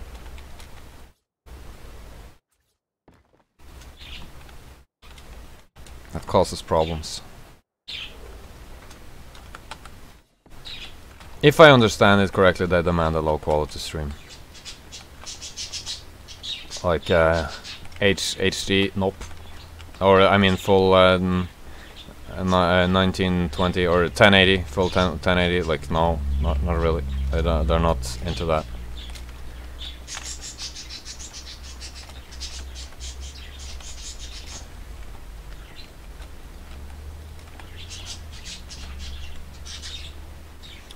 causes problems. If I understand it correctly, they demand a low quality stream. Like HD, nope. Or I mean full 1920 or 1080, full 1080. Like no, not really. They're not into that.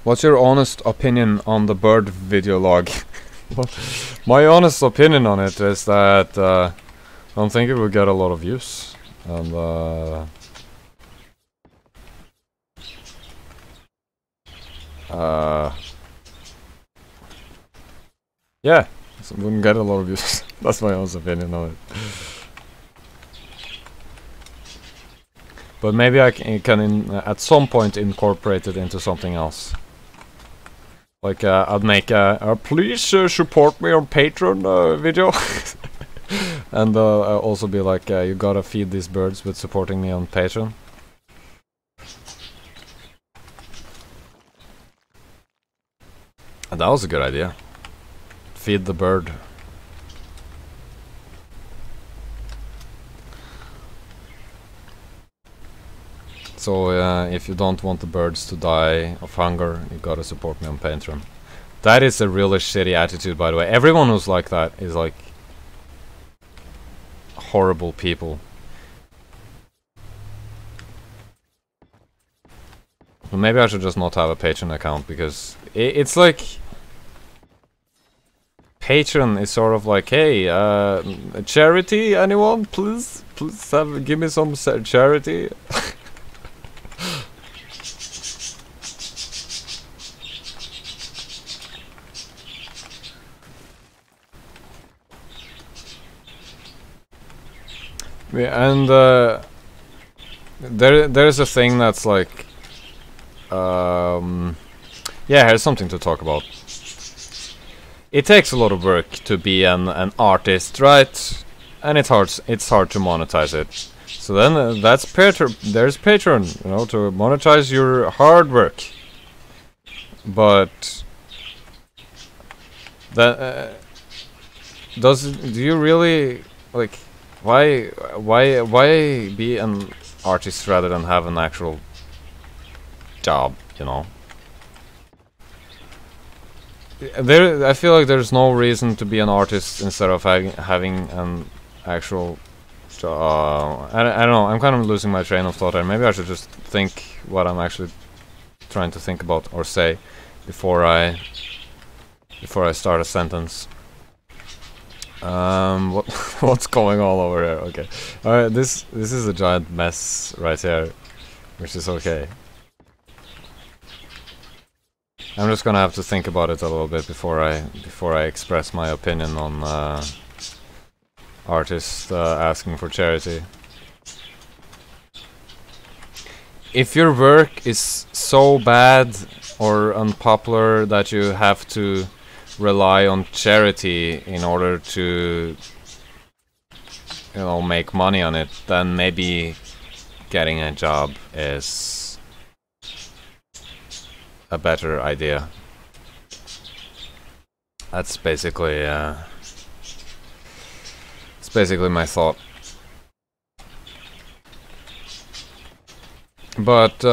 What's your honest opinion on the bird video log? My honest opinion on it is that I don't think it will get a lot of views, and yeah, so it wouldn't get a lot of views. That's my honest opinion on it. But maybe I can at some point incorporate it into something else. Like I'd make a please support me on Patreon video. And also be like, you gotta feed these birds with supporting me on Patreon. And that was a good idea. Feed the bird. So if you don't want the birds to die of hunger, you gotta support me on Patreon. That is a really shitty attitude, by the way. Everyone who's like that is like horrible people. Well, maybe I should just not have a Patreon account, because it's like Patreon is sort of like, hey, charity, anyone? Please give me some charity. Yeah, and there's a thing that's like, yeah, here's something to talk about. It takes a lot of work to be an artist, right? And it's hard to monetize it. So then there's Patreon, you know, to monetize your hard work. But that do you really like? Why be an artist rather than have an actual job, you know? I feel like there's no reason to be an artist instead of having an actual job. I don't know, I'm kind of losing my train of thought here. Maybe I should just think what I'm actually trying to think about or say before I start a sentence. What's going on over here? Okay, all right. This is a giant mess right here, which is okay. I'm just gonna have to think about it a little bit before I express my opinion on artists asking for charity. If your work is so bad or unpopular that you have to rely on charity in order to, you know, make money on it, then maybe getting a job is a better idea. That's basically it's basically my thought. But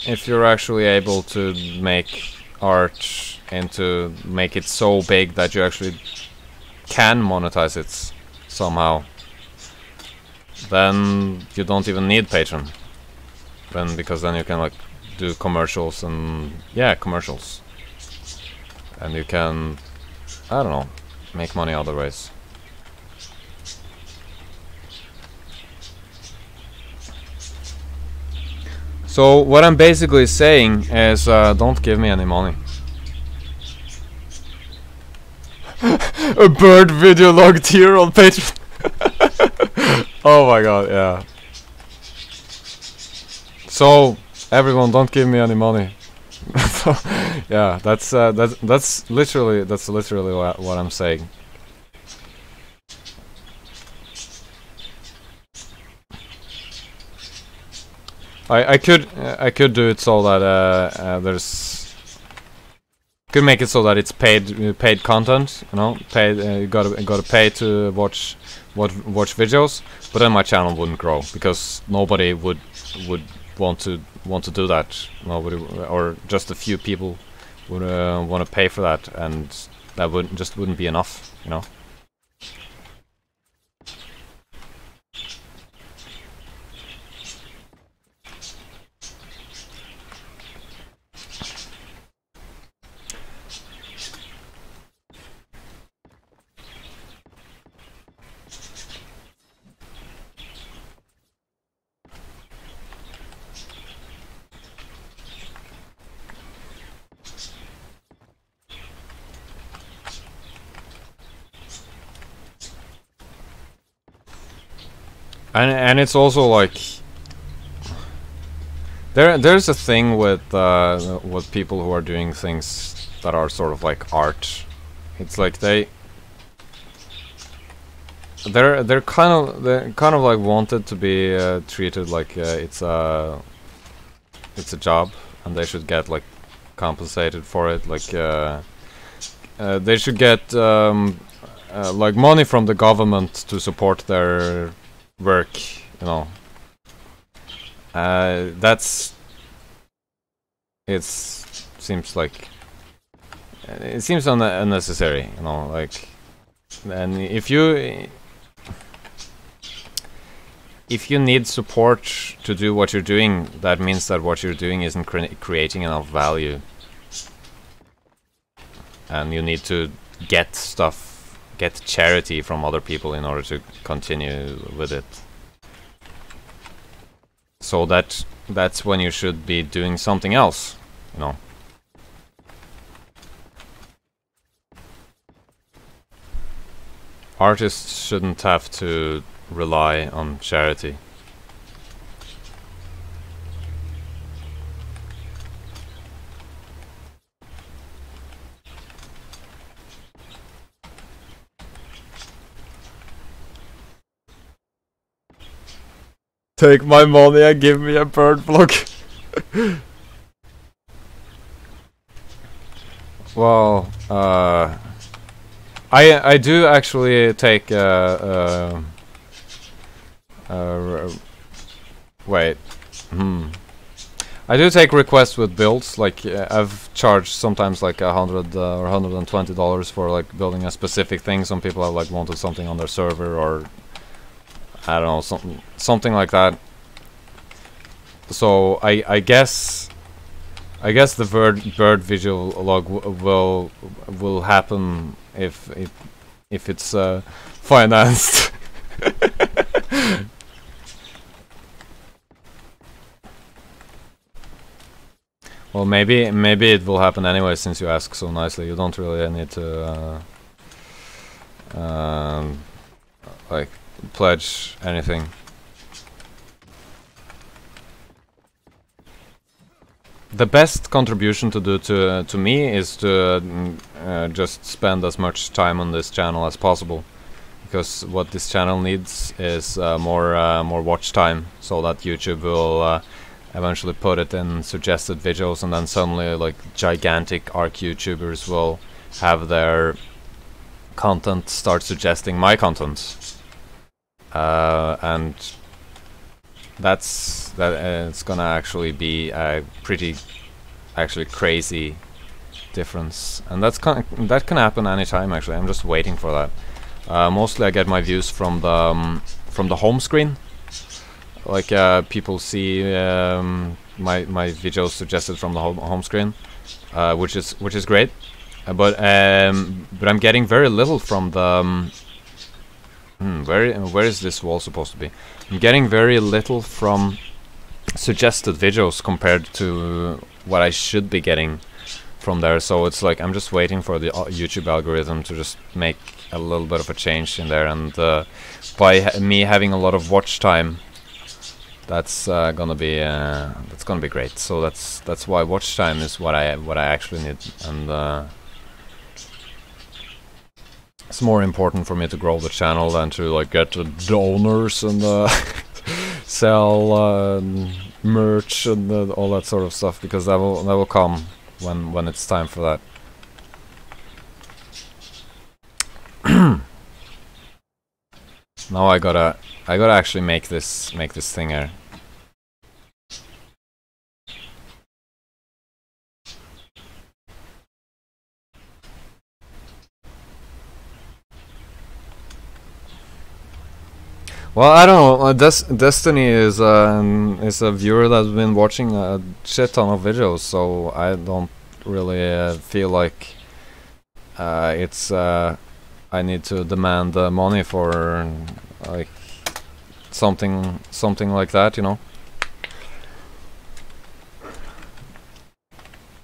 if you're actually able to make art and to make it so big that you actually can monetize it somehow, then you don't even need Patreon. Because then you can like do commercials and commercials, and you can, I don't know, make money other ways. So what I'm basically saying is, don't give me any money. A bird video log tier on Patreon. Oh my god, yeah. So everyone, don't give me any money. Yeah, that's literally what I'm saying. I could do it so that could make it so that it's paid content, you know, paid. You gotta pay to watch videos, but then my channel wouldn't grow because nobody would want to do that. Nobody, or just a few people would want to pay for that, and that wouldn't be enough, you know. And it's also like there's a thing with people who are doing things that are sort of like art. It's like they're kind of like wanted to be treated like it's a job, and they should get like compensated for it. Like they should get like money from the government to support their work, you know. Seems like it seems unnecessary, you know. Like, and if you need support to do what you're doing, that means that what you're doing isn't creating enough value, and you need to get charity from other people in order to continue with it. So that's when you should be doing something else, you know. Artists shouldn't have to rely on charity. Take my money and give me a bird block. Well, I do actually take wait. I do take requests with builds. Like I've charged sometimes like $100 or $120 for like building a specific thing. Some people have like wanted something on their server, or I don't know, something like that. So I guess the bird visual log will happen if it's financed. Well, maybe it will happen anyway, since you ask so nicely. You don't really need to like pledge anything. The best contribution to do to me is to just spend as much time on this channel as possible, because what this channel needs is more watch time, so that YouTube will eventually put it in suggested videos, and then suddenly like gigantic ARK YouTubers will have their content start suggesting my content. And it's gonna actually be a pretty crazy difference, and that can happen anytime. Actually, I'm just waiting for that. Mostly I get my views from the home screen. Like people see my videos suggested from the home screen, which is great. But I'm getting very little from the where is this wall supposed to be? I'm getting very little from suggested videos compared to what I should be getting from there. So it's like I'm just waiting for the YouTube algorithm to just make a little bit of a change in there, and by me having a lot of watch time, that's gonna be great. So that's why watch time is what I actually need, and it's more important for me to grow the channel than to like get donors and sell merch and all that sort of stuff, because that will come when it's time for that. Now I gotta actually make this thing here. Well, I don't know. Destiny is a viewer that's been watching a shit ton of videos, so I don't really feel like it's I need to demand money for like something like that, you know.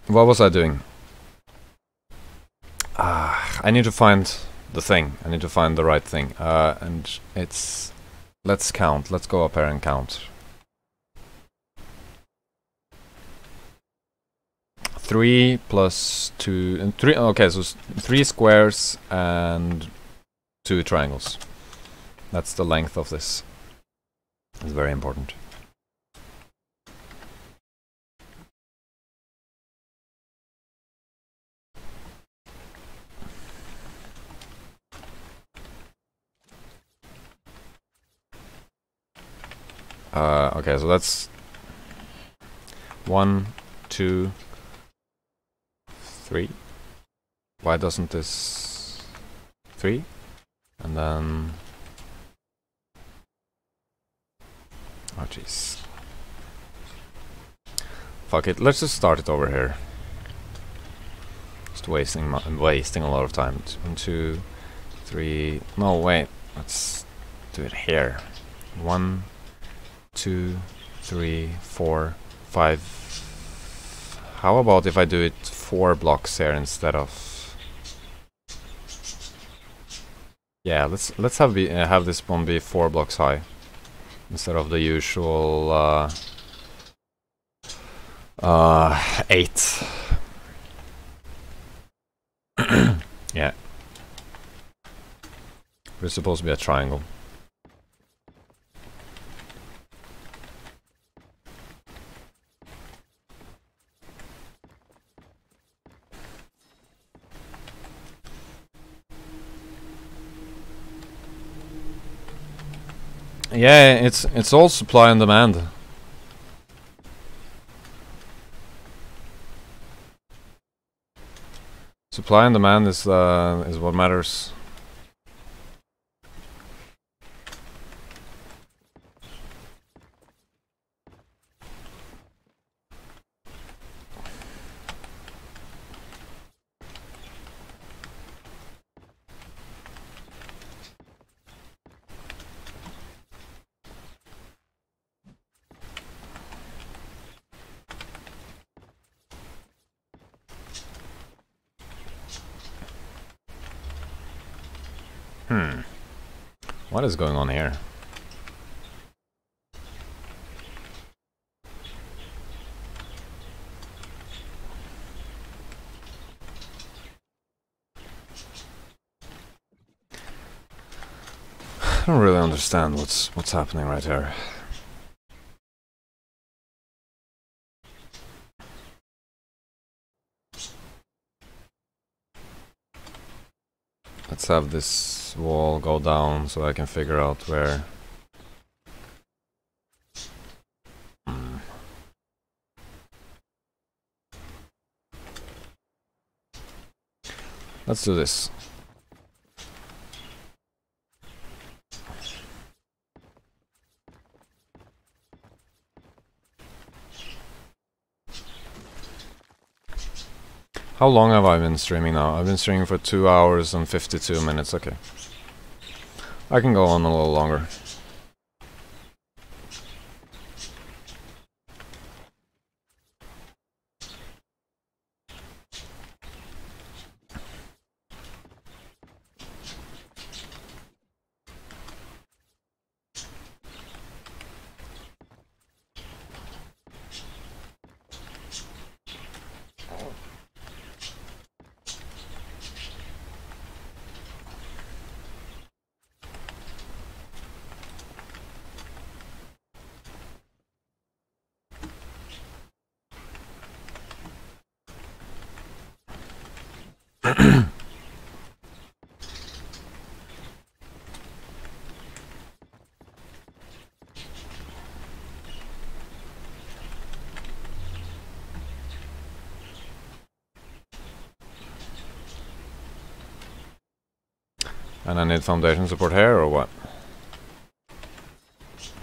What was I doing? I need to find the thing. I need to find the right thing, and it's. Let's count. Let's go up here and count. 3 plus 2 and 3. Okay, so 3 squares and 2 triangles. That's the length of this. It's very important. Okay, so that's 1, 2, 3. Why doesn't this 3? And then oh jeez. Fuck it, let's just start it over here. Just wasting a lot of time. 1, 2, 3. No, wait. Let's do it here. 1, 2, 3, 4, 5. How about if I do it 4 blocks here instead of? Yeah, let's have this one be 4 blocks high instead of the usual 8. Yeah, it's supposed to be a triangle. Yeah, it's all supply and demand. Supply and demand is what matters. What is going on here? I don't really understand what's happening right here. Let's have this wall go down so I can figure out where. Let's do this. How long have I been streaming now? I've been streaming for 2 hours and 52 minutes. Okay. I can go on a little longer. And I need foundation support here, or what?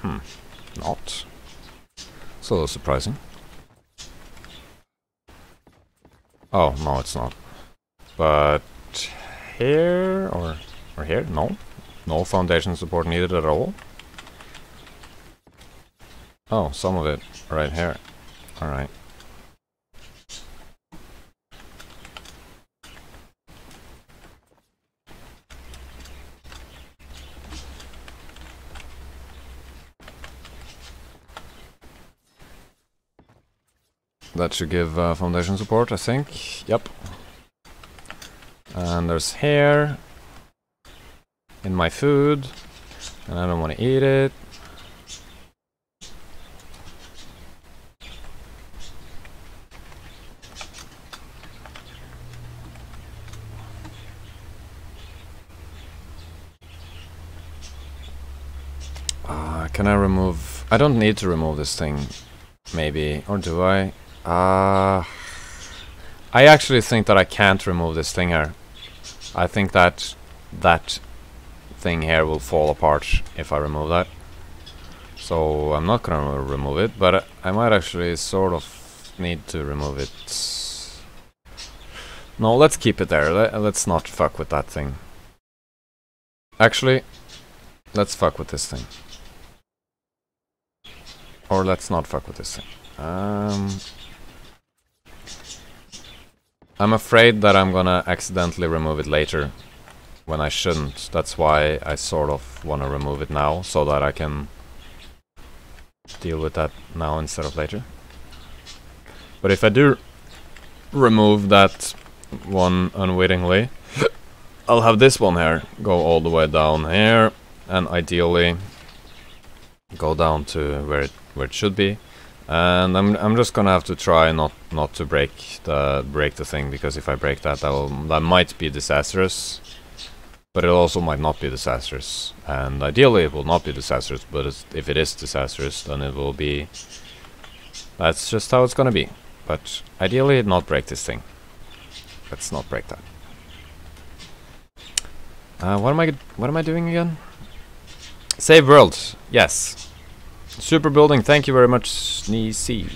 Not. It's a little surprising. Oh, no, it's not. But here, or here? No. No foundation support needed at all. Oh, some of it right here. Alright. That should give foundation support, I think. Yep. And there's hair in my food, and I don't want to eat it. Can I remove... I don't need to remove this thing, maybe. Or do I? I actually think that I can't remove this thing here. I think that that thing here will fall apart if I remove that. So I'm not gonna remove it, but I might actually sort of need to remove it. No, let's keep it there. Let's not fuck with that thing. Actually, let's fuck with this thing. Or let's not fuck with this thing. I'm afraid that I'm gonna accidentally remove it later when I shouldn't. That's why I sort of want to remove it now, so that I can deal with that now instead of later. But if I do remove that one unwittingly, I'll have this one here go all the way down here, and ideally go down to where it should be. And I'm just gonna have to try not to break the thing, because if I break that, that might be disastrous, but it also might not be disastrous. And ideally it will not be disastrous, but if it is disastrous, then it will be. That's just how it's gonna be. But ideally, not break this thing. Let's not break that. What am I doing again? Save world. Yes. Super building, thank you very much, Sneezy.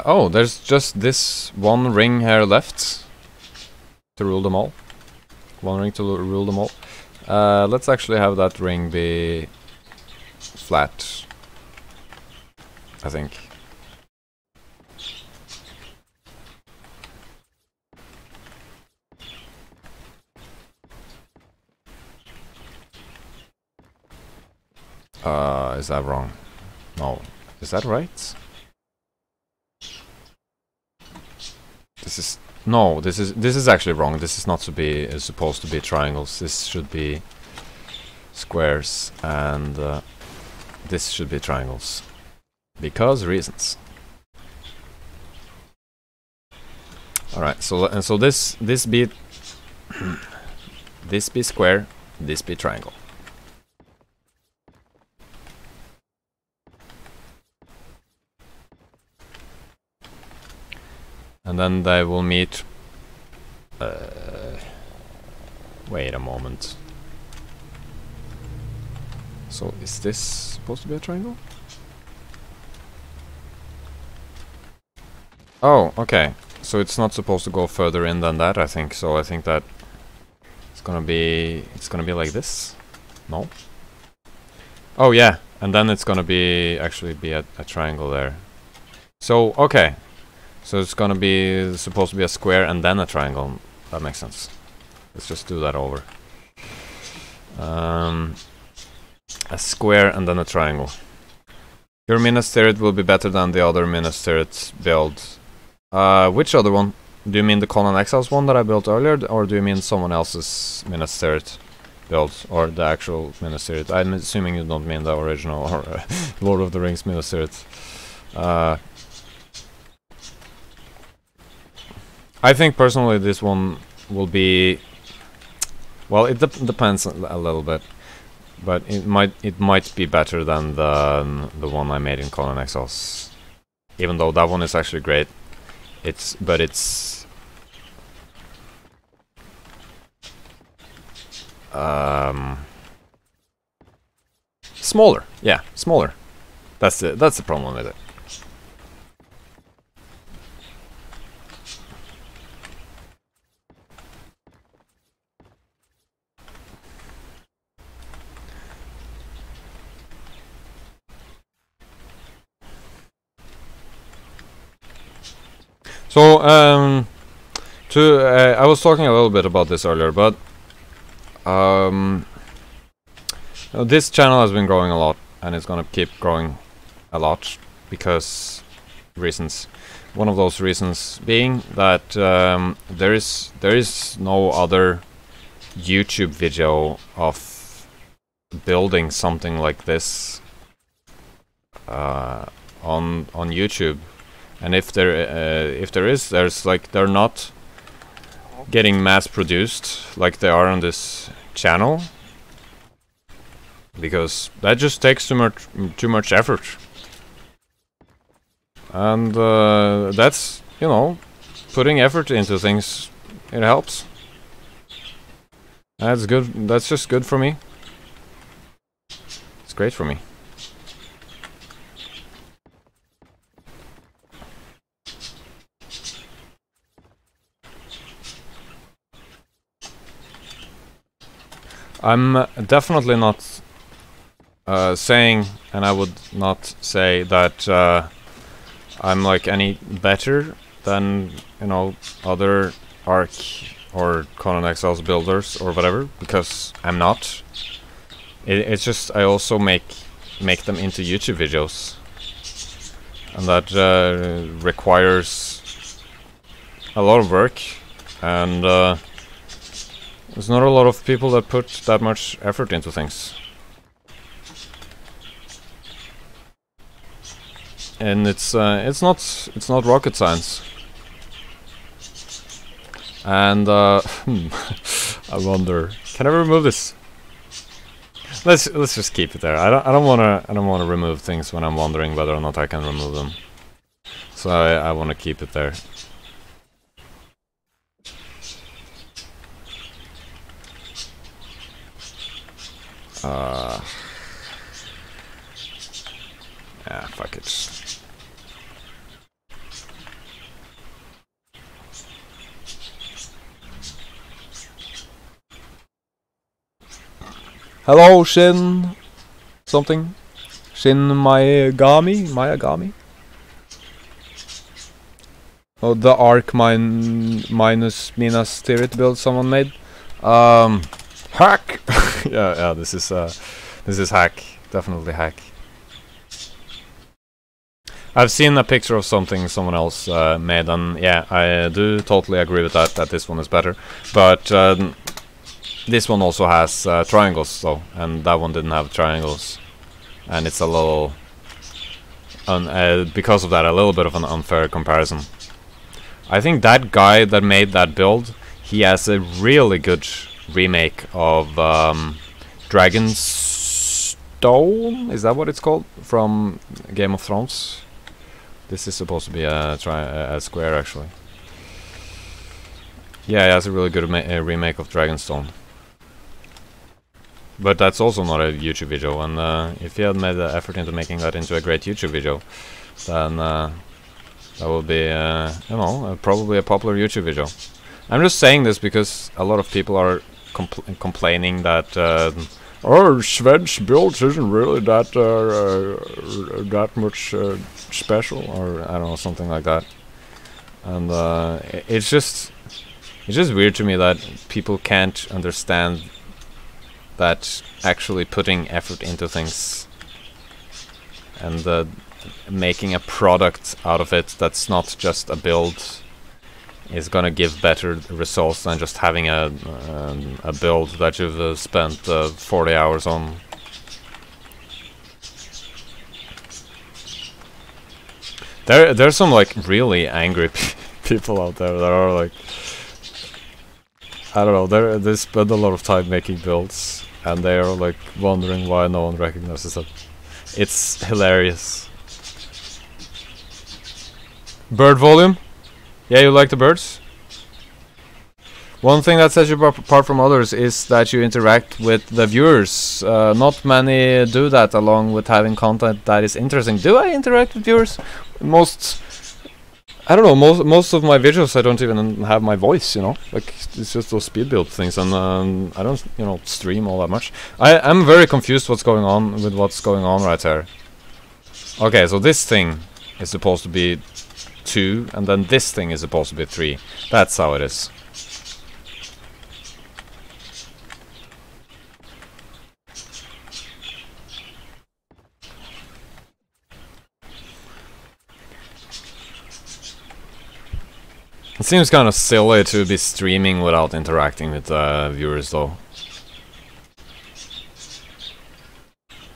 Oh, there's just this one ring here left to rule them all. One ring to rule them all. Let's actually have that ring be flat, I think. Is that wrong? No. Is that right? This is actually wrong. This is not supposed to be triangles. This should be squares, and this should be triangles. Because reasons. Alright, so this be this be square, this be triangle. And then they will meet. Wait a moment. So is this supposed to be a triangle? Oh, okay. So it's not supposed to go further in than that, I think. So I think that it's gonna be like this. No. Oh yeah, and then it's gonna be actually be a triangle there. So okay. So it's gonna be supposed to be a square and then a triangle. That makes sense. Let's just do that over. A square and then a triangle. Your Minas Tirith will be better than the other Minas Tirith build. Which other one? Do you mean the Conan Exiles one that I built earlier, or do you mean someone else's Minas Tirith? builds, or the actual Minas Tirith. I'm assuming you don't mean the original or Lord of the Rings Minas Tirith. I think personally this one will be, well, it depends a little bit, but it might be better than the one I made in Conan Exiles. Even though that one is actually great, it's smaller. Yeah, smaller. That's the problem with it. So, I was talking a little bit about this earlier, but this channel has been growing a lot, and it's gonna keep growing a lot because reasons. One of those reasons being that there is no other YouTube video of building something like this on YouTube. And if there is, there's like, they're not getting mass produced like they are on this channel, because that just takes too much effort. And that's, you know, putting effort into things, it helps. That's good. That's just good for me. It's great for me. I'm definitely not saying, and I would not say that I'm like any better than, you know, other ARK or Conan Exiles builders or whatever, because I'm not. It's just I also make them into YouTube videos, and that requires a lot of work, and there's not a lot of people that put that much effort into things. And it's not rocket science. And I wonder, can I remove this? Let's just keep it there. I don't wanna remove things when I'm wondering whether or not I can remove them. So I wanna keep it there. Yeah, fuck it. Hello, Shin. Something. Shin Mayagami. Oh, the ARK minus Minas Tirith build someone made. Hack. yeah. This is hack. Definitely hack. I've seen a picture of something someone else made, and yeah, I do totally agree with that. That this one is better, but this one also has triangles, though, and that one didn't have triangles, and it's a little, because of that, a little bit of an unfair comparison. I think that guy that made that build, he has a really good remake of Dragonstone. Is that what it's called, from Game of Thrones? This is supposed to be a square, actually. Yeah, he has a really good remake of Dragonstone. But that's also not a YouTube video, and if he had made the effort into making that into a great YouTube video, then that would be, you know, probably a popular YouTube video. I'm just saying this because a lot of people are complaining that Sven's build isn't really that that much special, or I don't know, something like that. And it's just weird to me that people can't understand that actually putting effort into things and making a product out of it that's not just a build is gonna give better results than just having a build that you've spent 40 hours on. There's some like really angry people out there that are like, I don't know, they spend a lot of time making builds and they are like wondering why no one recognizes them. It's hilarious. Bird volume? Yeah, you like the birds? One thing that sets you apart from others is that you interact with the viewers. Not many do that, along with having content that is interesting. Do I interact with viewers? I don't know, most of my videos I don't even have my voice, you know? Like, it's just those speed build things, and I don't, you know, stream all that much. I'm very confused what's going on right here. Okay, so this thing is supposed to be 2, and then this thing is supposed to be 3. That's how it is. It seems kind of silly to be streaming without interacting with viewers, though.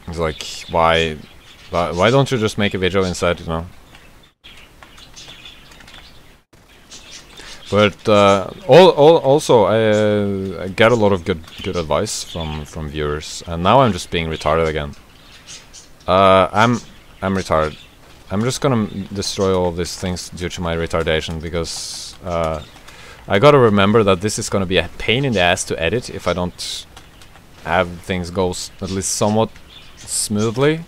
It's like, why don't you just make a video instead, you know? But also, I get a lot of good advice from viewers, and now I'm just being retarded again. I'm retarded. I'm just gonna destroy all of these things due to my retardation, because I gotta remember that this is gonna be a pain in the ass to edit if I don't have things go at least somewhat smoothly.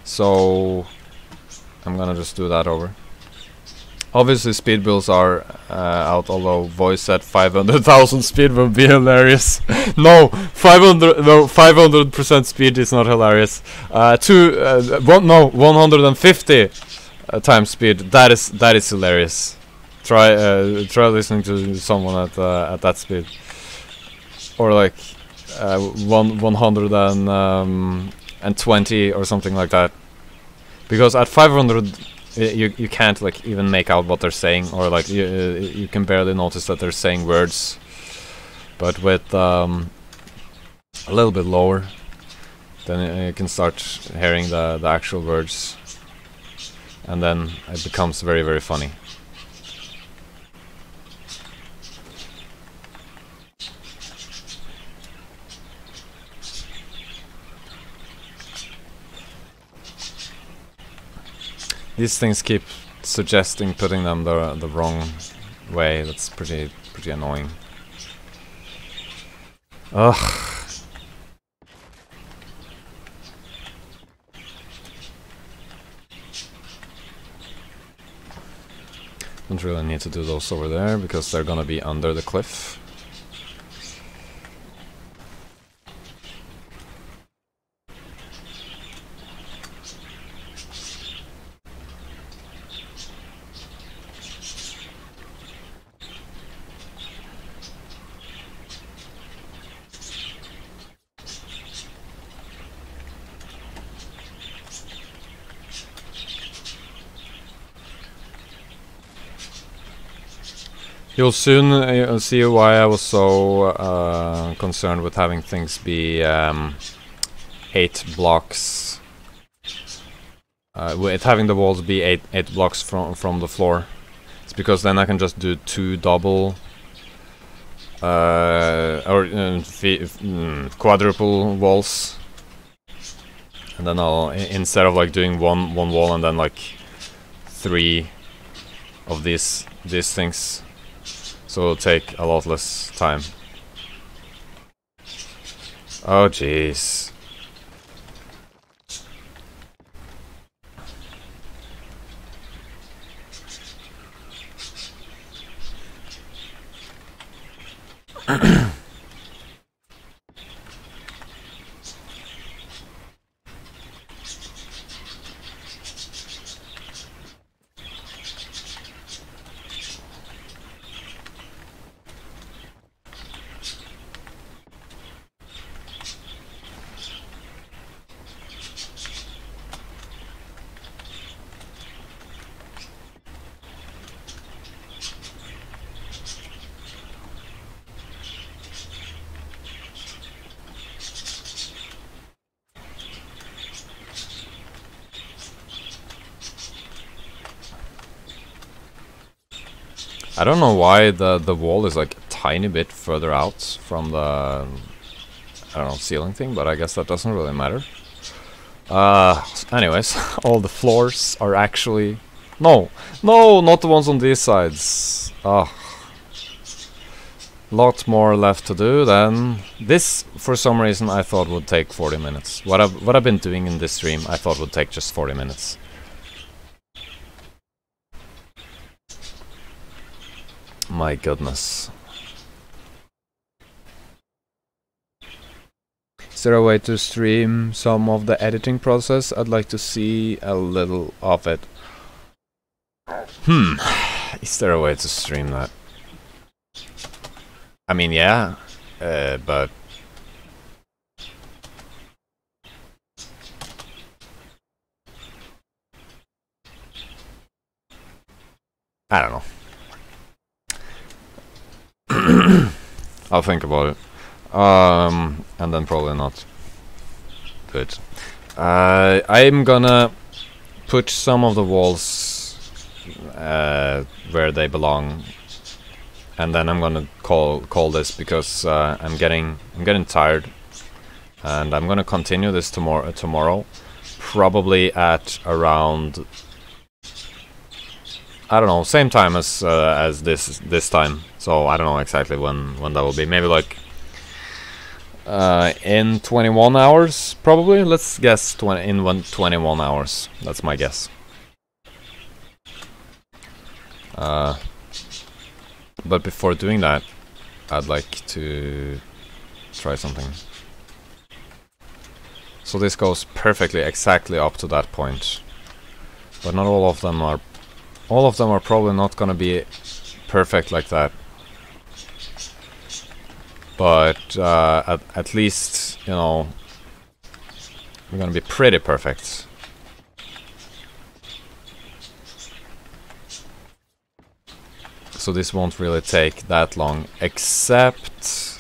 So I'm gonna just do that over. Obviously speed builds are out, although voice at 500,000 speed would be hilarious. No, 500% speed is not hilarious. 150 times speed. That is hilarious. Try listening to someone at that speed, or like 120 or something like that. Because at 500. You can't like even make out what they're saying, or like you can barely notice that they're saying words. But with a little bit lower, then you can start hearing the actual words, and then it becomes very, very funny. These things keep suggesting putting them the wrong way. That's pretty annoying. Ugh. Don't really need to do those over there because they're gonna be under the cliff. You'll soon see why I was so concerned with having things be 8 blocks. With having the walls be 8 blocks from the floor. It's because then I can just do 2 double quadruple walls, and then I'll, instead of like doing one wall and then like 3 of these things. So it'll take a lot less time. Oh jeez. I don't know why the wall is like a tiny bit further out from the I don't know, ceiling thing, but I guess that doesn't really matter. Anyways, all the floors are actually... No, not the ones on these sides. Lot more left to do then. This, for some reason, I thought would take 40 minutes. What I've been doing in this stream, I thought would take just 40 minutes. My goodness. Is there a way to stream some of the editing process? I'd like to see a little of it. Is there a way to stream that? I mean, yeah, but... I don't know. I'll think about it. And then probably not do it. I'm gonna put some of the walls where they belong, and then I'm gonna call this because I'm getting tired, and I'm gonna continue this tomorrow, probably at around, I don't know, same time as this time. So I don't know exactly when that will be. Maybe like in 21 hours, probably. Let's guess 21 hours. That's my guess. But before doing that, I'd like to try something. So this goes perfectly, exactly up to that point. But not all of them are. All of them are probably not gonna be perfect like that. But at least, you know, we're gonna be pretty perfect. So this won't really take that long, except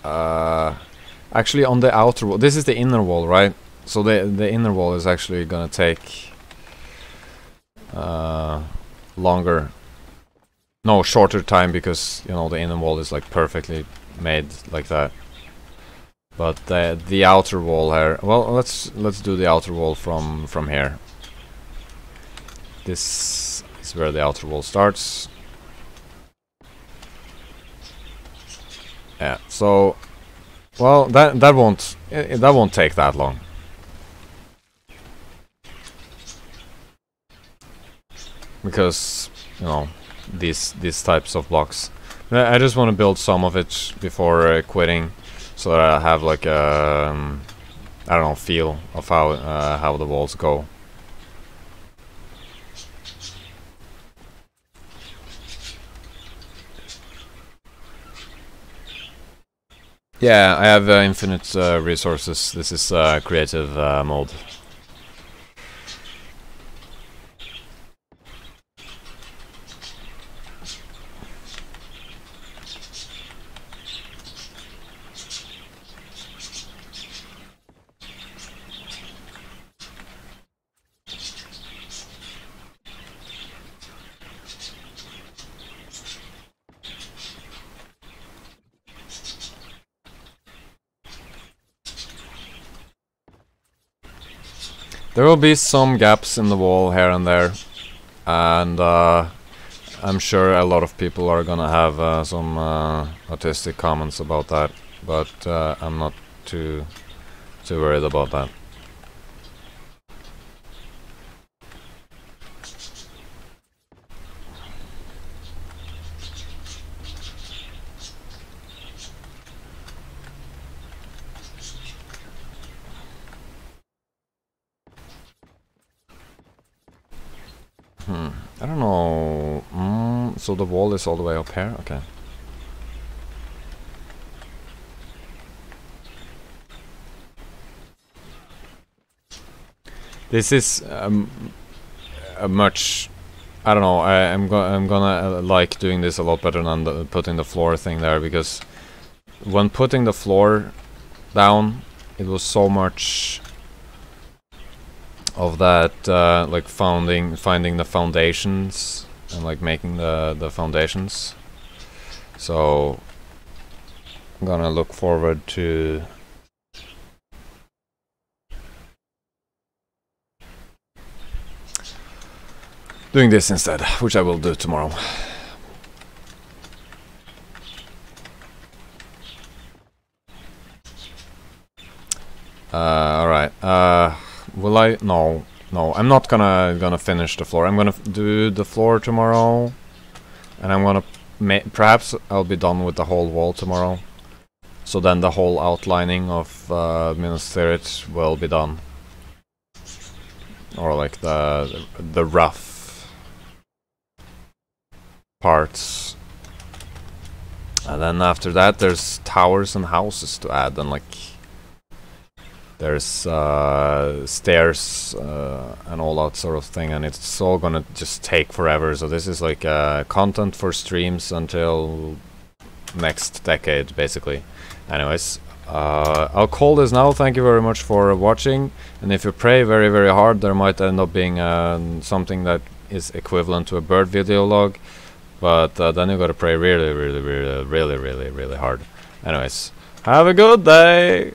actually on the outer wall. This is the inner wall, right? So the inner wall is actually gonna take longer. No, shorter time, because you know the inner wall is like perfectly made like that. But the outer wall here. Well, let's do the outer wall from here. This is where the outer wall starts. Yeah. So, well, that won't take that long. Because, you know, these types of blocks. I just want to build some of it before quitting, so that I have like a I don't know, feel of how the walls go. Yeah, I have infinite resources. This is creative mode. There will be some gaps in the wall here and there, and I'm sure a lot of people are gonna have some autistic comments about that, but I'm not too worried about that. I don't know. So the wall is all the way up here? Okay. This is a much... I don't know, I'm gonna like doing this a lot better than putting the floor thing there, because when putting the floor down, it was so much of that like finding the foundations and like making the foundations. So I'm gonna look forward to doing this instead, which I will do tomorrow. Alright. Will I? No. No, I'm not gonna finish the floor. I'm gonna do the floor tomorrow, and I'm gonna perhaps I'll be done with the whole wall tomorrow. So then the whole outlining of Minas Tirith will be done, or like the rough parts. And then after that, there's towers and houses to add, and like there's stairs and all that sort of thing, and it's all gonna just take forever. So this is like content for streams until next decade, basically. Anyways, I'll call this now. Thank you very much for watching, and if you pray very very hard, there might end up being something that is equivalent to a bird video log, but then you gotta pray really really really really really really hard. Anyways, have a good day.